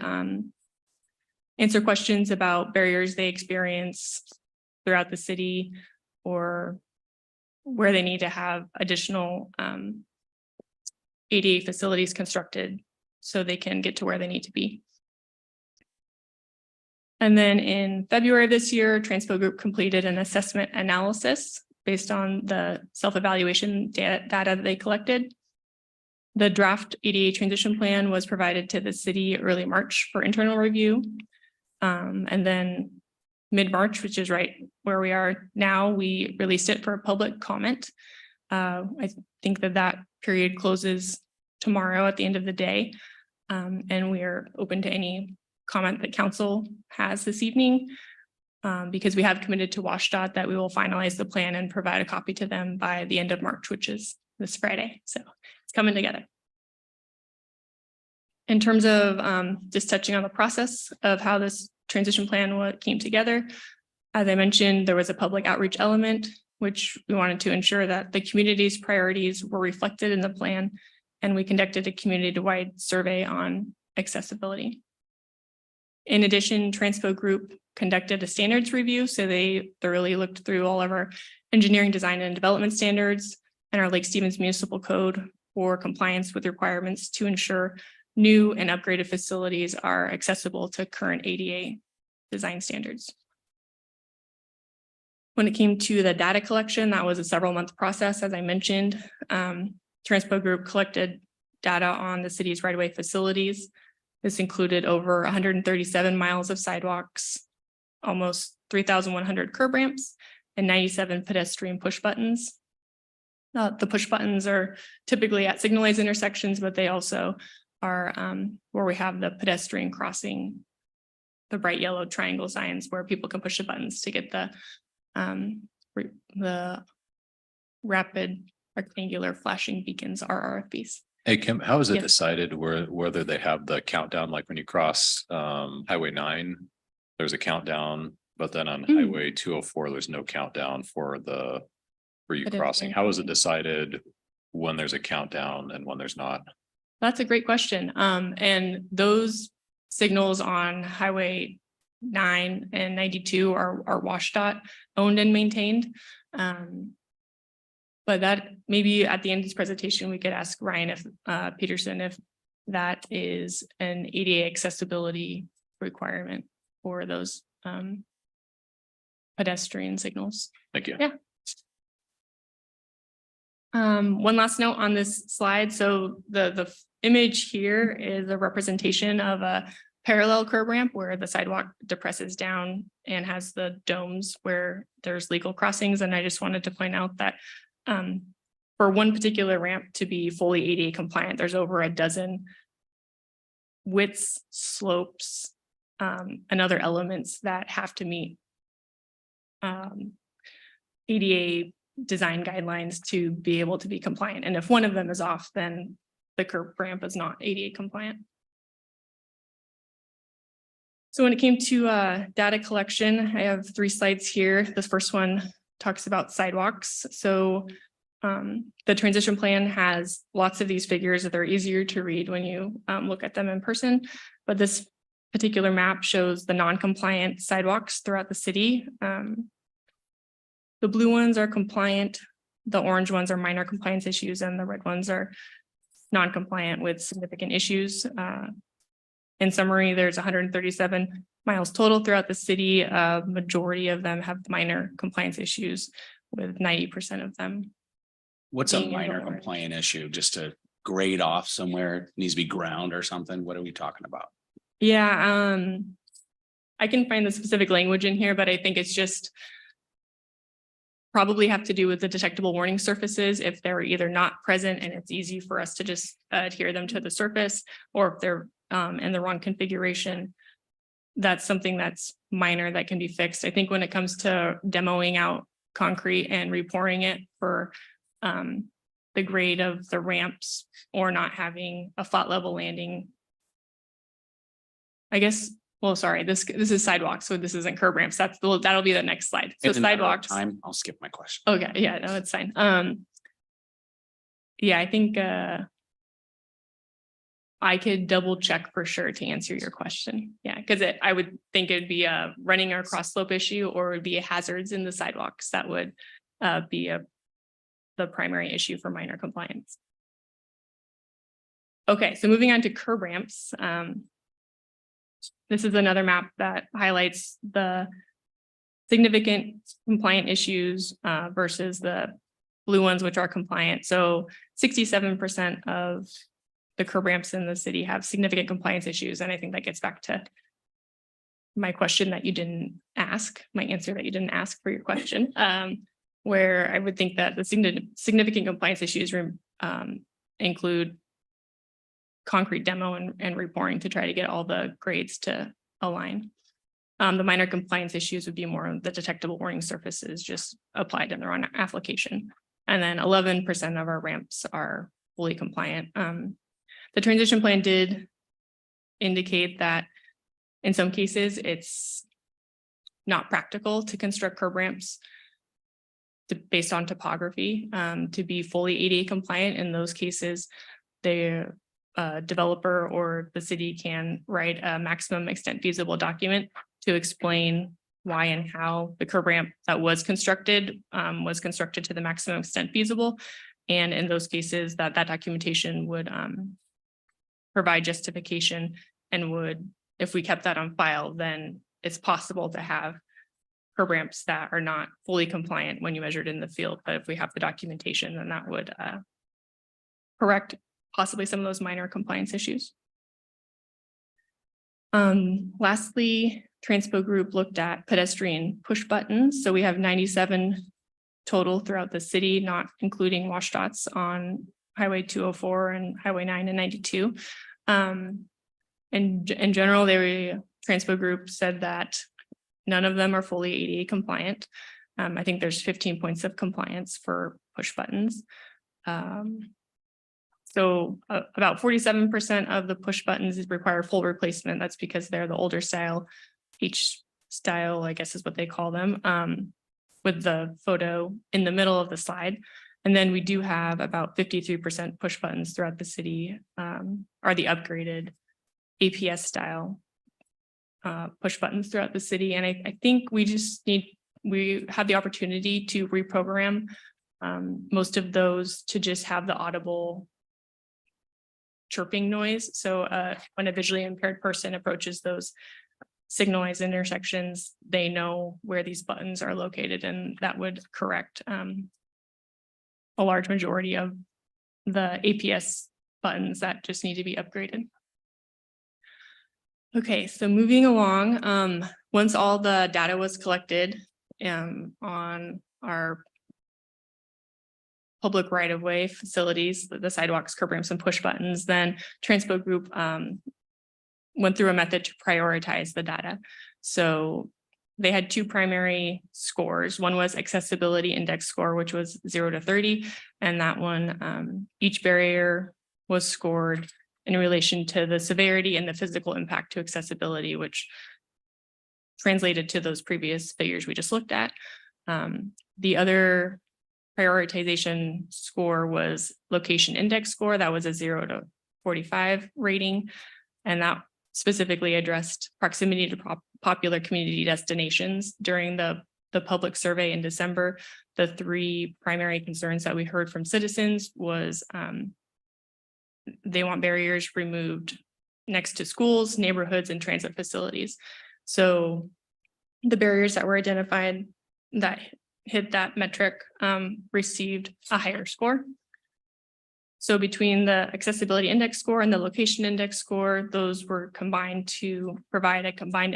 [SPEAKER 11] answer questions about barriers they experience throughout the city or where they need to have additional ADA facilities constructed so they can get to where they need to be. And then in February of this year, Transpo Group completed an assessment analysis based on the self-evaluation data that they collected. The draft ADA transition plan was provided to the city early March for internal review. And then mid-March, which is right where we are now, we released it for public comment. I think that period closes tomorrow at the end of the day. And we are open to any comment that council has this evening. Because we have committed to WSDOT that we will finalize the plan and provide a copy to them by the end of March, which is this Friday. So it's coming together. In terms of just touching on the process of how this transition plan came together, as I mentioned, there was a public outreach element, which we wanted to ensure that the community's priorities were reflected in the plan, and we conducted a community-wide survey on accessibility. In addition, Transpo Group conducted a standards review. So they thoroughly looked through all of our engineering, design, and development standards and our Lake Stevens Municipal Code for compliance with requirements to ensure new and upgraded facilities are accessible to current ADA design standards. When it came to the data collection, that was a several-month process, as I mentioned. Transpo Group collected data on the city's right-of-way facilities. This included over 137 miles of sidewalks, almost 3,100 curb ramps, and 97 pedestrian push buttons. The push buttons are typically at signalized intersections, but they also are where we have the pedestrian crossing, the bright yellow triangle signs where people can push the buttons to get the rapid rectangular flashing beacons, RRFBs.
[SPEAKER 2] Hey, Kim, how is it
[SPEAKER 11] Yes.
[SPEAKER 2] decided whether they have the countdown, like when you cross Highway 9, there's a countdown, but then on Highway 204, there's no countdown for you crossing. How is it decided when there's a countdown and when there's not?
[SPEAKER 11] That's a great question. And those signals on Highway 9 and 92 are WashDOT owned and maintained. But that maybe at the end of this presentation, we could ask Ryan Peterson if that is an ADA accessibility requirement for those pedestrian signals.
[SPEAKER 2] Thank you.
[SPEAKER 11] Yeah. One last note on this slide. So the image here is a representation of a parallel curb ramp where the sidewalk depresses down and has the domes where there's legal crossings. And I just wanted to point out that for one particular ramp to be fully ADA compliant, there's over a dozen widths, slopes, and other elements that have to meet ADA design guidelines to be able to be compliant. And if one of them is off, then the curb ramp is not ADA compliant. So when it came to data collection, I have 3 slides here. This first one talks about sidewalks. So the transition plan has lots of these figures that are easier to read when you look at them in person. But this particular map shows the non-compliant sidewalks throughout the city. The blue ones are compliant, the orange ones are minor compliance issues, and the red ones are non-compliant with significant issues. In summary, there's 137 miles total throughout the city. Majority of them have minor compliance issues, with 90% of them.
[SPEAKER 13] What's a
[SPEAKER 11] being in the
[SPEAKER 13] minor
[SPEAKER 11] orange.
[SPEAKER 13] compliant issue? Just to grade off somewhere, needs to be ground or something? What are we talking about?
[SPEAKER 11] Yeah, I can find the specific language in here, but I think it's just probably have to do with the detectable warning surfaces. If they're either not present and it's easy for us to just adhere them to the surface, or if they're in the wrong configuration, that's something that's minor that can be fixed. I think when it comes to demoing out concrete and repouring it for the grade of the ramps or not having a flat level landing, I guess, well, sorry, this is sidewalks, so this isn't curb ramps. That'll be the next slide. So
[SPEAKER 13] In a matter of
[SPEAKER 11] sidewalks.
[SPEAKER 13] Time, I'll skip my question.
[SPEAKER 11] Okay, yeah, no, it's fine. Yeah, I think I could double check for sure to answer your question. Yeah, because I would think it'd be a running or cross slope issue, or it would be a hazards in the sidewalks that would be the primary issue for minor compliance. Okay, so moving on to curb ramps. This is another map that highlights the significant compliant issues versus the blue ones, which are compliant. So 67% of the curb ramps in the city have significant compliance issues. And I think that gets back to my question that you didn't ask, my answer that you didn't ask for your question, where I would think that the significant compliance issues include concrete demo and repouring to try to get all the grades to align. The minor compliance issues would be more of the detectable warning surfaces just applied in the wrong application. And then 11% of our ramps are fully compliant. The transition plan did indicate that in some cases it's not practical to construct curb ramps based on topography to be fully ADA compliant. In those cases, the developer or the city can write a maximum extent feasible document to explain why and how the curb ramp that was constructed to the maximum extent feasible. And in those cases, that documentation would provide justification and would, if we kept that on file, then it's possible to have curb ramps that are not fully compliant when you measured in the field, but if we have the documentation, then that would correct possibly some of those minor compliance issues. Lastly, Transpo Group looked at pedestrian push buttons. So we have 97 total throughout the city, not including WashDOTs on Highway 204 and Highway 9 and 92. And in general, Transpo Group said that none of them are fully ADA compliant. I think there's 15 points of compliance for push buttons. So about 47% of the push buttons require full replacement. That's because they're the older style, H style, I guess is what they call them, with the photo in the middle of the slide. And then we do have about 53% push buttons throughout the city are the upgraded APS style push buttons throughout the city. And I think we have the opportunity to reprogram most of those to just have the audible chirping noise. So when a visually impaired person approaches those signalized intersections, they know where these buttons are located, and that would correct a large majority of the APS buttons that just need to be upgraded. Okay, so moving along, once all the data was collected on our public right-of-way facilities, the sidewalks, curb ramps, and push buttons, then Transpo Group went through a method to prioritize the data. So they had two primary scores. One was accessibility index score, which was 0 to 30. And that one, each barrier was scored in relation to the severity and the physical impact to accessibility, which translated to those previous figures we just looked at. The other prioritization score was location index score. That was a 0 to 45 rating. And that specifically addressed proximity to popular community destinations. During the public survey in December, the three primary concerns that we heard from citizens was they want barriers removed next to schools, neighborhoods, and transit facilities. So the barriers that were identified that hit that metric received a higher score. So between the accessibility index score and the location index score, those were combined to provide a combined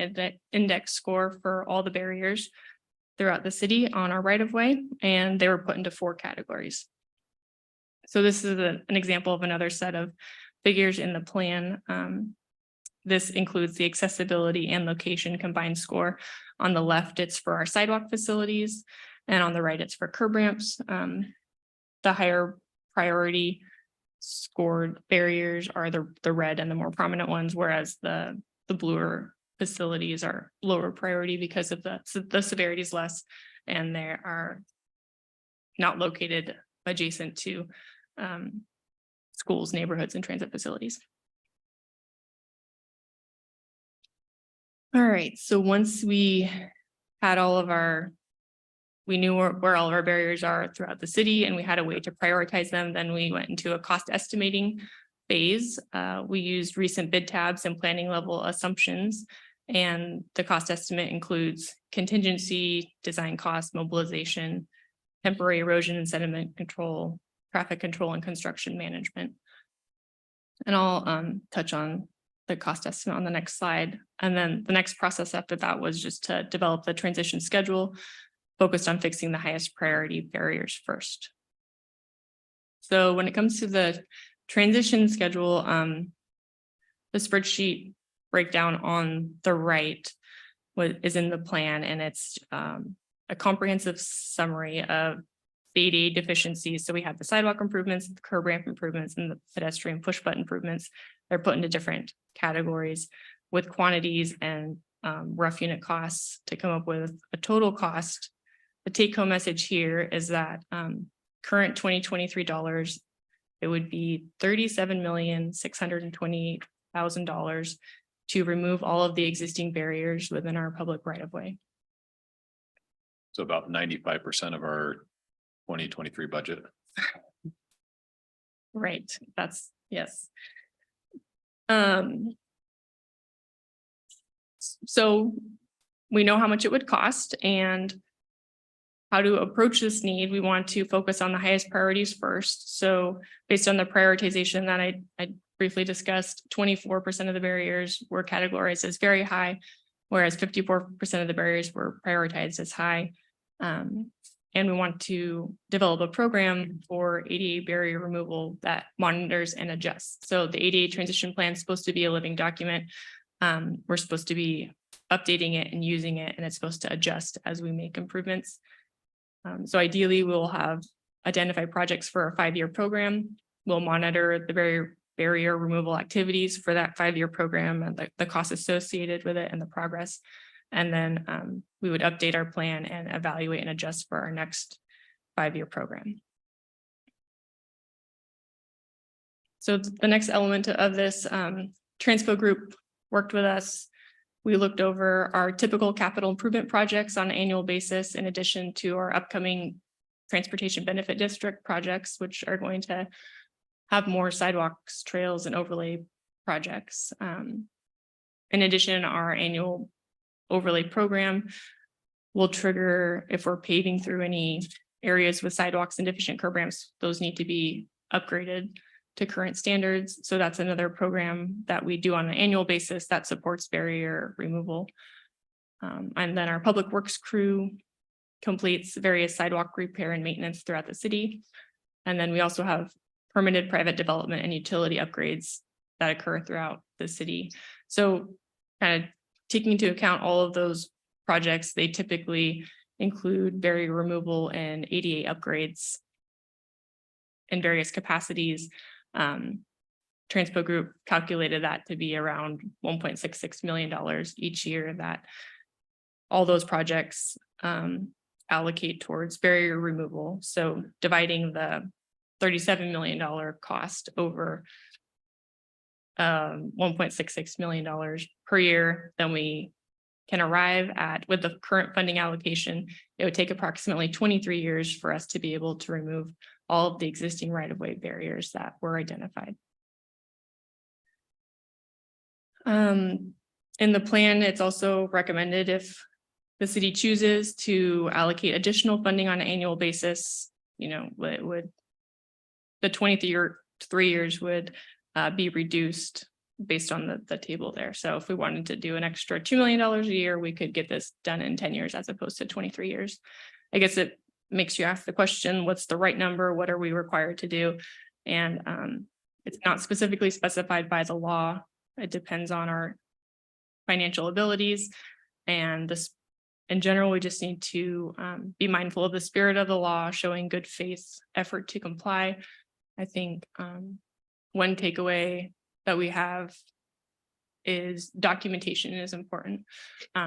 [SPEAKER 11] index score for all the barriers throughout the city on our right-of-way, and they were put into 4 categories. So this is an example of another set of figures in the plan. This includes the accessibility and location combined score. On the left, it's for our sidewalk facilities, and on the right, it's for curb ramps. The higher priority scored barriers are the red and the more prominent ones, whereas the bluer facilities are lower priority because of the severity is less, and they are not located adjacent to schools, neighborhoods, and transit facilities. All right, so once we had we knew where all of our barriers are throughout the city, and we had a way to prioritize them, then we went into a cost estimating phase. We used recent bid tabs and planning level assumptions, and the cost estimate includes contingency, design cost, mobilization, temporary erosion and sediment control, traffic control, and construction management. And I'll touch on the cost estimate on the next slide. And then the next process after that was just to develop the transition schedule, focused on fixing the highest priority barriers first. So when it comes to the transition schedule, the spreadsheet breakdown on the right is in the plan, and it's a comprehensive summary of the ADA deficiencies. So we have the sidewalk improvements, the curb ramp improvements, and the pedestrian push button improvements. They're put into different categories with quantities and rough unit costs to come up with a total cost. The take-home message here is that current 2023 dollars, it would be $37,620,000 to remove all of the existing barriers within our public right-of-way.
[SPEAKER 2] So about 95% of our 2023 budget.
[SPEAKER 11] Right, that's, yes. So we know how much it would cost and how to approach this need. We want to focus on the highest priorities first. So based on the prioritization that I briefly discussed, 24% of the barriers were categorized as very high, whereas 54% of the barriers were prioritized as high. And we want to develop a program for ADA barrier removal that monitors and adjusts. So the ADA transition plan is supposed to be a living document. We're supposed to be updating it and using it, and it's supposed to adjust as we make improvements. So ideally, we'll have identified projects for a 5-year program. We'll monitor the barrier removal activities for that 5-year program and the costs associated with it and the progress. And then we would update our plan and evaluate and adjust for our next 5-year program. So the next element of this, Transpo Group worked with us. We looked over our typical capital improvement projects on an annual basis, in addition to our upcoming transportation benefit district projects, which are going to have more sidewalks, trails, and overlay projects. In addition, our annual overlay program will trigger, if we're paving through any areas with sidewalks and deficient curb ramps, those need to be upgraded to current standards. So that's another program that we do on an annual basis that supports barrier removal. And then our public works crew completes various sidewalk repair and maintenance throughout the city. And then we also have permitted private development and utility upgrades that occur throughout the city. So kind of taking into account all of those projects, they typically include barrier removal and ADA upgrades in various capacities. Transpo Group calculated that to be around $1.66 million each year, that all those projects allocate towards barrier removal. So dividing the $37 million cost over $1.66 million per year, then we can arrive at, with the current funding allocation, it would take approximately 23 years for us to be able to remove all of the existing right-of-way barriers that were identified. In the plan, it's also recommended, if the city chooses to allocate additional funding on an annual basis, you know, the 23 years would be reduced based on the table there. So if we wanted to do an extra $2 million a year, we could get this done in 10 years as opposed to 23 years. I guess it makes you ask the question, what's the right number? What are we required to do? And it's not specifically specified by the law. It depends on our financial abilities. And this, in general, we just need to be mindful of the spirit of the law, showing good faith effort to comply. I think one takeaway that we have is documentation is important.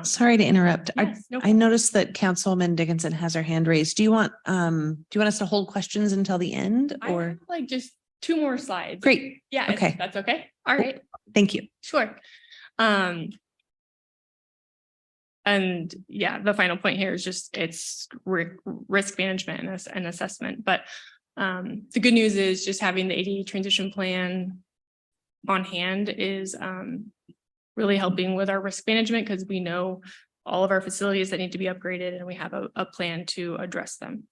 [SPEAKER 5] Sorry to interrupt.
[SPEAKER 11] Yes, no
[SPEAKER 5] I noticed that Councilwoman Dickinson has her hand raised. Do you want us to hold questions until the end,
[SPEAKER 11] I
[SPEAKER 5] or?
[SPEAKER 11] have like just 2 more slides.
[SPEAKER 5] Great.
[SPEAKER 11] Yeah, if
[SPEAKER 5] Okay.
[SPEAKER 11] that's okay. All right.
[SPEAKER 5] Thank you.
[SPEAKER 11] Sure. And yeah, the final point here is just it's risk management and assessment. But the good news is just having the ADA transition plan on hand is really helping with our risk management, because we know all of our facilities that need to be upgraded and we have a plan to address them.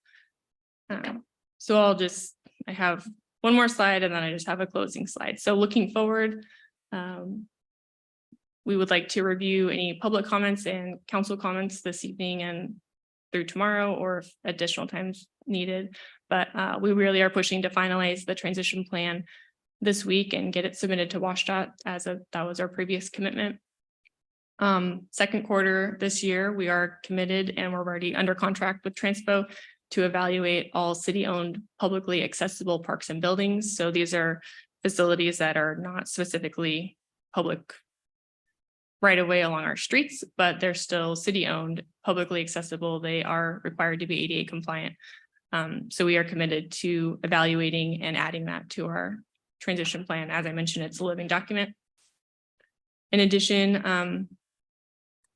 [SPEAKER 11] So I have one more slide and then I just have a closing slide. So looking forward, we would like to review any public comments and council comments this evening and through tomorrow, or if additional times needed. But we really are pushing to finalize the transition plan this week and get it submitted to WashDOT that was our previous commitment. Second quarter this year, we are committed and we're already under contract with Transpo to evaluate all city-owned publicly accessible parks and buildings. So these are facilities that are not specifically public right away along our streets, but they're still city-owned, publicly accessible. They are required to be ADA compliant. So we are committed to evaluating and adding that to our transition plan. As I mentioned, it's a living document. In addition,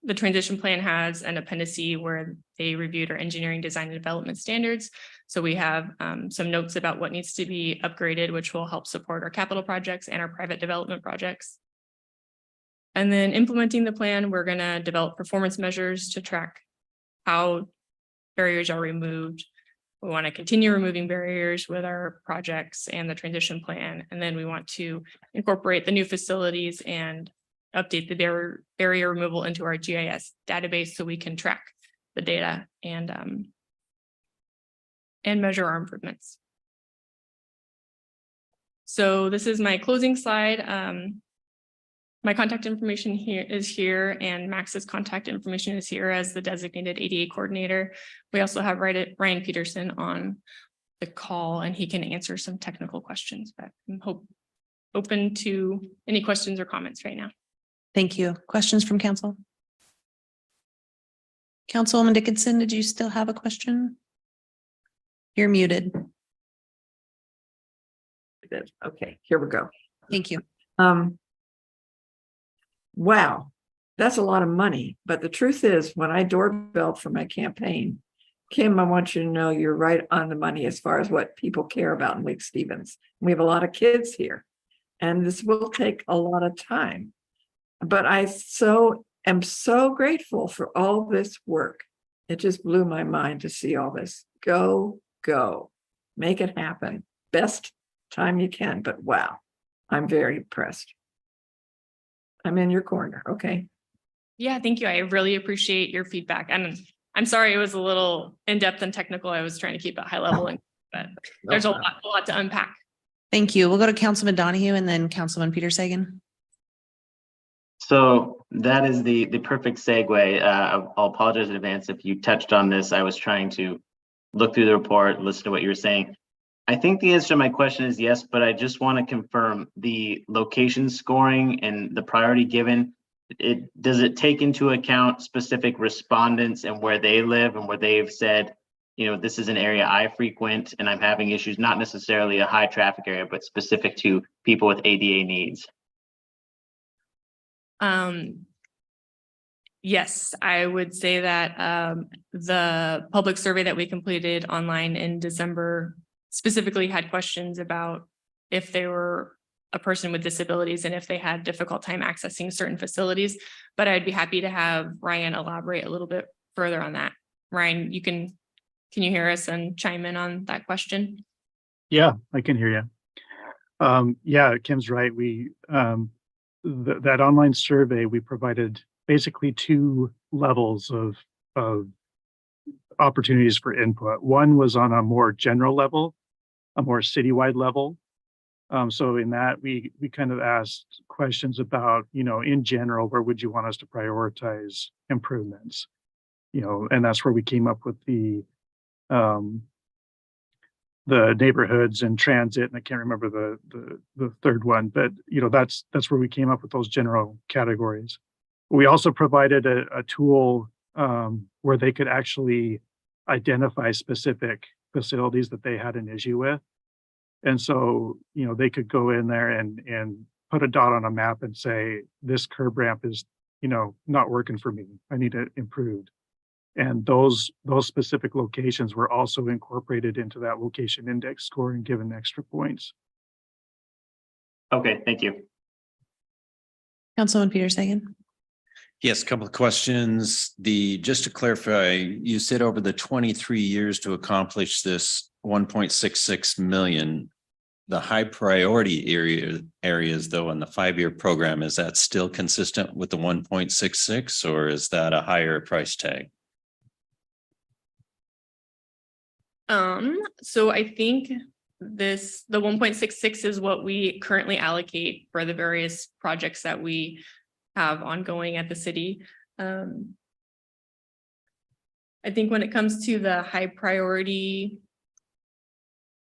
[SPEAKER 11] the transition plan has an appendice where they reviewed our engineering, design, and development standards. So we have some notes about what needs to be upgraded, which will help support our capital projects and our private development projects. And then implementing the plan, we're gonna develop performance measures to track how barriers are removed. We want to continue removing barriers with our projects and the transition plan. And then we want to incorporate the new facilities and update the barrier removal into our GIS database so we can track the data and measure our improvements. So this is my closing slide. My contact information here and Max's contact information is here as the designated ADA coordinator. We also have Ryan Peterson on the call and he can answer some technical questions, but I'm open to any questions or comments right now.
[SPEAKER 5] Thank you. Questions from council? Councilwoman Dickinson, did you still have a question? You're muted.
[SPEAKER 1] Okay, here we go.
[SPEAKER 5] Thank you.
[SPEAKER 1] Wow, that's a lot of money. But the truth is, when I doorbelled for my campaign, Kim, I want you to know you're right on the money as far as what people care about in Lake Stevens. We have a lot of kids here, and this will take a lot of time. But I am so grateful for all this work. It just blew my mind to see all this. Go, make it happen. Best time you can, but wow, I'm very impressed. I'm in your corner. Okay.
[SPEAKER 11] Yeah, thank you. I really appreciate your feedback. And I'm sorry it was a little in-depth and technical. I was trying to keep it high level, but there's a lot to unpack.
[SPEAKER 5] Thank you. We'll go to Councilman Donahue and then Councilman Peter Sagan.
[SPEAKER 4] So that is the perfect segue. I'll apologize in advance if you touched on this. I was trying to look through the report, listen to what you were saying. I think the answer to my question is yes, but I just want to confirm the location scoring and the priority given. Does it take into account specific respondents and where they live and where they've said, you know, this is an area I frequent and I'm having issues, not necessarily a high traffic area, but specific to people with ADA needs?
[SPEAKER 11] Yes, I would say that the public survey that we completed online in December specifically had questions about if they were a person with disabilities and if they had difficult time accessing certain facilities. But I'd be happy to have Ryan elaborate a little bit further on that. Ryan, can you hear us and chime in on that question?
[SPEAKER 16] Yeah, I can hear you. Yeah, Kim's right. We that online survey, we provided basically two levels of opportunities for input. One was on a more general level, a more citywide level. So in that, we kind of asked questions about, you know, in general, where would you want us to prioritize improvements? You know, and that's where we came up with the neighborhoods and transit, and I can't remember the third one, but you know, that's where we came up with those general categories. We also provided a tool where they could actually identify specific facilities that they had an issue with. And so, you know, they could go in there and put a dot on a map and say, this curb ramp is, you know, not working for me. I need it improved. And those specific locations were also incorporated into that location index score and given extra points.
[SPEAKER 4] Okay, thank you.
[SPEAKER 5] Councilman Peter Sagan.
[SPEAKER 14] Yes, a couple of questions. Just to clarify, you said over the 23 years to accomplish this 1.66 million, the high priority areas though in the 5-year program, is that still consistent with the 1.66 or is that a higher price tag?
[SPEAKER 11] So I think the 1.66 is what we currently allocate for the various projects that we have ongoing at the city. I think when it comes to the high priority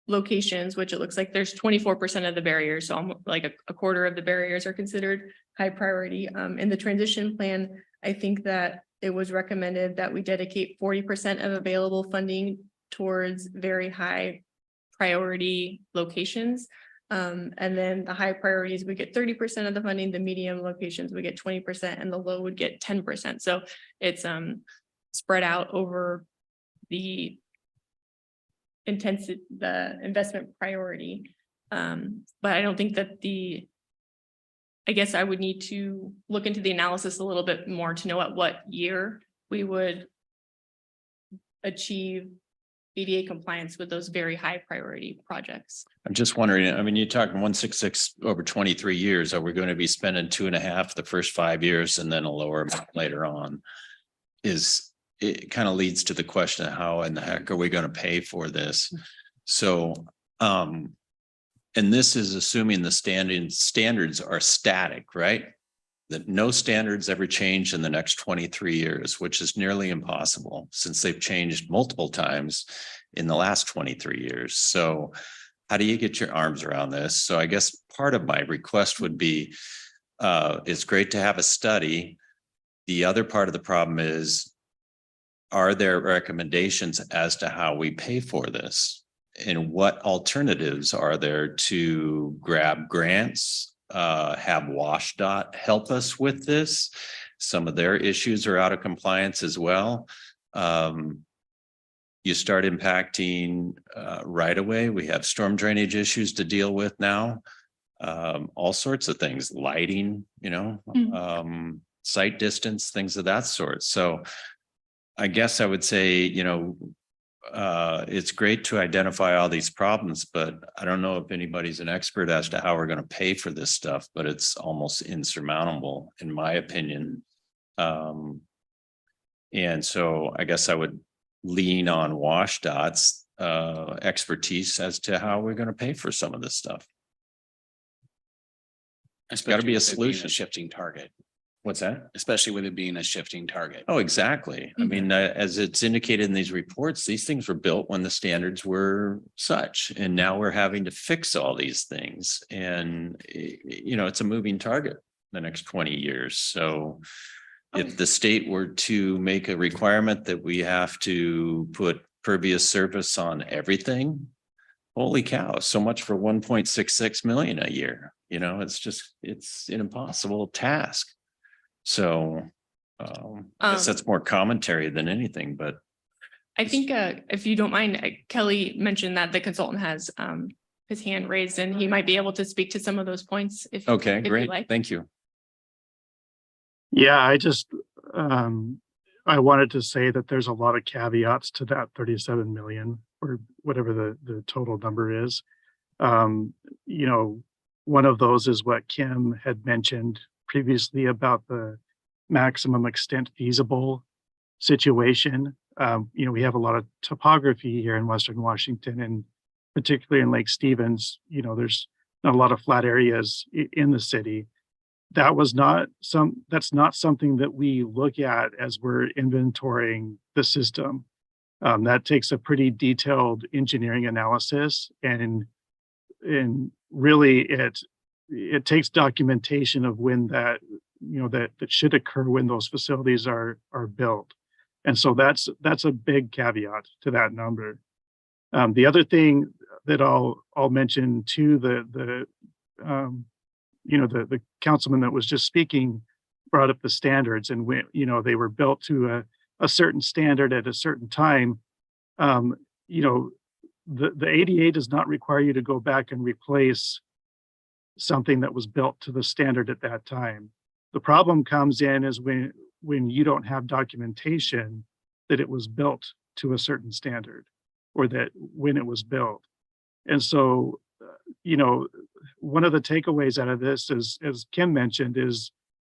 [SPEAKER 11] locations, which it looks like there's 24% of the barriers, so almost like a quarter of the barriers are considered high priority. In the transition plan, I think that it was recommended that we dedicate 40% of available funding towards very high priority locations. And then the high priorities, we get 30% of the funding, the medium locations, we get 20%, and the low would get 10%. So it's spread out over the investment priority. But I don't think that the I guess I would need to look into the analysis a little bit more to know at what year we would achieve ADA compliance with those very high priority projects.
[SPEAKER 14] I'm just wondering, I mean, you're talking 166 over 23 years. Are we going to be spending 2.5 the first 5 years and then a lower amount later on? It kind of leads to the question of how in the heck are we going to pay for this? So, and this is assuming the standards are static, right? That no standards ever change in the next 23 years, which is nearly impossible since they've changed multiple times in the last 23 years. So how do you get your arms around this? So I guess part of my request would be, it's great to have a study. The other part of the problem is, are there recommendations as to how we pay for this? And what alternatives are there to grab grants? Have WashDOT help us with this. Some of their issues are out of compliance as well. You start impacting right away. We have storm drainage issues to deal with now. All sorts of things, lighting, sight distance, things of that sort. So I guess I would say, it's great to identify all these problems, but I don't know if anybody's an expert as to how we're going to pay for this stuff, but it's almost insurmountable, in my opinion. And so I guess I would lean on WashDOT's expertise as to how we're going to pay for some of this stuff.
[SPEAKER 13] It's
[SPEAKER 14] got to be a solution.
[SPEAKER 13] Shifting target.
[SPEAKER 14] What's that?
[SPEAKER 13] Especially with it being a shifting target.
[SPEAKER 14] Oh, exactly. I mean, as it's indicated in these reports, these things were built when the standards were such, and now we're having to fix all these things. And, it's a moving target the next 20 years. So if the state were to make a requirement that we have to put pervious surface on everything, holy cow, so much for 1.66 million a year. It's an impossible task. So I guess that's more commentary than anything, but
[SPEAKER 11] I think if you don't mind, Kelly mentioned that the consultant has his hand raised and he might be able to speak to some of those points.
[SPEAKER 14] okay,
[SPEAKER 11] if you'd
[SPEAKER 14] great.
[SPEAKER 11] like.
[SPEAKER 14] Thank you.
[SPEAKER 16] Yeah, I wanted to say that there's a lot of caveats to that 37 million or whatever the total number is. One of those is what Kim had mentioned previously about the maximum extent feasible situation. We have a lot of topography here in Western Washington, and particularly in Lake Stevens, there's not a lot of flat areas in the city. That's not something that we look at as we're inventorying the system. That takes a pretty detailed engineering analysis, and really it takes documentation of when that should occur when those facilities are built. And so that's a big caveat to that number. The other thing that I'll mention too, the councilman that was just speaking brought up the standards, and when they were built to a certain standard at a certain time. The ADA does not require you to go back and replace something that was built to the standard at that time. The problem comes in is when you don't have documentation that it was built to a certain standard, or that when it was built. And so, one of the takeaways out of this is, as Kim mentioned, is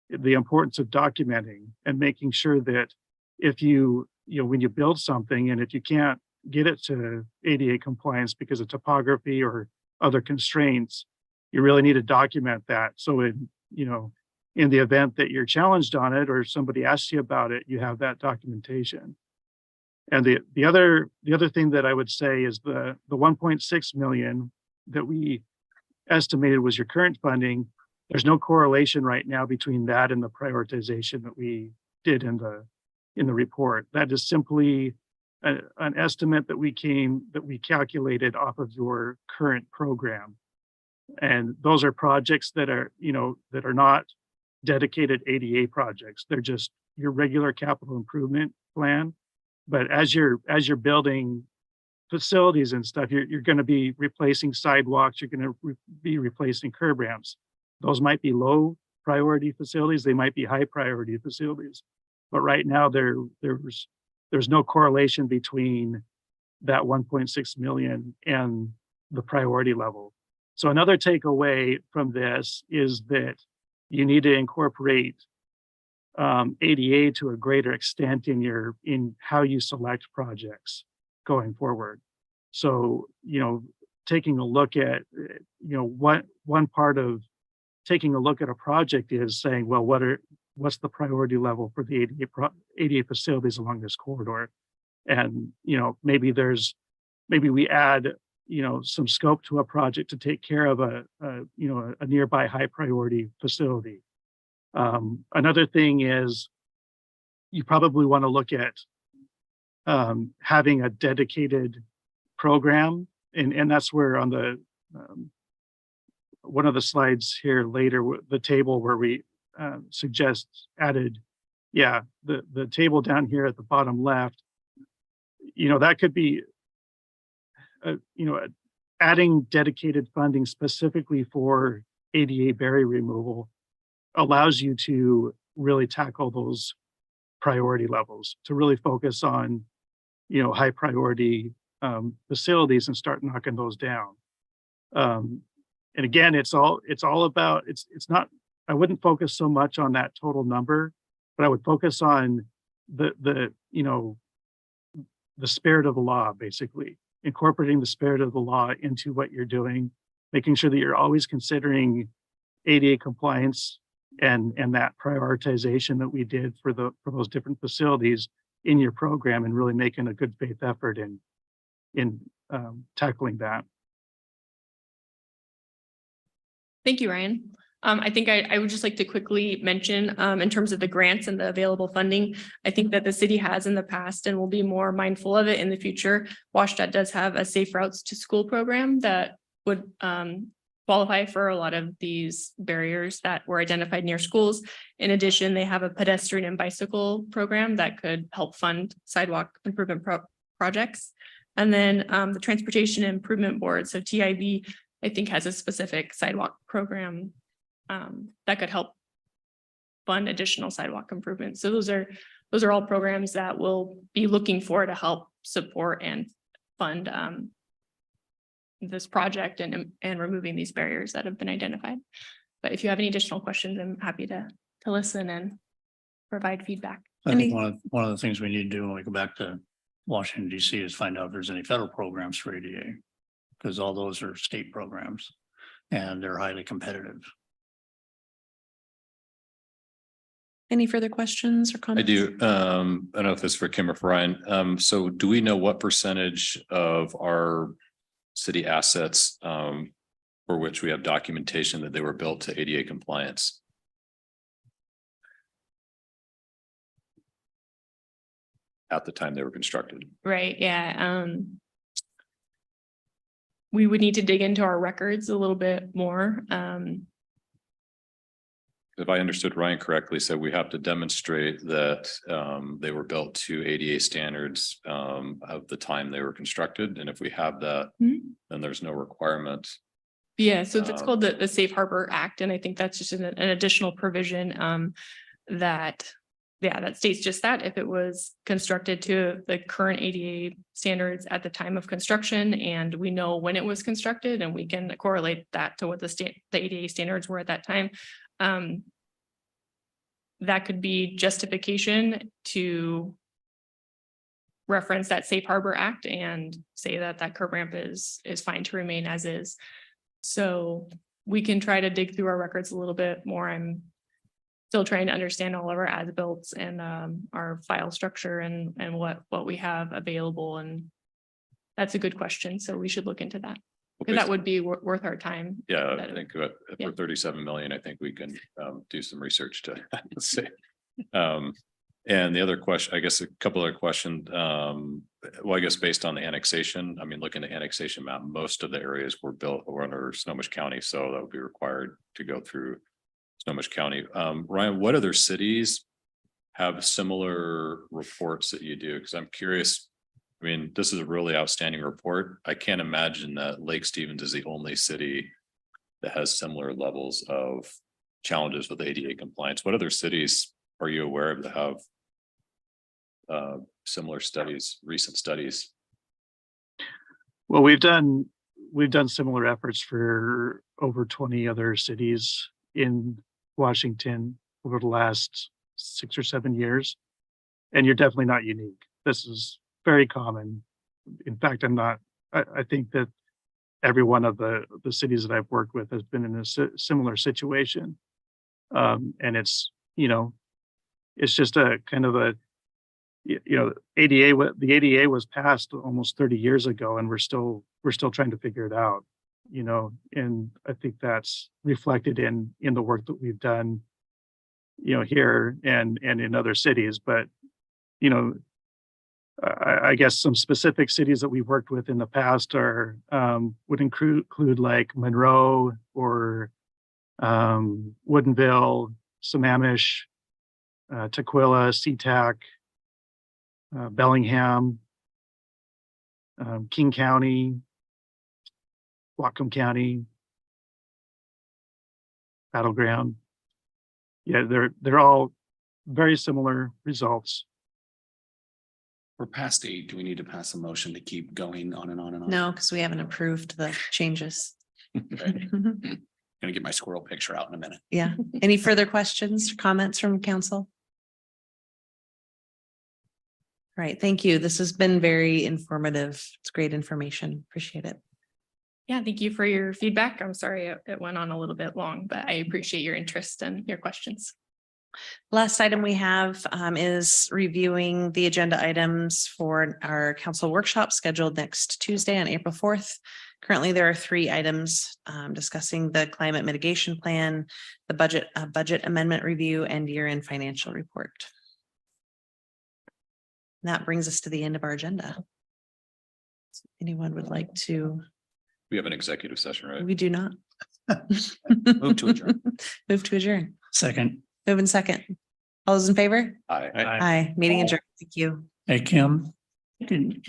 [SPEAKER 16] the importance of documenting and making sure that if when you build something, and if you can't get it to ADA compliance because of topography or other constraints, you really need to document that. So in the event that you're challenged on it or somebody asks you about it, you have that documentation. And the other thing that I would say is the 1.6 million that we estimated was your current funding. There's no correlation right now between that and the prioritization that we did in the report. That is simply an estimate that we calculated off of your current program. And those are projects that are not dedicated ADA projects. They're just your regular capital improvement plan. But as you're building facilities and stuff, you're going to be replacing sidewalks. You're going to be replacing curb ramps. Those might be low priority facilities, they might be high priority facilities. But right now there's no correlation between that 1.6 million and the priority level. So another takeaway from this is that you need to incorporate ADA to a greater extent in how you select projects going forward. So, taking a look at, what one part of taking a look at a project is saying, well, what's the priority level for the ADA facilities along this corridor? And, maybe we add, some scope to a project to take care of a nearby high priority facility. Another thing is you probably want to look at having a dedicated program, and that's where on the one of the slides here later, the table where we suggest added, the table down here at the bottom left, that could be, adding dedicated funding specifically for ADA barrier removal allows you to really tackle those priority levels, to really focus on, high priority facilities and start knocking those down. And again, it's all about, it's not, I wouldn't focus so much on that total number, but I would focus on the spirit of the law, basically incorporating the spirit of the law into what you're doing, making sure that you're always considering ADA compliance and that prioritization that we did for those different facilities in your program, and really making a good faith effort in tackling that.
[SPEAKER 11] Thank you, Ryan. I think I would just like to quickly mention, in terms of the grants and the available funding, I think that the city has in the past and will be more mindful of it in the future. WashDOT does have a Safe Routes to School program that would qualify for a lot of these barriers that were identified near schools. In addition, they have a pedestrian and bicycle program that could help fund sidewalk improvement projects. And then the Transportation Improvement Board, so TIB, I think has a specific sidewalk program that could help fund additional sidewalk improvements. So those are all programs that we'll be looking for to help support and fund this project and removing these barriers that have been identified. But if you have any additional questions, I'm happy to listen and provide feedback.
[SPEAKER 6] I think one of the things we need to do when we go back to Washington DC is find out if there's any federal programs for ADA, because all those are state programs and they're highly competitive.
[SPEAKER 5] Any further questions or
[SPEAKER 2] I
[SPEAKER 5] comments?
[SPEAKER 2] do. I don't know if this is for Kim or for Ryan. So do we know what percentage of our city assets for which we have documentation that they were built to ADA compliance? At the time they were constructed?
[SPEAKER 11] Right, yeah. We would need to dig into our records a little bit more.
[SPEAKER 2] If I understood Ryan correctly, said we have to demonstrate that they were built to ADA standards of the time they were constructed. And if we have that, then there's no requirement.
[SPEAKER 11] Yeah, so that's called the Safe Harbor Act. And I think that's just an additional provision that states just that if it was constructed to the current ADA standards at the time of construction, and we know when it was constructed, and we can correlate that to what the ADA standards were at that time. That could be justification to reference that Safe Harbor Act and say that that curb ramp is fine to remain as is. So we can try to dig through our records a little bit more. I'm still trying to understand all of our as-built and our file structure and what we have available, and that's a good question. So we should look into that. Because that would be worth our time.
[SPEAKER 2] Yeah, I think for 37 million, I think we can do some research to see. And the other question, I guess a couple other questions. Well, I guess based on the annexation, I mean, looking at the annexation map, most of the areas were built or under Snohomish County, so that would be required to go through Snohomish County. Ryan, what other cities have similar reports that you do? Because I'm curious. I mean, this is a really outstanding report. I can't imagine that Lake Stevens is the only city that has similar levels of challenges with ADA compliance. What other cities are you aware of that have similar studies, recent studies?
[SPEAKER 16] Well, we've done similar efforts for over 20 other cities in Washington over the last 6 or 7 years. And you're definitely not unique. This is very common. In fact, I think that every one of the cities that I've worked with has been in a similar situation. And it's, it's just a kind of a, the ADA was passed almost 30 years ago, and we're still trying to figure it out, and I think that's reflected in the work that we've done, here and in other cities. But, I guess some specific cities that we've worked with in the past would include like Monroe or Woodinville, Sammamish, Tukwila, SeaTac, Bellingham, King County, Whatcom County, Battleground. Yeah, they're all very similar results.
[SPEAKER 13] We're past 8. Do we need to pass a motion to keep going on and on and on?
[SPEAKER 5] No, because we haven't approved the changes.
[SPEAKER 13] Okay. Gonna get my squirrel picture out in a minute.
[SPEAKER 5] Yeah. Any further questions, comments from council? All right, thank you. This has been very informative. It's great information. Appreciate it.
[SPEAKER 11] Yeah, thank you for your feedback. I'm sorry it went on a little bit long, but I appreciate your interest and your questions.
[SPEAKER 5] Last item we have is reviewing the agenda items for our council workshop scheduled next Tuesday on April 4th. Currently, there are 3 items discussing the climate mitigation plan, the budget amendment review, and year-end financial report. And that brings us to the end of our agenda. Anyone would like to?
[SPEAKER 2] We have an executive session, right?
[SPEAKER 5] We do not.
[SPEAKER 13] Move to adjourn.
[SPEAKER 5] Move to adjourn.
[SPEAKER 6] Second.
[SPEAKER 5] Move in second. All those in favor?
[SPEAKER 2] Aye.
[SPEAKER 5] Aye. Meeting adjourned. Thank you.
[SPEAKER 6] Hey, Kim, can